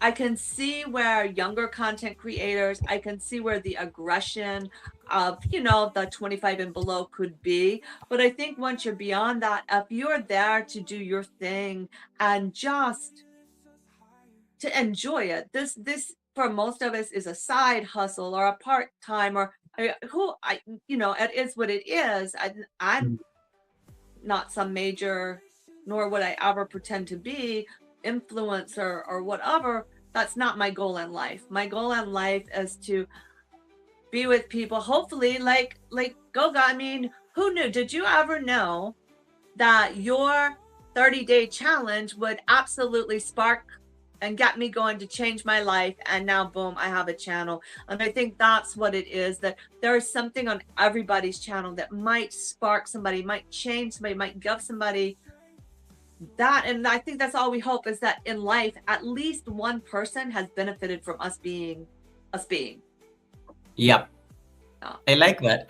I can see where younger content creators, I can see where the aggression of, the 25 and below could be. But I think once you're beyond that, if you're there to do your thing and just to enjoy it, this for most of us is a side hustle or a part-time, or it is what it is. I'm not some major, nor would I ever pretend to be, influencer or whatever. That's not my goal in life. My goal in life is to be with people, hopefully like Goga. I mean, who knew? Did you ever know that your 30-day challenge would absolutely spark and get me going to change my life? And now, boom, I have a channel. And I think that's what it is, that there is something on everybody's channel that might spark somebody, might change somebody, might give somebody that, and I think that's all we hope, is that in life, at least one person has benefited from us being. Yep. Yeah. I like that.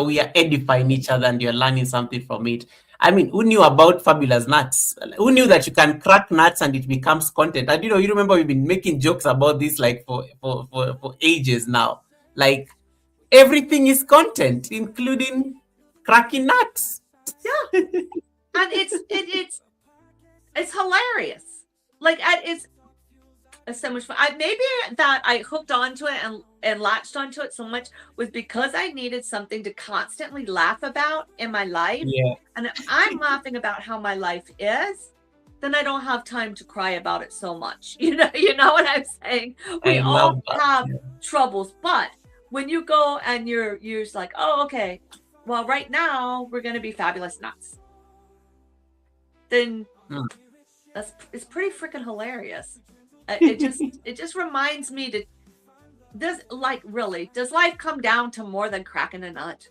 We are edifying each other and you're learning something from it. I mean, who knew about fabulous nuts? Who knew that you can crack nuts and it becomes content? And you remember we've been making jokes about this like for ages now. Like everything is content, including cracking nuts. Yeah. And it's hilarious. Like it's so much fun. Maybe that I hooked onto it and latched onto it so much was because I needed something to constantly laugh about in my life. Yeah. And if I'm laughing about how my life is, then I don't have time to cry about it so much. You know what I'm saying? We all have troubles, but when you go and you're just like, oh, okay, well, right now we're gonna be fabulous nuts. Then it's pretty freaking hilarious. It just reminds me to does life come down to more than cracking a nut?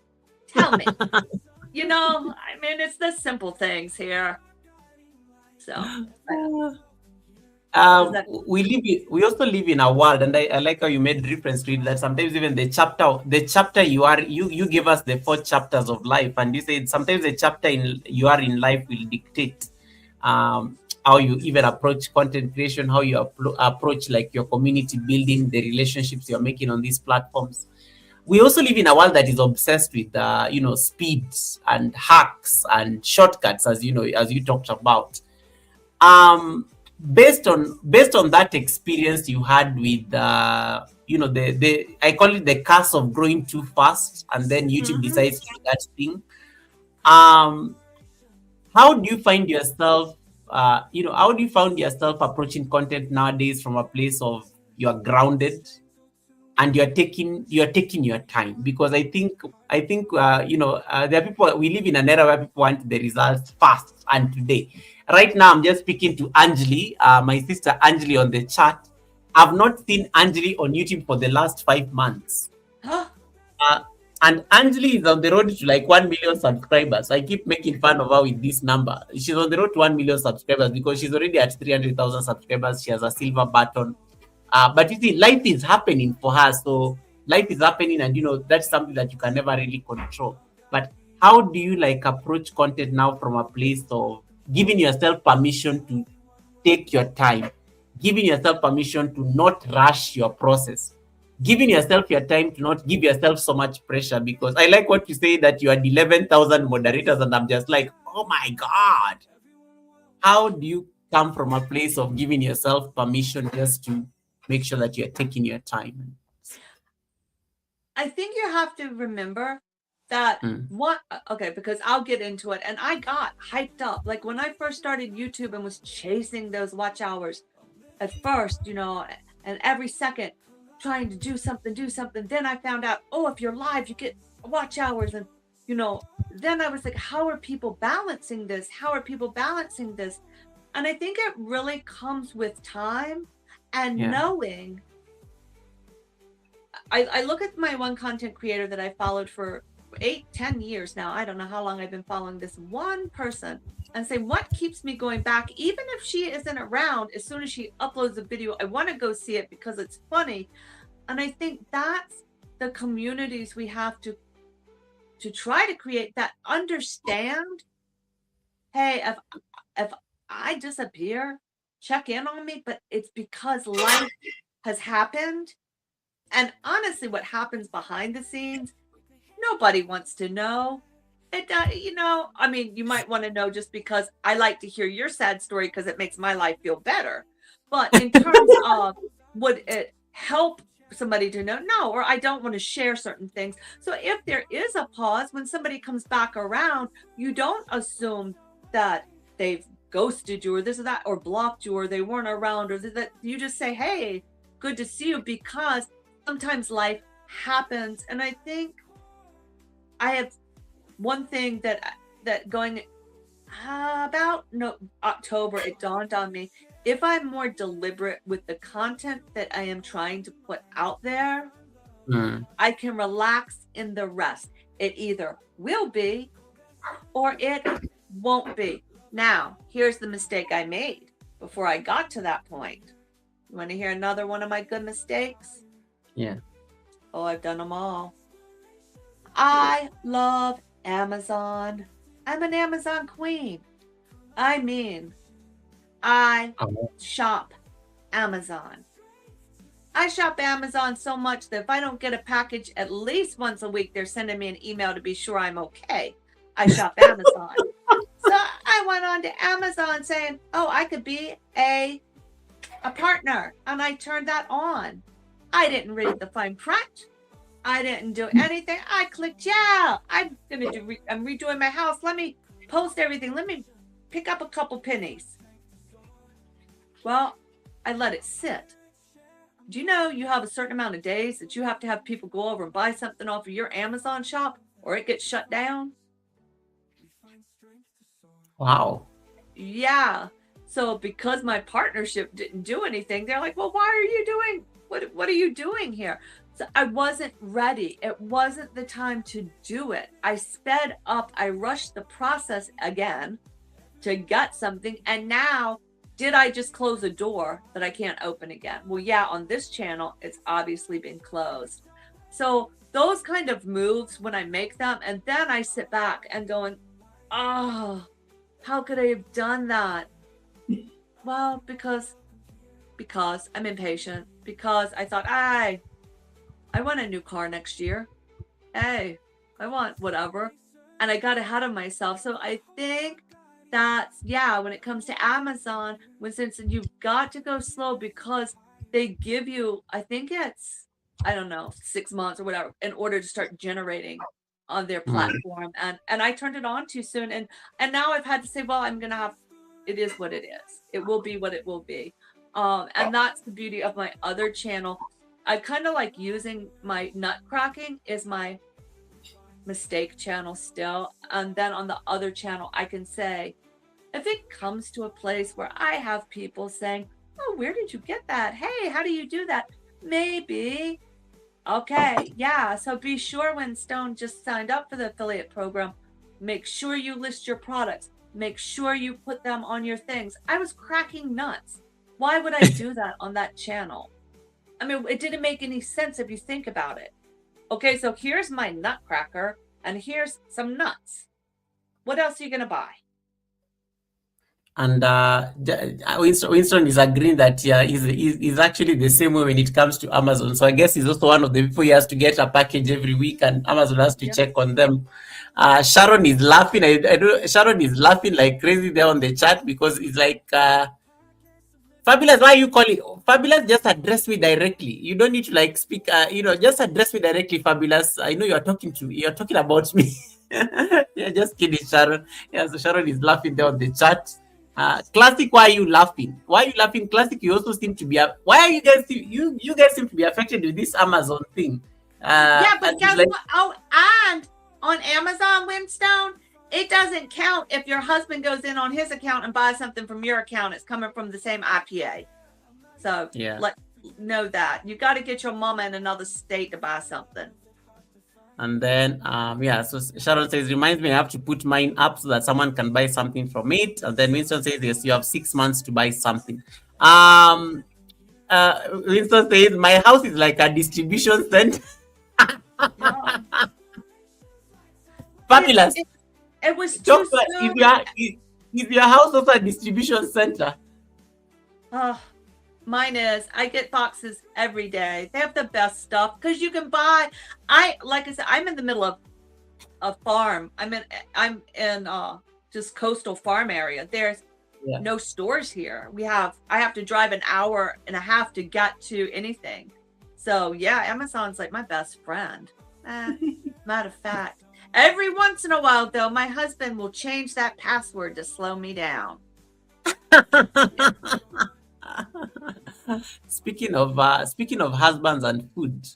Tell me. I mean, it's the simple things here. So we also live in a world, and I like how you made reference to it, that sometimes even the chapter you give us the 4 chapters of life, and you said sometimes the chapter you are in life will dictate how you even approach content creation, how you approach like your community building, the relationships you're making on these platforms. We also live in a world that is obsessed with speeds and hacks and shortcuts, as you talked about. Based on that experience you had with the I call it the curse of growing too fast, and then YouTube decides to do that thing. How do you find yourself approaching content nowadays from a place of you're grounded and you're taking your time? Because I think there are people, we live in an era where people want the results fast and today. Right now, I'm just speaking to Anjali, my sister Anjali on the chat. I've not seen Anjali on YouTube for the last 5 months. And Anjali is on the road to like 1 million subscribers. I keep making fun of her with this number. She's on the road to 1 million subscribers because she's already at 300,000 subscribers. She has a silver button. But you see, life is happening for her. So life is happening, and that's something that you can never really control. But how do you approach content now from a place of giving yourself permission to take your time, giving yourself permission to not rush your process, giving yourself your time to not give yourself so much pressure? Because I like what you say, that you had 11,000 moderators, and I'm just like, oh my God. How do you come from a place of giving yourself permission just to make sure that you're taking your time? I think you have to remember that because I'll get into it, and I got hyped up. Like when I first started YouTube and was chasing those watch hours at first, and every second trying to do something. Then I found out, if you're live, you get watch hours. And, then I was like, how are people balancing this? And I think it really comes with time and knowing. I look at my one content creator that I followed for 8-10 years now. I don't know how long I've been following this one person, and say, what keeps me going back? Even if she isn't around, as soon as she uploads a video, I want to go see it because it's funny. And I think that's the communities we have to try to create, that understand, hey, if I disappear, check in on me, but it's because life has happened. And honestly, what happens behind the scenes, nobody wants to know. It, I mean, you might want to know just because I like to hear your sad story because it makes my life feel better. But in terms of would it help somebody to know? No, or I don't want to share certain things. So if there is a pause, when somebody comes back around, you don't assume that they've ghosted you or this or that, or blocked you, or they weren't around, or that. You just say, hey, good to see you, because sometimes life happens. And I think I have one thing that going about October, it dawned on me, if I'm more deliberate with the content that I am trying to put out there, I can relax in the rest. It either will be or it won't be. Now, here's the mistake I made before I got to that point. You want to hear another one of my good mistakes? Yeah. Oh, I've done them all. I love Amazon. I'm an Amazon queen. I mean, I shop Amazon. I shop Amazon so much that if I don't get a package at least once a week, they're sending me an email to be sure I'm okay. I shop Amazon. So I went on to Amazon saying, oh, I could be a partner. And I turned that on. I didn't read the fine print. I didn't do anything. I clicked, yeah, I'm redoing my house. Let me post everything. Let me pick up a couple pennies. Well, I let it sit. Do you know you have a certain amount of days that you have to have people go over and buy something off of your Amazon shop or it gets shut down? Wow. Yeah. So because my partnership didn't do anything, they're like, well, why are you doing, what are you doing here? So I wasn't ready. It wasn't the time to do it. I sped up. I rushed the process again to get something. And now, did I just close a door that I can't open again? Well, yeah, on this channel, it's obviously been closed. So those kind of moves when I make them, and then I sit back and going, oh, how could I have done that? Well, because I'm impatient, because I thought, I want a new car next year. Hey, I want whatever. And I got ahead of myself. So I think that's, yeah, when it comes to Amazon, since you've got to go slow because they give you, I think it's, I don't know, 6 months or whatever, in order to start generating on their platform. And I turned it on too soon. And now I've had to say, well, I'm going to have, it is what it is. It will be what it will be. And that's the beauty of my other channel. I kind of like using my nut cracking is my mistake channel still. And then on the other channel, I can say, if it comes to a place where I have people saying, oh, where did you get that? Hey, how do you do that? Maybe. Okay, yeah. So be sure when Stone just signed up for the affiliate program, make sure you list your products. Make sure you put them on your things. I was cracking nuts. Why would I do that on that channel? I mean, it didn't make any sense if you think about it. Okay, so here's my nutcracker, and here's some nuts. What else are you going to buy? And Winston is agreeing that he's actually the same way when it comes to Amazon. So I guess he's also one of the people who has to get a package every week, and Amazon has to check on them. Sharon is laughing. I know Sharon is laughing like crazy there on the chat because it's like, Fabulous, why are you calling? Fabulous, just address me directly. You don't need to like speak. Just address me directly, Fabulous. I know you're talking about me. Yeah, just kidding, Sharon. Yeah, so Sharon is laughing there on the chat. Classic, why are you laughing? Why are you laughing? Classic, you also seem to be. Why are you guys? You guys seem to be affected with this Amazon thing. Yeah, but guess what? Oh, and on Amazon, Winstone, it doesn't count if your husband goes in on his account and buys something from your account. It's coming from the same IPA. So yeah, know that. You got to get your mama in another state to buy something. And then, so Sharon says, reminds me I have to put mine up so that someone can buy something from it. And then Winston says, yes, you have 6 months to buy something. Winston says, my house is like a distribution center. Yeah. Fabulous. It was too soon. Is your house also a distribution center? Oh, mine is. I get boxes every day. They have the best stuff because you can buy. Like I said, I'm in the middle of a farm. I'm in just coastal farm area. There's no stores here. I have to drive an hour and a half to get to anything. So yeah, Amazon's like my best friend. Matter of fact. Every once in a while, though, my husband will change that password to slow me down. Speaking of husbands and food,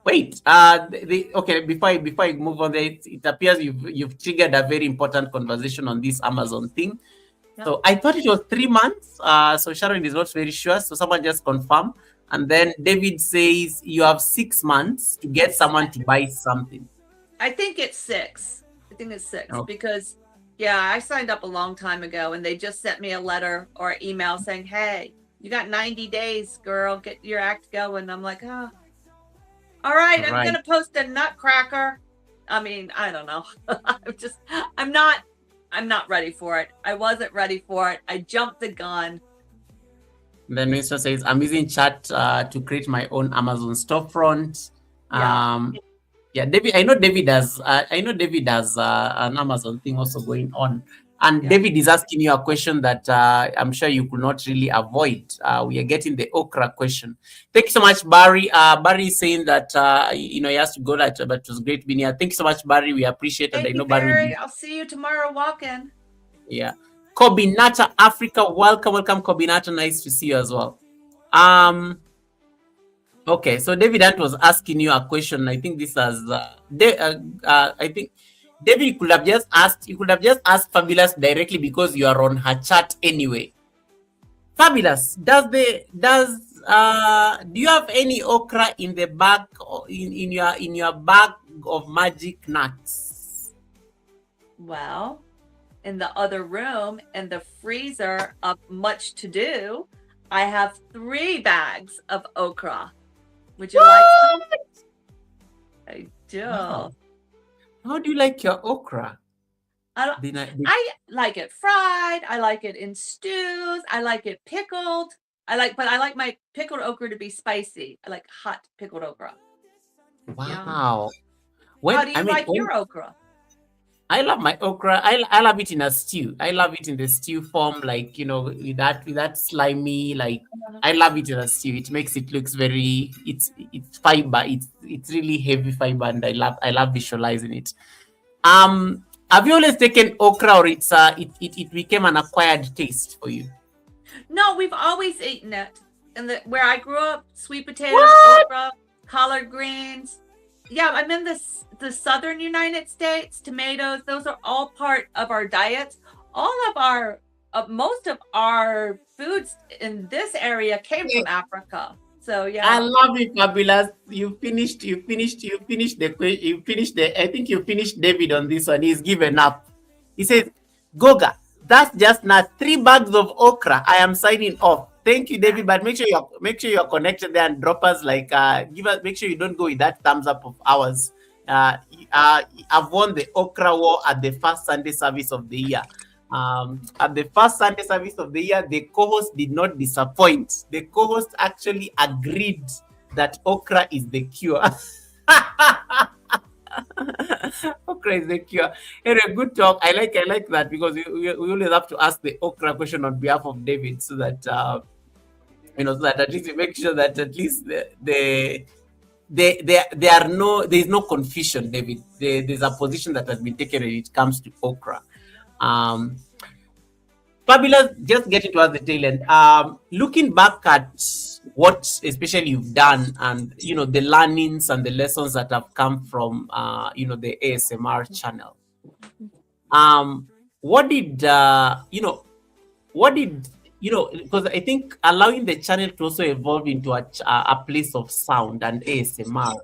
wait. Before I move on, it appears you've triggered a very important conversation on this Amazon thing. Yep. So I thought it was 3 months. So Sharon is not very sure. So someone just confirm. And then David says you have 6 months to get someone to buy something. I think it's 6. Okay. Because Yeah, I signed up a long time ago, and they just sent me a letter or email saying, "Hey, you got 90 days, girl. Get your act going." I'm like, "Oh, all right. I'm Right. gonna post a nutcracker." I mean, I don't know. I'm not ready for it. I wasn't ready for it. I jumped the gun. Then Mr. says, I'm using chat to create my own Amazon storefront. Yeah. Yeah, David. I know David has. An Amazon thing also going on, and Yeah. David is asking you a question that I'm sure you could not really avoid. We are getting the okra question. Thank you so much, Barry. Barry is saying that he has to go, but it was great being here. Thank you so much, Barry. We appreciate it. Thank I know you, Barry. Barry. I'll see you tomorrow walking. Yeah. Kobinata Africa, welcome, Kobinata. Nice to see you as well. Okay, so David Ant was asking you a question. I think this has, I think David could have just asked. You could have just asked Fabulous directly because you are on her chat anyway. Fabulous, do you have any okra in the bag in your bag of magic nuts? Well, in the other room in the freezer of much to do, I have 3 bags of okra. Would you like some? I do. Wow. How do you like your okra? I like it fried. I like it in stews. I like it pickled. But I like my pickled okra to be spicy. I like hot pickled okra. Wow. How do you like your okra? I love my okra. I love it in a stew. I love it in the stew form, like with that slimy. Like I love it in a stew. It makes it looks very. It's fiber. It's really heavy fiber, and I love visualizing it. Have you always taken okra, or it became an acquired taste for you? No, we've always eaten it. Where I grew up, sweet potatoes, okra, collard greens. Yeah, I'm in the southern United States. Tomatoes, those are all part of our diets. Most of our foods in this area came from Africa. So yeah. I love it, Fabulous. You finished the. I think you finished David on this one. He's given up. He says, Goga, that's just not 3 bags of okra. I am signing off. Thank you, David. But make sure you're connected there and drop us make sure you don't go with that thumbs up of ours. I've won the okra war at the first Sunday service of the year. At the first Sunday service of the year, the co-host did not disappoint. The co-host actually agreed that okra is the cure. Okra is the cure. Anyway, good talk. I like that because we always have to ask the okra question on behalf of David, so that so that at least we make sure that at least there is no confusion, David. There's a position that has been taken when it comes to okra. Fabulous, just getting towards the tail end. Looking back at what especially you've done, and the learnings and the lessons that have come from the ASMR channel. What did because I think allowing the channel to also evolve into a place of sound and ASMR,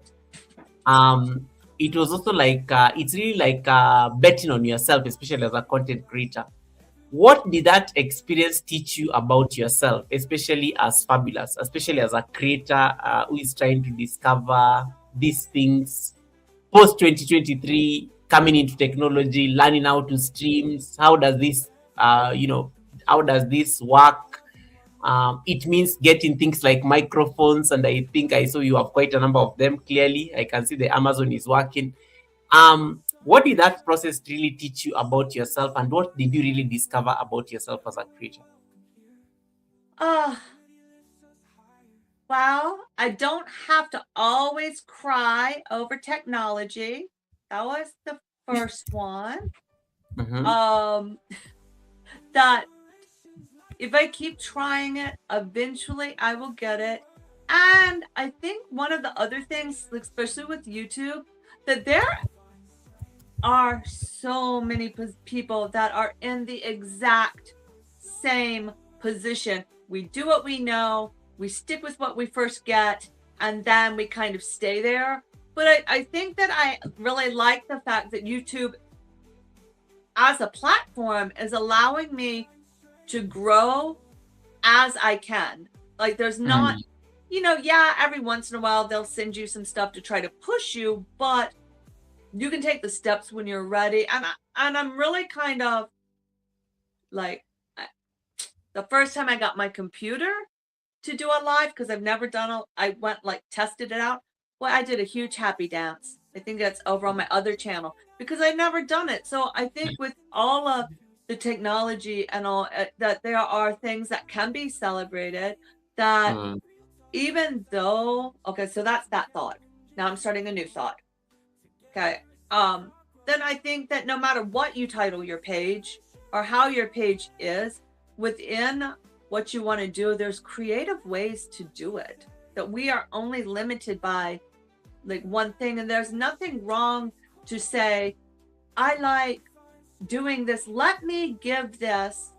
it was also like it's really like betting on yourself, especially as a content creator. What did that experience teach you about yourself, especially as Fabulous, especially as a creator who is trying to discover these things post 2023, coming into technology, learning how to streams? How does this work? It means getting things like microphones, and I think I saw you have quite a number of them. Clearly, I can see the Amazon is working. What did that process really teach you about yourself, and what did you really discover about yourself as a creator? Well, I don't have to always cry over technology. That was the first one. Mm-hmm. That if I keep trying it, eventually I will get it. And I think one of the other things, especially with YouTube, that there are so many people that are in the exact same position. We do what we know, we stick with what we first get, and then we kind of stay there. But I think that I really like the fact that YouTube as a platform is allowing me to grow as I can. Like there's not, yeah, every once in a while they'll send you some stuff to try to push you, but you can take the steps when you're ready. And I'm really kind of like, the first time I got my computer to do a live, because I've never done I went like tested it out. Well, I did a huge happy dance. I think that's over on my other channel because I've never done it. So I think with all of the technology and all that, there are things that can be celebrated that even though, okay, so that's that thought. Now I'm starting a new thought. Okay. Then I think that no matter what you title your page or how your page is, within what you want to do, there's creative ways to do it. That we are only limited by like one thing, and there's nothing wrong to say, I like doing this. Let me give this,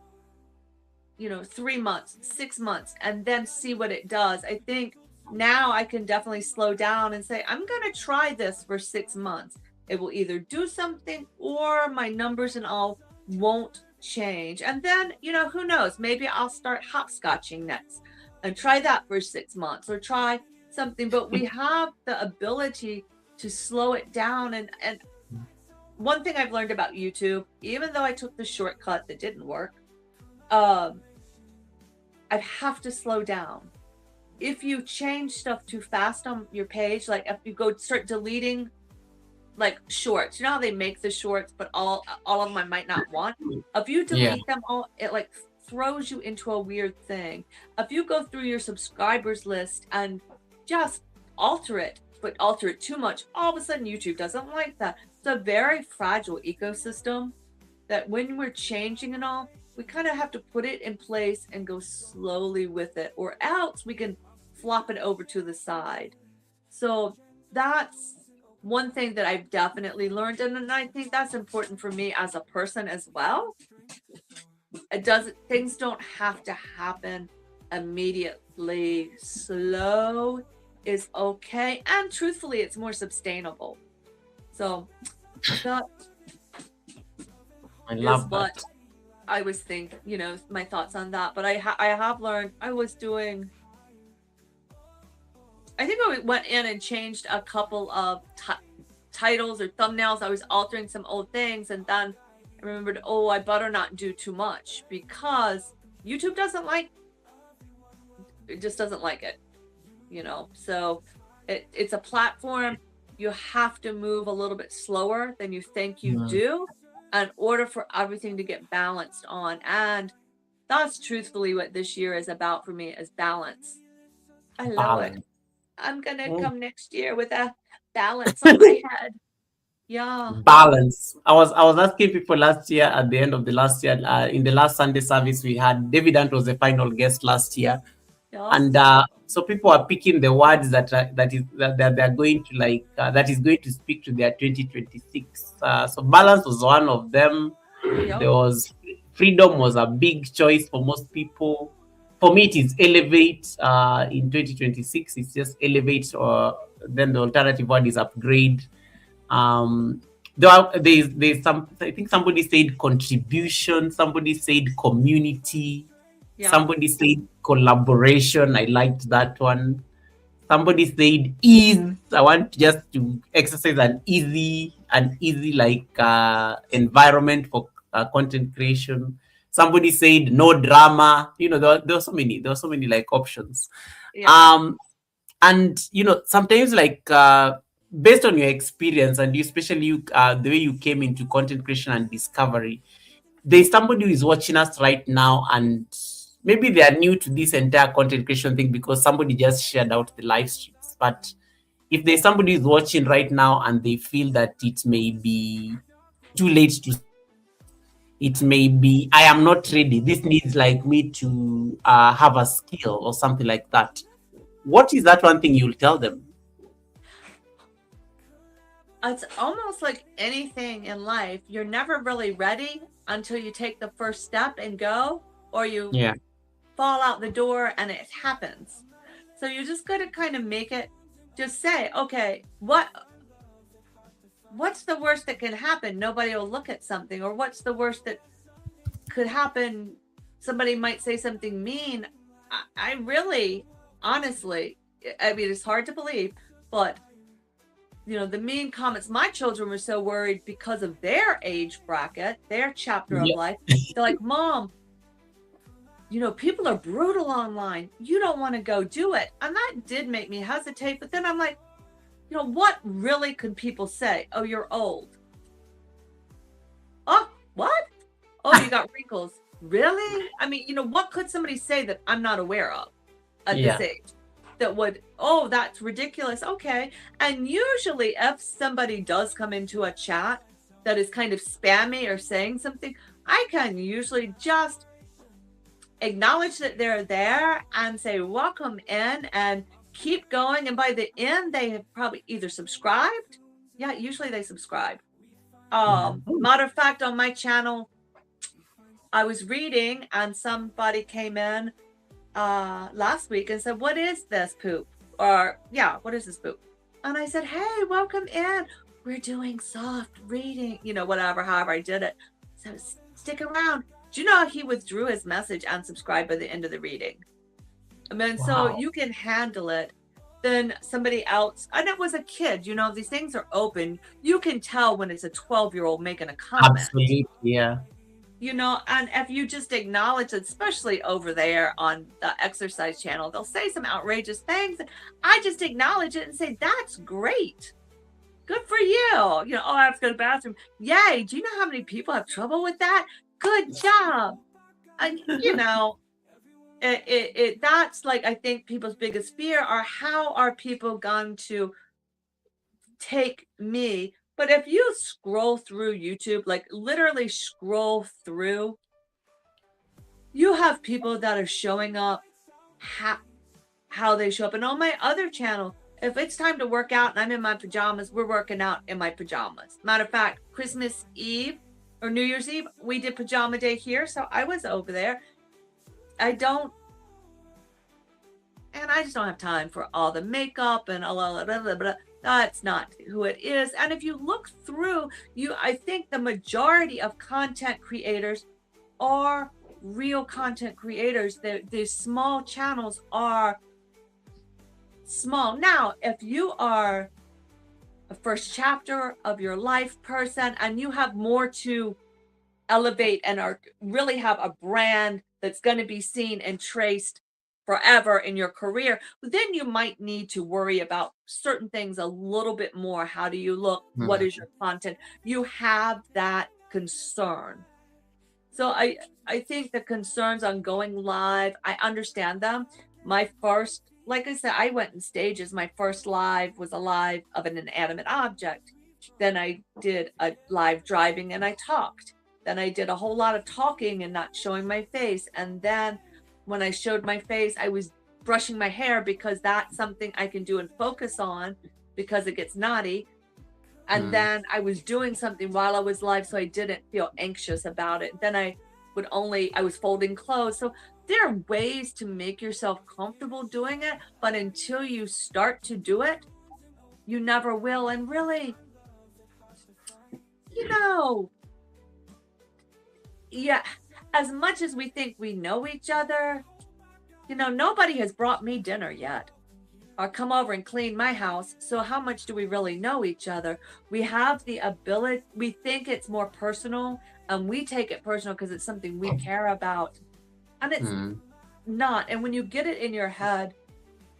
3 months, 6 months, and then see what it does. I think now I can definitely slow down and say, I'm going to try this for 6 months. It will either do something or my numbers and all won't change. And then, who knows? Maybe I'll start hopscotching next and try that for 6 months or try something. But we have the ability to slow it down. And one thing I've learned about YouTube, even though I took the shortcut that didn't work, I have to slow down. If you change stuff too fast on your page, like if you go start deleting like shorts, you know how they make the shorts, but all of them I might not want. If you delete them all, it like throws you into a weird thing. If you go through your subscribers list and just alter it, but alter it too much, all of a sudden YouTube doesn't like that. It's a very fragile ecosystem that when we're changing and all, we kind of have to put it in place and go slowly with it, or else we can flop it over to the side. So that's one thing that I've definitely learned, and I think that's important for me as a person as well. Things don't have to happen immediately. Slow is okay, and truthfully, it's more sustainable. So that I love what that. I was thinking. My thoughts on that. But I have learned. I think I went in and changed a couple of titles or thumbnails. I was altering some old things, and then I remembered, I better not do too much because YouTube just doesn't like it, So it's a platform. You have to move a little bit slower than you think you do in order for everything to get balanced on. And that's truthfully what this year is about for me, is balance. I love it. I'm going to come next year with a balance on my head. Yeah. Balance. I was asking people last year at the end of the last year, in the last Sunday service we had, David Ant was the final guest last year. Yeah. And so people are picking the words that they're going to like, that is going to speak to their 2026. So balance was one of them. Yep. There was freedom was a big choice for most people. For me, it is elevate. In 2026, it's just elevate, or then the alternative word is upgrade. There's some, I think somebody said contribution, somebody said community, somebody said collaboration. I liked that one. Somebody said ease. I want just to exercise an easy like environment for content creation. Somebody said no drama. There were so many like options. And sometimes like based on your experience, and especially the way you came into content creation and discovery, there's somebody who is watching us right now, and maybe they are new to this entire content creation thing because somebody just shared out the live streams. But if there's somebody who's watching right now and they feel that it may be too late to, it may be, I am not ready, this needs like me to have a skill or something like that, what is that one thing you'll tell them? It's almost like anything in life. You're never really ready until you take the first step and go, or you fall out the door and it happens. So you just got to kind of make it, just say, okay, what what's the worst that can happen? Nobody will look at something. Or what's the worst that could happen? Somebody might say something mean. I really, honestly, I mean, it's hard to believe, but the mean comments, my children were so worried because of their age bracket, their chapter of life. They're like, Mom, people are brutal online. You don't want to go do it. And that did make me hesitate. But then I'm like, what really could people say? Oh, you're old. Oh, what? Oh, you got wrinkles. Really? I mean, what could somebody say that I'm not aware of at this age? That would, oh, that's ridiculous. Okay. And usually if somebody does come into a chat that is kind of spammy or saying something, I can usually just acknowledge that they're there and say, welcome in, and keep going. And by the end, they have probably either subscribed. Yeah, usually they subscribe. Matter of fact, on my channel, I was reading and somebody came in last week and said, what is this poop? Or what is this poop? And I said, hey, welcome in. We're doing soft reading, whatever, however I did it. So stick around. Do you know he withdrew his message and subscribed by the end of the reading? I mean, so you can handle it. Then somebody else, and it was a kid, these things are open. You can tell when it's a 12-year-old making a comment. Absolutely, yeah. And if you just acknowledge it, especially over there on the exercise channel, they'll say some outrageous things. I just acknowledge it and say, that's great. Good for you. Oh, I have to go to the bathroom. Yay. Do you know how many people have trouble with that? Good job. And, that's like, I think people's biggest fear are, how are people going to take me? But if you scroll through YouTube, like literally scroll through, you have people that are showing up how they show up. And on my other channel, if it's time to work out and I'm in my pajamas, we're working out in my pajamas. Matter of fact, Christmas Eve or New Year's Eve, we did pajama day here. So I was over there. I just don't have time for all the makeup and blah, blah, blah, blah. That's not who it is. And if you look through, I think the majority of content creators are real content creators. The small channels are small. Now, if you are a first chapter of your life person and you have more to elevate and really have a brand that's going to be seen and traced forever in your career, then you might need to worry about certain things a little bit more. How do you look? What is your content? You have that concern. So I think the concerns on going live, I understand them. My first, like I said, I went in stages. My first live was a live of an inanimate object. Then I did a live driving and I talked. Then I did a whole lot of talking and not showing my face. And then when I showed my face, I was brushing my hair because that's something I can do and focus on because it gets naughty. And then I was doing something while I was live, so I didn't feel anxious about it. Then I was folding clothes. So there are ways to make yourself comfortable doing it, but until you start to do it, you never will. And really, as much as we think we know each other, nobody has brought me dinner yet or come over and clean my house. So how much do we really know each other? We have the ability, we think it's more personal and we take it personal because it's something we care about. And it's not. And when you get it in your head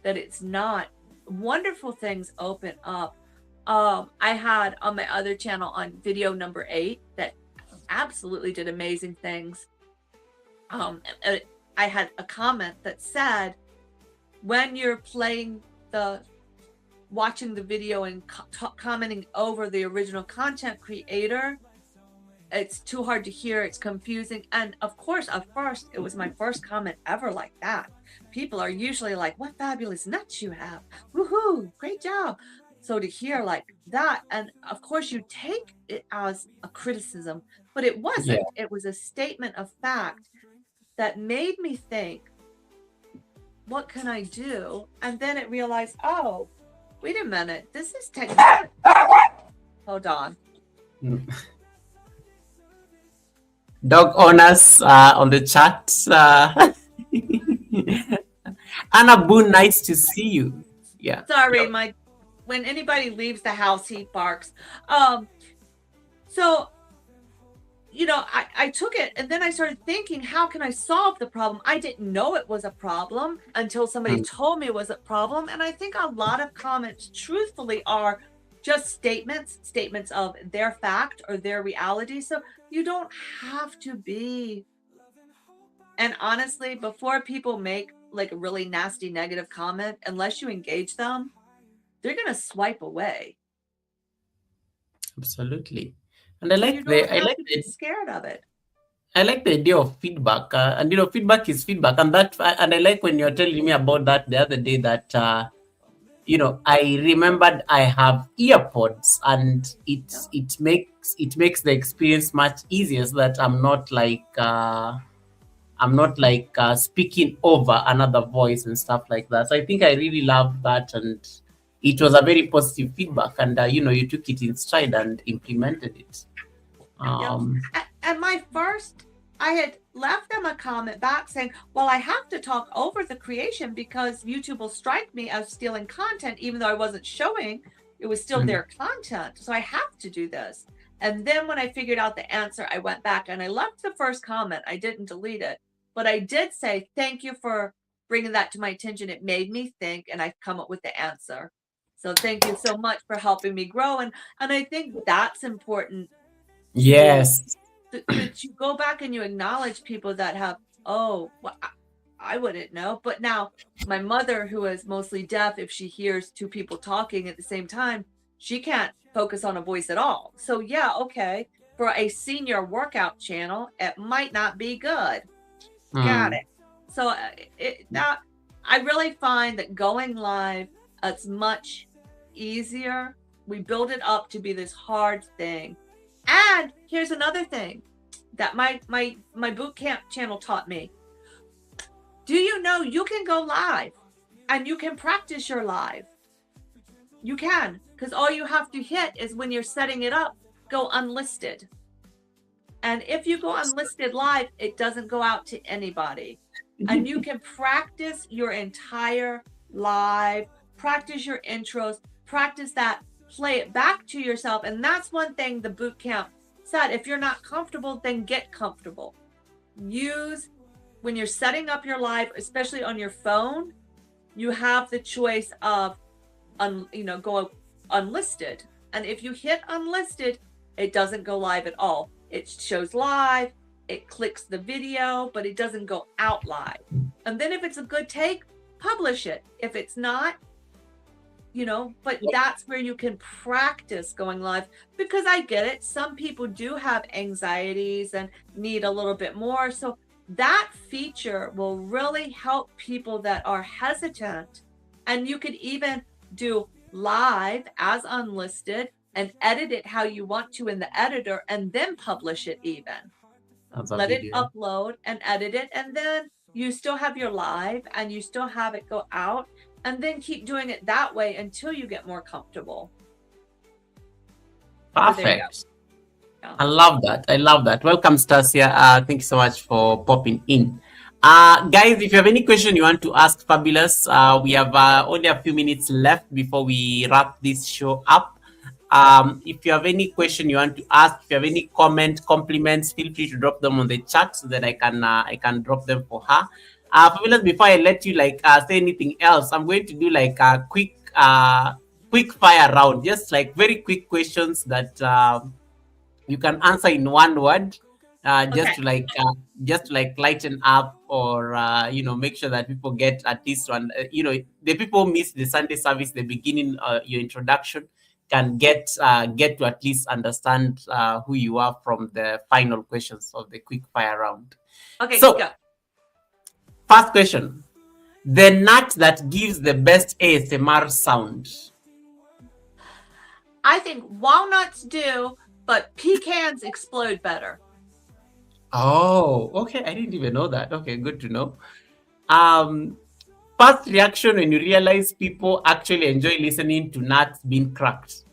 that it's not, wonderful things open up. I had on my other channel on video number 8 that absolutely did amazing things. I had a comment that said, when you're watching the video and commenting over the original content creator, it's too hard to hear, it's confusing. And of course, at first, it was my first comment ever like that. People are usually like, what fabulous nuts you have. Woohoo, great job. So to hear like that, and of course you take it as a criticism, but it wasn't. It was a statement of fact that made me think, what can I do? And then it realized, oh, wait a minute, this is technology. Hold on. Dog owners on the chat. Anna Boone, nice to see you. Yeah. Sorry, when anybody leaves the house, he barks. So, I took it and then I started thinking, how can I solve the problem? I didn't know it was a problem until somebody told me it was a problem. And I think a lot of comments, truthfully, are just statements of their fact or their reality. So you don't have to be. And honestly, before people make like a really nasty negative comment, unless you engage them, they're going to swipe away. Absolutely. And I So like you don't have to be scared of it. I like the idea of feedback, and feedback is feedback, and I like when you're telling me about that the other day that I remembered I have earpods, and it makes the experience much easier, so that I'm not like speaking over another voice and stuff like that. So I think I really love that, and it was a very positive feedback, and you took it in stride and implemented it. And I had left them a comment back saying, well, I have to talk over the creation because YouTube will strike me as stealing content, even though I wasn't showing, it was still their content. So I have to do this. And then when I figured out the answer, I went back and I left the first comment. I didn't delete it, but I did say, thank you for bringing that to my attention. It made me think, and I've come up with the answer. So thank you so much for helping me grow. And I think that's important. Yes. That you go back and you acknowledge people that have, I wouldn't know. But now my mother, who is mostly deaf, if she hears two people talking at the same time, she can't focus on a voice at all. So yeah, okay. For a senior workout channel, it might not be good. Got it. So I really find that going live, it's much easier. We build it up to be this hard thing. And here's another thing that my boot camp channel taught me. Do you know you can go live and you can practice your live? You can, because all you have to hit is when you're setting it up, go unlisted. And if you go unlisted live, it doesn't go out to anybody. And you can practice your entire live, practice your intros, practice that, play it back to yourself. And that's one thing the boot camp said. If you're not comfortable, then get comfortable. Use, when you're setting up your live, especially on your phone, you have the choice of go unlisted. And if you hit unlisted, it doesn't go live at all. It shows live, it clicks the video, but it doesn't go out live. And then if it's a good take, publish it. If it's not, but that's where you can practice going live, because I get it. Some people do have anxieties and need a little bit more. So that feature will really help people that are hesitant. And you could even do live as unlisted and edit it how you want to in the editor, and then publish it even. Let it upload and edit it, and then you still have your live and you still have it go out, and then keep doing it that way until you get more comfortable. Perfect. Yeah. I love that. Welcome, Stasia. Thank you so much for popping in. Guys, if you have any question you want to ask Fabulous, we have only a few minutes left before we wrap this show up. If you have any question you want to ask, if you have any comment, compliments, feel free to drop them on the chat so that I can drop them for her. Fabulous, before I let you say anything else, I'm going to do like a quick fire round, just like very quick questions that you can answer in one word, just to lighten up, or make sure that people get at least one. The people miss the Sunday service, the beginning, your introduction, can get to at least understand who you are from the final questions of the quick fire round. Okay, so go. First question: the nut that gives the best ASMR sound. I think walnuts do, but pecans explode better. Oh, okay. I didn't even know that. Okay, good to know. First reaction when you realize people actually enjoy listening to nuts being cracked.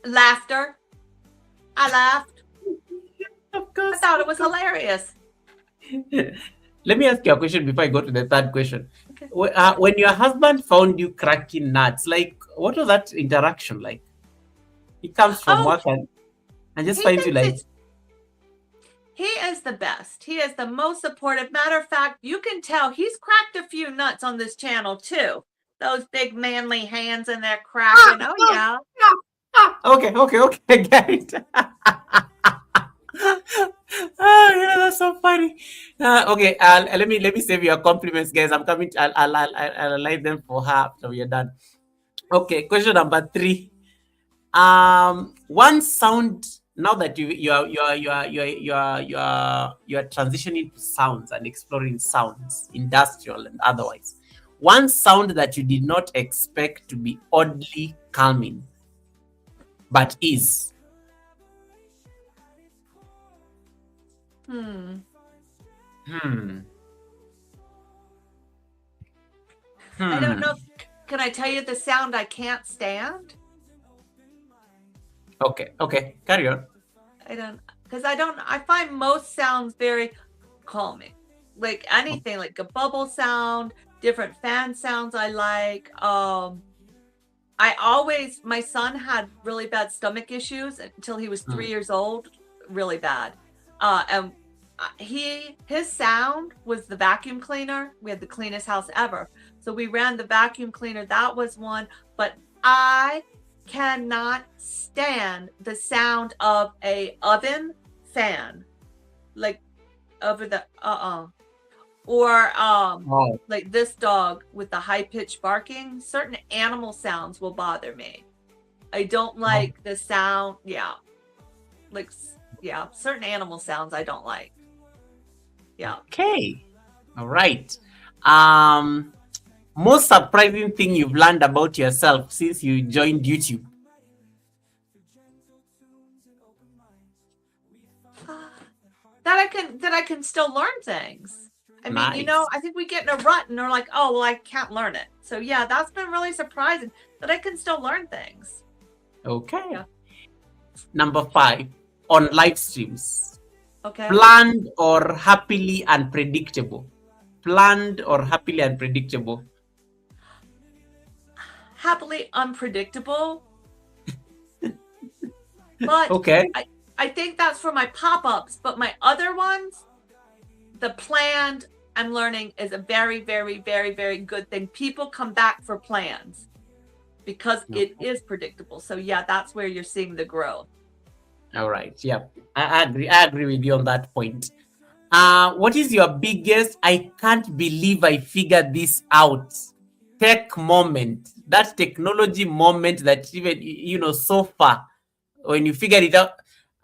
Laughter. I laughed. Of I course. thought it was hilarious. Let me ask you a question before I go to the third question. Okay. When your husband found you cracking nuts, like, what was that interaction like? He comes from Oh, work and just he finds you thinks like, it's he is the best. He is the most supportive. Matter of fact, you can tell he's cracked a few nuts on this channel too. Those big manly hands in there cracking. Oh yeah. okay, I get it. Yeah, that's so funny. Okay, let me save your compliments, guys. I'm coming. I'll light them for her after we are done. Okay, question number 3. One sound, now that you are transitioning to sounds and exploring sounds, industrial and otherwise. One sound that you did not expect to be oddly calming, but is. Hmm. I don't know. Can I tell you the sound I can't stand? Okay, carry on. I find most sounds very calming. Like anything, like a bubble sound, different fan sounds I like. My son had really bad stomach issues until he was 3 years old, really bad. And his sound was the vacuum cleaner. We had the cleanest house ever. So we ran the vacuum cleaner. That was one. But I cannot stand the sound of a oven fan, like over the or like this dog with the high-pitched barking. Certain animal sounds will bother me. I don't like the sound. Certain animal sounds I don't like. Okay, all right. Most surprising thing you've learned about yourself since you joined YouTube? That I can still learn things. I mean, Nice. I think we get in a rut and we're like, oh, well, I can't learn it. So yeah, that's been really surprising that I can still learn things. Okay. Yeah. Number 5, on live streams. Okay. Planned or happily unpredictable? Planned or happily unpredictable? Happily unpredictable. But okay. I think that's for my pop-ups, but my other ones, the planned, I'm learning, is a very, very, very, very good thing. People come back for plans because it is predictable. So yeah, that's where you're seeing the growth. All right. Yeah, I agree with you on that point. What is your biggest I can't believe I figured this out tech moment? That technology moment that even so far when you figured it out.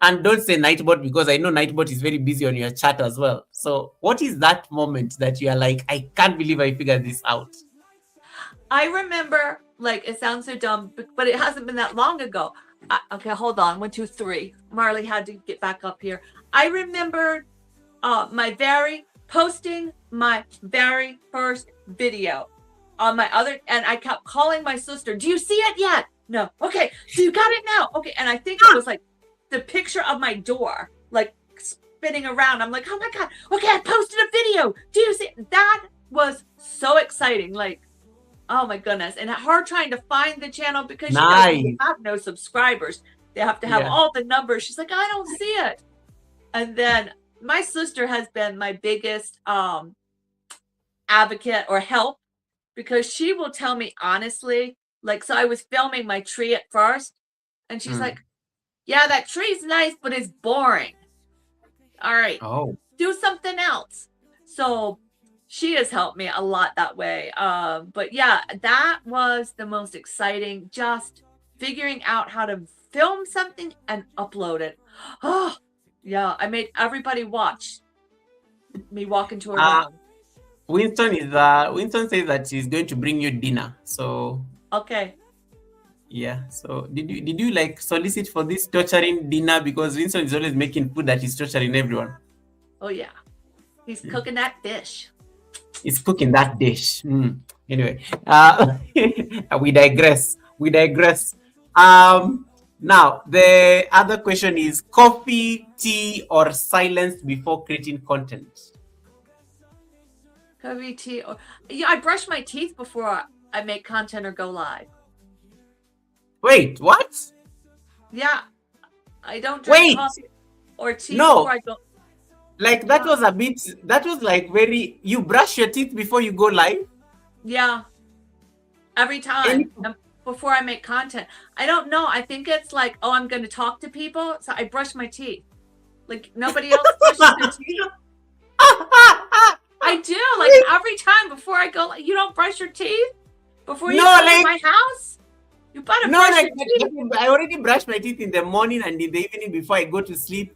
And don't say Nightbot, because I know Nightbot is very busy on your chat as well. So what is that moment that you are like, I can't believe I figured this out? I remember, like, it sounds so dumb, but it hasn't been that long ago. Okay, hold on. 1, 2, 3. Marley had to get back up here. I remember posting my very first video on my other, and I kept calling my sister, do you see it yet? No. Okay, so you got it now. Okay, and I think it was like the picture of my door, like spinning around. I'm like, oh my God, okay, I posted a video. Do you see? That was so exciting. Like, oh my goodness. And her trying to find the channel because you have no subscribers. They have to have all the numbers. She's like, I don't see it. And then my sister has been my biggest advocate or help, because she will tell me honestly, like, so I was filming my tree at first and she's like, yeah, that tree's nice, but it's boring. All right, do something else. So she has helped me a lot that way. But yeah, that was the most exciting, just figuring out how to film something and upload it. Oh, yeah, I made everybody watch me walk into a room. Winston says that he's going to bring you dinner. So okay. Yeah. So did you like solicit for this torturing dinner, because Winston is always making food that is torturing everyone? Oh yeah. He's cooking that fish. He's cooking that dish. Anyway, we digress. Now, the other question is coffee, tea, or silence before creating content? Coffee, tea, or yeah, I brush my teeth before I make content or go live. Wait, what? Yeah, I don't drink Wait, coffee or tea no. before I go. Like that Yeah. was a bit, that was like very, you brush your teeth before you go live? Yeah, every time before I make content. I don't know. I think it's like, oh, I'm going to talk to people, so I brush my teeth. Like nobody else brushes their teeth. I do. Like every time before I go, you don't brush your teeth before you No, come to like, my house. You better no, brush like, your teeth. I already brush my teeth in the morning and in the evening before I go to sleep.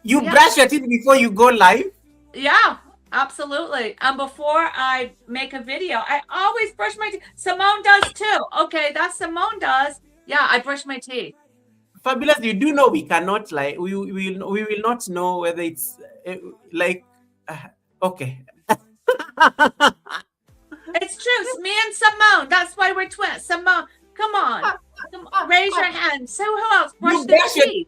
You Yeah. brush your teeth before you go live? Yeah, absolutely. And before I make a video, I always brush my teeth. Simone does too. Okay, that Simone does. Yeah, I brush my teeth. Fabulous, you do know we cannot, like, we will not know whether it's like, okay. It's true. Me and Simone. That's why we're twins. Simone, come on. Raise your hand. So who else brushed their teeth?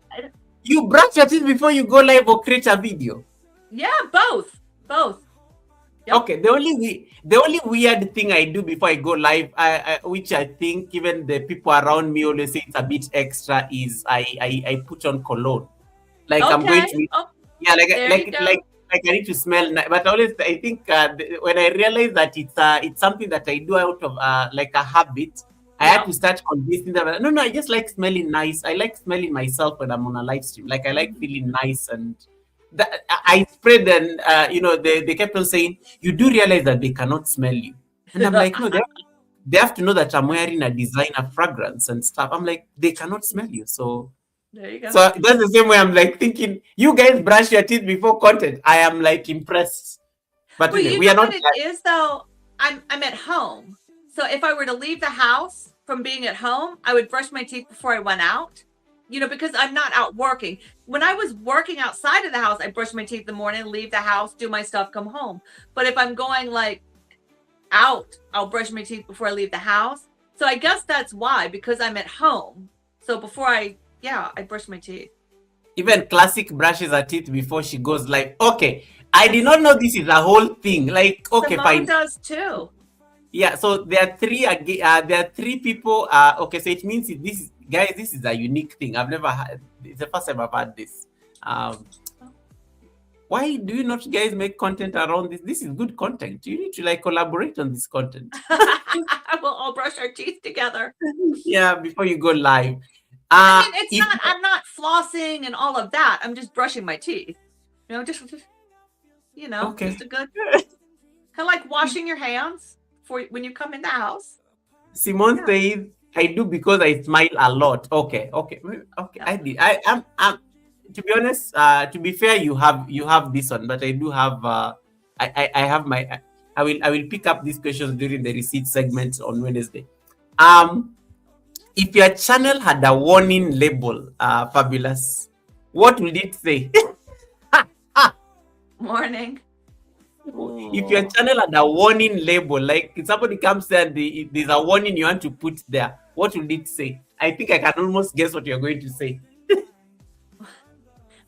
You brush your teeth before you go live or create a video? Yeah, both. Yep. Okay, the only weird thing I do before I go live, which I think even the people around me always say it's a bit extra, is I put on cologne. Like okay. I'm going to, yeah, like I need to smell. But always I think when I realize that it's something that I do out of like a habit, I had to start convincing them. No, I just like smelling nice. I like smelling myself when I'm on a live stream. Like I like feeling nice and. I spread and they kept on saying, you do realize that they cannot smell you, and I'm like, no, they have to know that I'm wearing a designer fragrance and stuff. I'm like, they cannot smell you. So there you go. So that's the same way I'm like thinking, you guys brush your teeth before content. I am like impressed. But well, anyway, you know what it is though? I'm at home. So if I were to leave the house from being at home, I would brush my teeth before I went out. Because I'm not out working. When I was working outside of the house, I brush my teeth in the morning, leave the house, do my stuff, come home. But if I'm going like out, I'll brush my teeth before I leave the house. So I guess that's why, because I'm at home. So before I brush my teeth. Even Classic brushes her teeth before she goes live. Okay, I did not know this is a whole thing. Like, okay, Simone fine. does too. Yeah, so there are three people. Okay, so it means this is a unique thing. I've never had. It's the first time I've had this. Why do you not guys make content around this? This is good content. You need to like collaborate on this content. We'll all brush our teeth together. Yeah, before you go live. I mean, I'm not flossing and all of that. I'm just brushing my teeth. Okay. Just a good kind of like washing your hands when you come in the house. Simone says, I do because I smile a lot. Okay. Yeah. I did. I'm to be honest, to be fair, you have this one, but I do have I have my I will pick up these questions during the receipt segment on Wednesday. If your channel had a warning label, Fabulous, what would it say? Morning. If your channel had a warning label, like if somebody comes there and there's a warning you want to put there, what would it say? I think I can almost guess what you're going to say.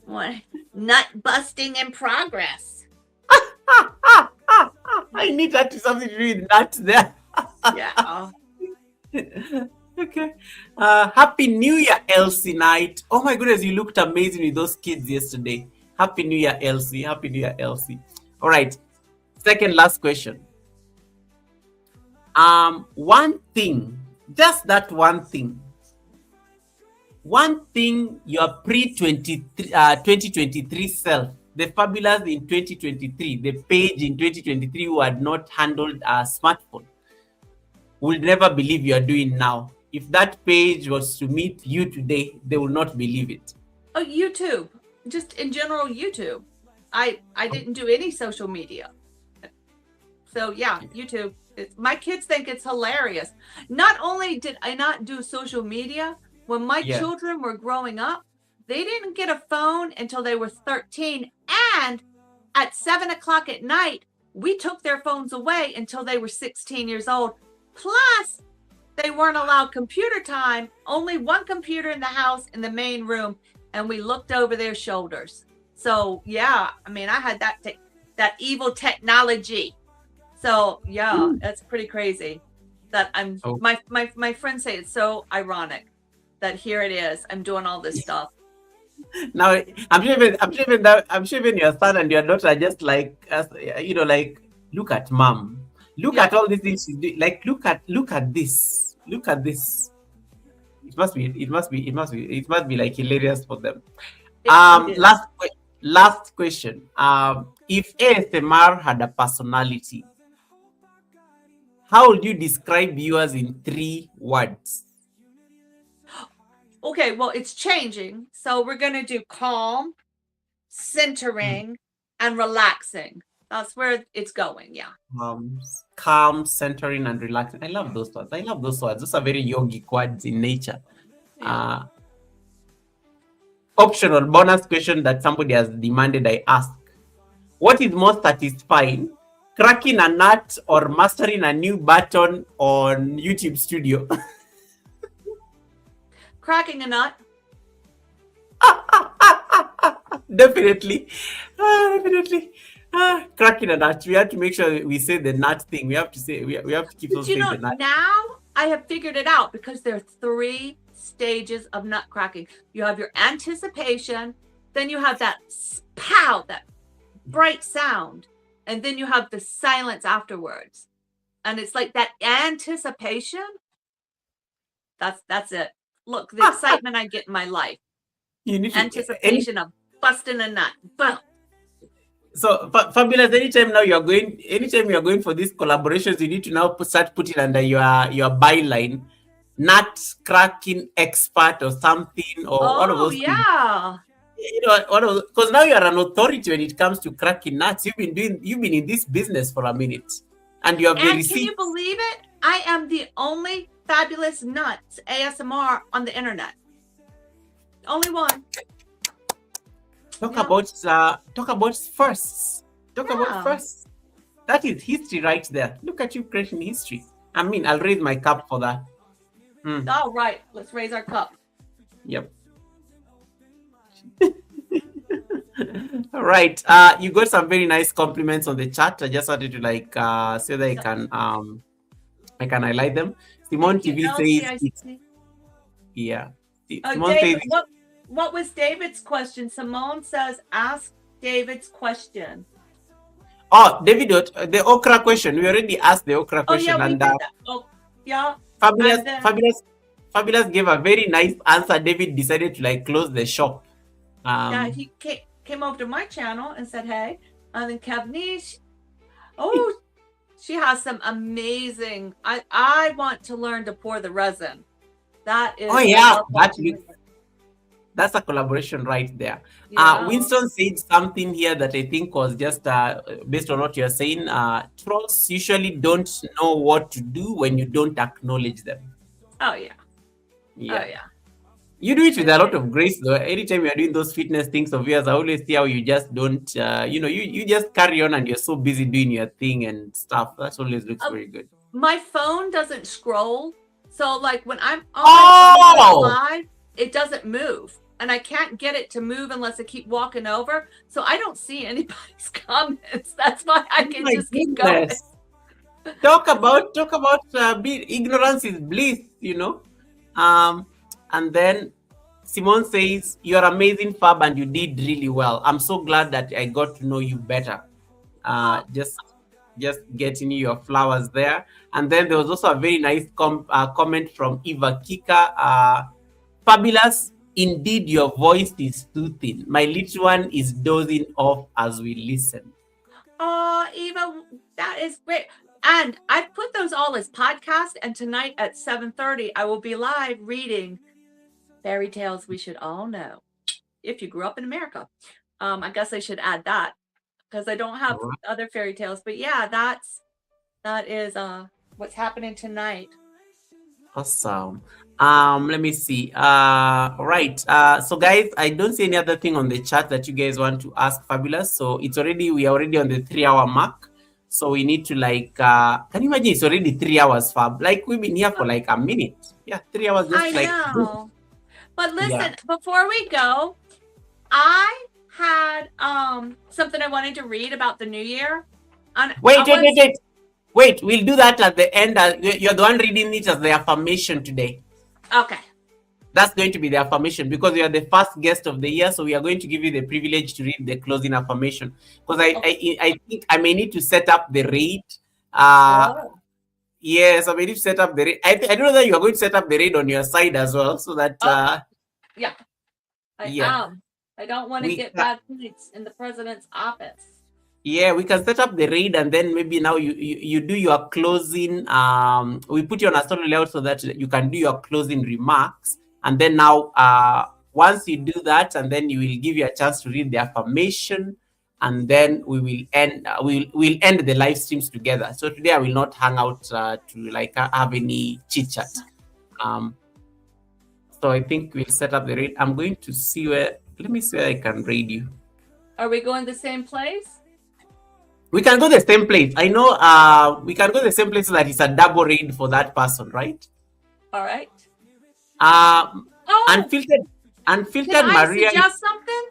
What? Nut busting in progress. I need that to something to do with nuts there. Yeah. Okay. Happy New Year, Elsie Night. Oh my goodness, you looked amazing with those kids yesterday. Happy New Year, Elsie. Happy New Year, Elsie. All right. Second last question. One thing, just that one thing your pre-2023 self, the Fabulous in 2023, the page in 2023 who had not handled a smartphone, will never believe you are doing now. If that page was to meet you today, they will not believe it. Oh, YouTube. Just in general, YouTube. I didn't do any social media. So yeah, YouTube. My kids think it's hilarious. Not only did I not do social media, when my children were growing up, they didn't get a phone until they were 13. And at 7 o'clock at night, we took their phones away until they were 16 years old. Plus, they weren't allowed computer time, only one computer in the house in the main room, and we looked over their shoulders. So yeah, I mean, I had that evil technology. So yeah, it's pretty crazy that my friends say it's so ironic that here it is. I'm doing all this stuff. Now I'm sure even your son and your daughter are just like, like, look at mom, look at all these things she's doing. Like, look at this, look at this. It must be like hilarious for them. Last question. If ASMR had a personality, how would you describe yours in 3 words? Okay, well, it's changing. So we're going to do calm, centering, and relaxing. That's where it's going. Yeah. Calm, centering, and relaxing. I love those words. Those are very yogic words in nature. Yeah. Optional bonus question that somebody has demanded I ask. What is more satisfying, cracking a nut or mastering a new button on YouTube Studio? Cracking a nut. Definitely. Cracking a nut. We have to make sure we say the nut thing. We have to say, we have to keep on saying the nut. Now I have figured it out because there are 3 stages of nut cracking. You have your anticipation, then you have that pow, that bright sound, and then you have the silence afterwards. And it's like that anticipation. That's it. Look, the excitement I get in my life. You need anticipation of busting a nut. Boom. So fabulous. Anytime you're going for these collaborations, you need to now start putting under your byline, nut cracking expert or something, or one of those things. You know, because now you're an authority when it comes to cracking nuts. You've been in this business for a minute, and you have the receipts. Can you believe it? I am the only fabulous nuts ASMR on the internet. Only one. Talk about firsts. About firsts. That is history right there. Look at you creating history. I mean, I'll raise my cup for that. All right, let's raise our cup. Yep. All right. You got some very nice compliments on the chat. I just wanted to so that I can highlight them. Simone TV says, yeah. David, what was David's question? Simone says, ask David's question. Oh, David, the okra question. We already asked the okra question. Fabulous gave a very nice answer. David decided to close the shop. Yeah, he came over to my channel and said, hey. And then Kevnish, she has some amazing, I want to learn to pour the resin. That is. Oh, yeah. That's a collaboration right there. Yeah. Winston said something here that I think was just based on what you're saying. Trolls usually don't know what to do when you don't acknowledge them. Oh, yeah. Yeah. Oh, yeah. You do it with a lot of grace, though. Anytime you're doing those fitness things of yours, I always see how you just don't, you just carry on and you're so busy doing your thing and stuff. That always looks very good. My phone doesn't scroll. So, when I'm on my phone live, it doesn't move. And I can't get it to move unless I keep walking over. So I don't see anybody's comments. That's why I can just keep going. Talk about ignorance is bliss, And then Simone says, you're amazing, Fab, and you did really well. I'm so glad that I got to know you better. Just getting you your flowers there. And then there was also a very nice comment from Eva Kika. Fabulous. Indeed, your voice is soothing. My little one is dozing off as we listen. Oh, Eva, that is great. And I put those all as podcasts. And tonight at 7:30, I will be live reading Fairy Tales We Should All Know. If you grew up in America. I guess I should add that because I don't have other fairy tales. But yeah, that is what's happening tonight. Awesome. Let me see. Right. So guys, I don't see any other thing on the chat that you guys want to ask Fabulous. So we are already on the 3-hour mark. So we need to like, can you imagine? It's already 3 hours, Fab. Like we've been here for like a minute. Yeah, 3 hours just I like. know. But listen, Yeah. before we go, I had something I wanted to read about the new year. Wait, we'll do that at the end. You're the one reading it as the affirmation today. Okay. That's going to be the affirmation because you are the first guest of the year. So we are going to give you the privilege to read the closing affirmation. Because I think I may need to set up the raid. Yes, I may need to set up the raid. I don't know that you are going to set up the raid on your side as well. So that yeah. I am. I don't want to get bad points in the president's office. Yeah, we can set up the raid and then maybe now you do your closing. We put you on a story layout so that you can do your closing remarks. And then now, once you do that, and then you will give you a chance to read the affirmation, and then we will end. We'll end the live streams together. So today I will not hang out to like have any chit chat. So I think we'll set up the raid. I'm going to see where. Let me see where I can raid you. Are we going the same place? We can go the same place. I know we can go the same place so that it's a double raid for that person, right? All right. Unfiltered Can Maria. I suggest something?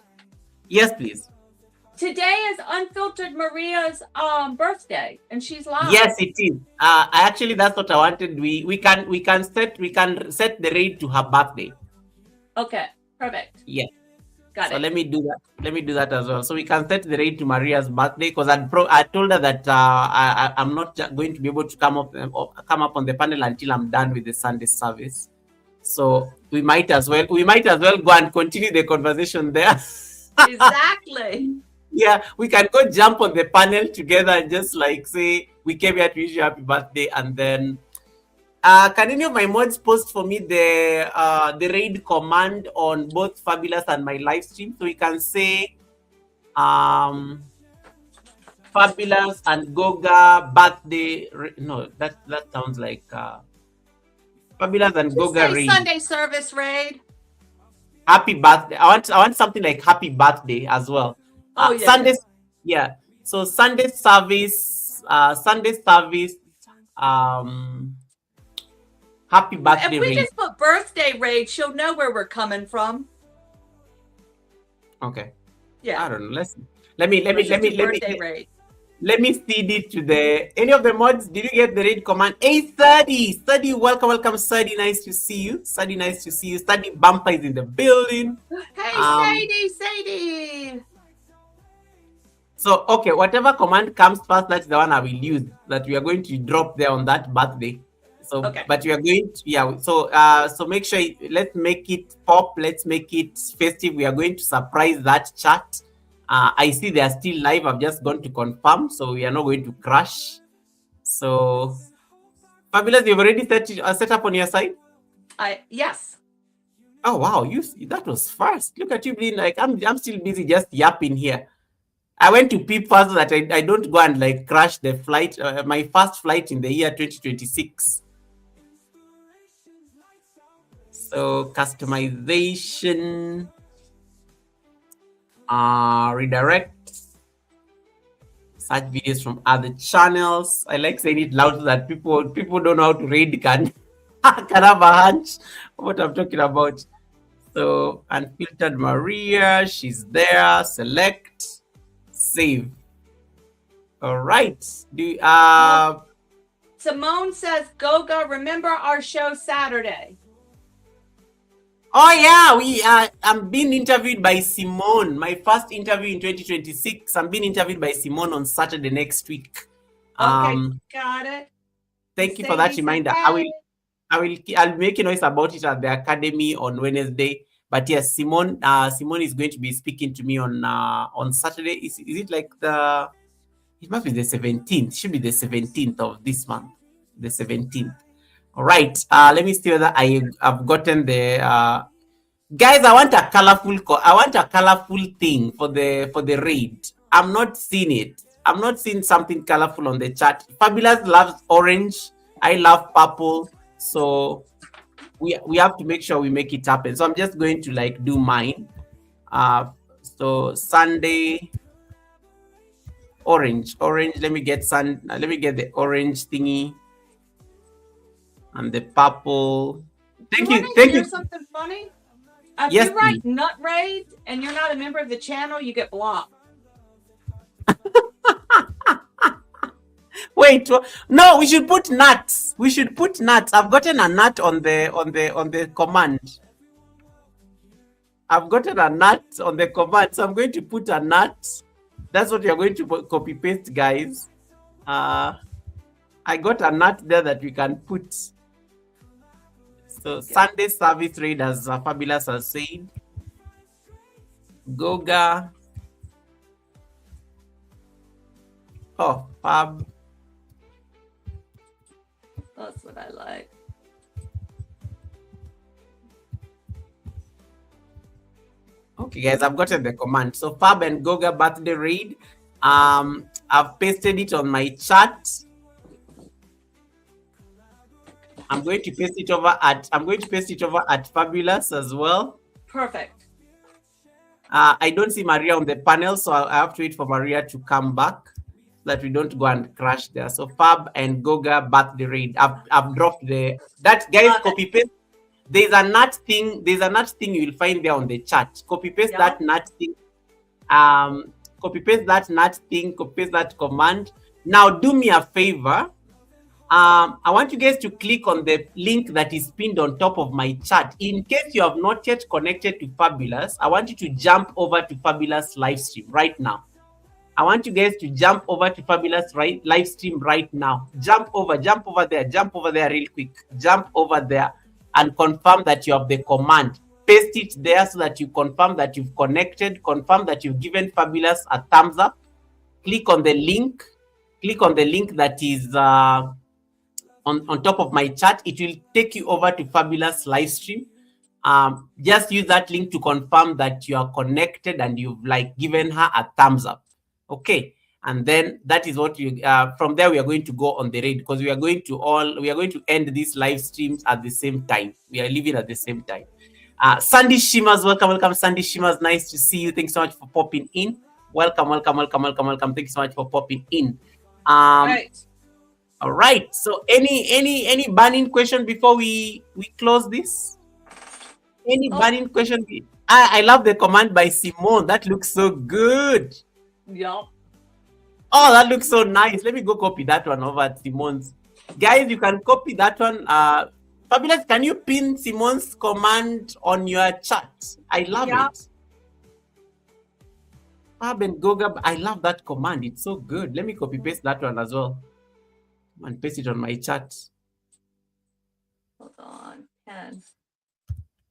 Yes, please. Today is Unfiltered Maria's birthday, and she's live. Yes, it is. Actually, that's what I wanted. We can set the raid to her birthday. Okay, perfect. Yeah. Got it. Let me do that. Let me do that as well. So we can set the raid to Maria's birthday because I told her that I'm not going to be able to come up on the panel until I'm done with the Sunday service. So we might as well go and continue the conversation there. Exactly. Yeah, we can go jump on the panel together and just like say we came here to wish you happy birthday, and then can any of my mods post for me the raid command on both Fabulous and my live stream so we can say Fabulous and Goga birthday. No, that sounds like Fabulous and Goga raid. Sunday service raid. Happy birthday. I want something like happy birthday as well. Yeah. Sunday, yeah. So Sunday service. Happy birthday. If we just put birthday raid, she'll know where we're coming from. Okay. Yeah. I don't know. Let me feed it to any of the mods. Did you get the raid command? Hey, Study, welcome, Study. Nice to see you. Study Bumper is in the building. Hey, Sadie. So, okay, whatever command comes first, that's the one I will use. That we are going to drop there on that birthday. So, okay. But we are going to, yeah. So, so make sure let's make it pop. Let's make it festive. We are going to surprise that chat. I see they are still live. I've just gone to confirm, so we are not going to crash. So, Fabulous, you've already set up on your side. Yes. Oh wow, that was fast. Look at you being like I'm still busy just yapping here. I went to peep first so that I don't go and like crash the flight, my first flight in the year 2026. So customization, redirect, search videos from other channels. I like saying it loud so that people don't know how to read can have a hunch what I'm talking about. So Unfiltered Maria, she's there. Select. Save. All right. Simone says, Goga, remember our show Saturday. Oh yeah, I'm being interviewed by Simone. My first interview in 2026. I'm being interviewed by Simone on Saturday next week. Okay, got it. Thank you for that reminder. I'll make a noise about it at the academy on Wednesday. But yes, Simone is going to be speaking to me on Saturday. Is it like it must be the 17th. It should be the 17th of this month. The 17th. All right. Let me see whether I have gotten the guys. I want a colorful thing for the raid. I'm not seeing it. I'm not seeing something colorful on the chat. Fabulous loves orange. I love purple. So we have to make sure we make it happen. So I'm just going to like do mine. So Sunday Orange. Let me get the orange thingy and the purple. Thank You you. want to hear something funny? If Yes, you write please. Nut Raid and you're not a member of the channel, you get blocked. Wait, no, we should put nuts. I've gotten a nut on the command. I've gotten a nut on the command, so I'm going to put a nut. That's what you're going to copy paste, guys. I got a nut there that we can put. So Sunday service raid, as Fabulous has said. Goga. Oh, Fab. That's what I like. Okay, guys, I've gotten the command. So Fab and Goga birthday raid. I've pasted it on my chat. I'm going to paste it over at Fabulous as well. Perfect. I don't see Maria on the panel, so I have to wait for Maria to come back so that we don't go and crash there. So Fab and Goga birthday raid. I've dropped that guys. Copy paste. There's a nut thing you will find there on the chat. Copy paste that nut thing. Copy paste that nut thing. Copy paste that command. Now do me a favor. I want you guys to click on the link that is pinned on top of my chat. In case you have not yet connected to Fabulous, I want you to jump over to Fabulous live stream right now. I want you guys to jump over to Fabulous live stream right now. Jump over there real quick. Jump over there and confirm that you have the command. Paste it there so that you confirm that you've connected, confirm that you've given Fabulous a thumbs up. Click on the link. Click on the link that is on top of my chat. It will take you over to Fabulous live stream. Just use that link to confirm that you are connected and you've given her a thumbs up. Okay, and then that is what you from there we are going to go on the raid, because we are going to end these live streams at the same time. We are leaving at the same time. Sandy Shimas, welcome Sandy Shimas, nice to see you. Thanks so much for popping in. Welcome. Thank you so much for popping in. Right. All right, so any burning question before we close this? Any burning question? I love the command by Simone. That looks so good. Yeah. Oh, that looks so nice. Let me go copy that one over at Simone's. Guys, you can copy that one. Fabulous, can you pin Simone's command on your chat? I love it. Fab and Goga, I love that command. It's so good. Let me copy paste that one as well and paste it on my chat. Hold on. Pen.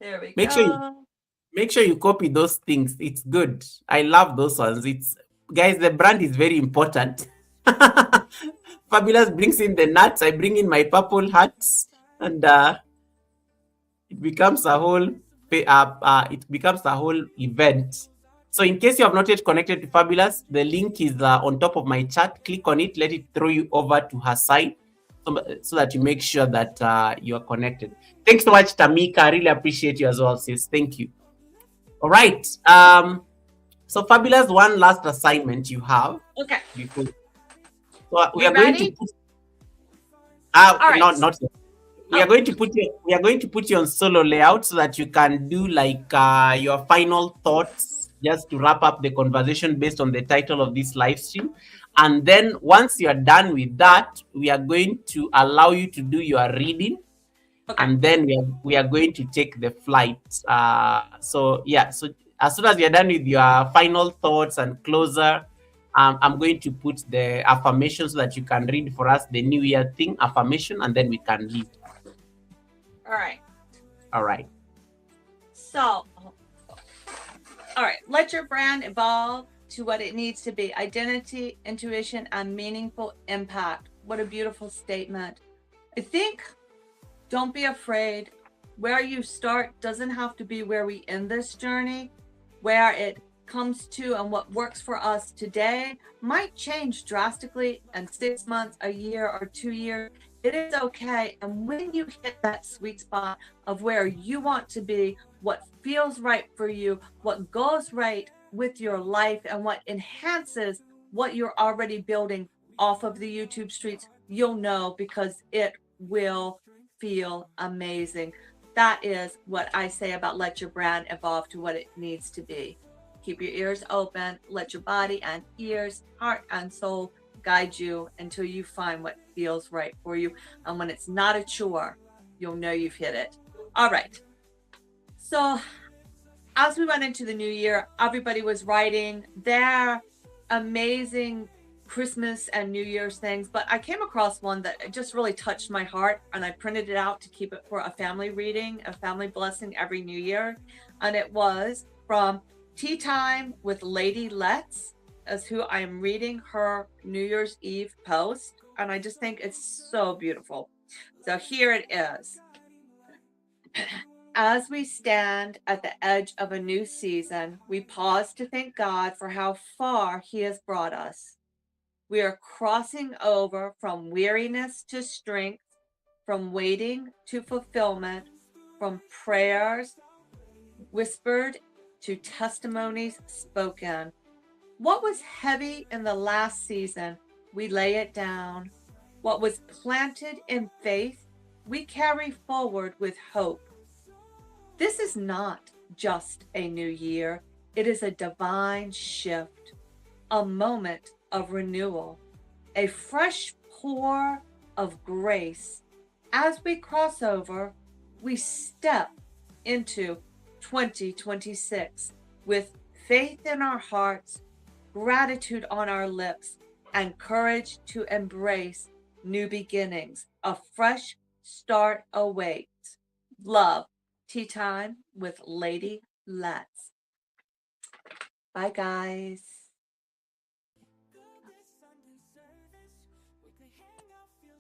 There we go. Make sure you copy those things. It's good. I love those ones. Guys, the brand is very important. Fabulous brings in the nuts. I bring in my purple hats, and it becomes a whole event. So in case you have not yet connected to Fabulous, the link is on top of my chat. Click on it. Let it throw you over to her site so that you make sure that you are connected. Thanks so much, Tamika. I really appreciate you as well, sis. Thank you. All right. So Fabulous, one last assignment you have. Okay. So we are going to put. Right. Not yet. We are going to put you on solo layout so that you can do your final thoughts, just to wrap up the conversation based on the title of this live stream. And then once you are done with that, we are going to allow you to do your reading. Okay. And then we are going to take the flight. So as soon as you're done with your final thoughts and closer, I'm going to put the affirmation so that you can read for us the New Year thing affirmation, and then we can leave. All right. So, all right. Let your brand evolve to what it needs to be. Identity, intuition, and meaningful impact. What a beautiful statement. I think, don't be afraid. Where you start doesn't have to be where we end this journey. Where it comes to and what works for us today might change drastically in 6 months, a year, or 2 years. It is okay. And when you hit that sweet spot of where you want to be, what feels right for you, what goes right with your life, and what enhances what you're already building off of the YouTube streets, you'll know, because it will feel amazing. That is what I say about let your brand evolve to what it needs to be. Keep your ears open, let your body and ears, heart and soul guide you until you find what feels right for you. And when it's not a chore, you'll know you've hit it. All right. So as we went into the new year, everybody was writing their amazing Christmas and New Year's things, but I came across one that just really touched my heart, and I printed it out to keep it for a family reading, a family blessing every New Year. And it was from Tea Time with Lady Letts, as who I am reading her New Year's Eve post, and I just think it's so beautiful. So here it is. As we stand at the edge of a new season, we pause to thank God for how far He has brought us. We are crossing over from weariness to strength, from waiting to fulfillment, from prayers whispered to testimonies spoken. What was heavy in the last season, we lay it down. What was planted in faith, we carry forward with hope. This is not just a new year. It is a divine shift, a moment of renewal, a fresh pour of grace. As we cross over, we step into 2026 with faith in our hearts, gratitude on our lips, and courage to embrace new beginnings. A fresh start awaits. Love. Tea Time with Lady Letts. Bye, guys.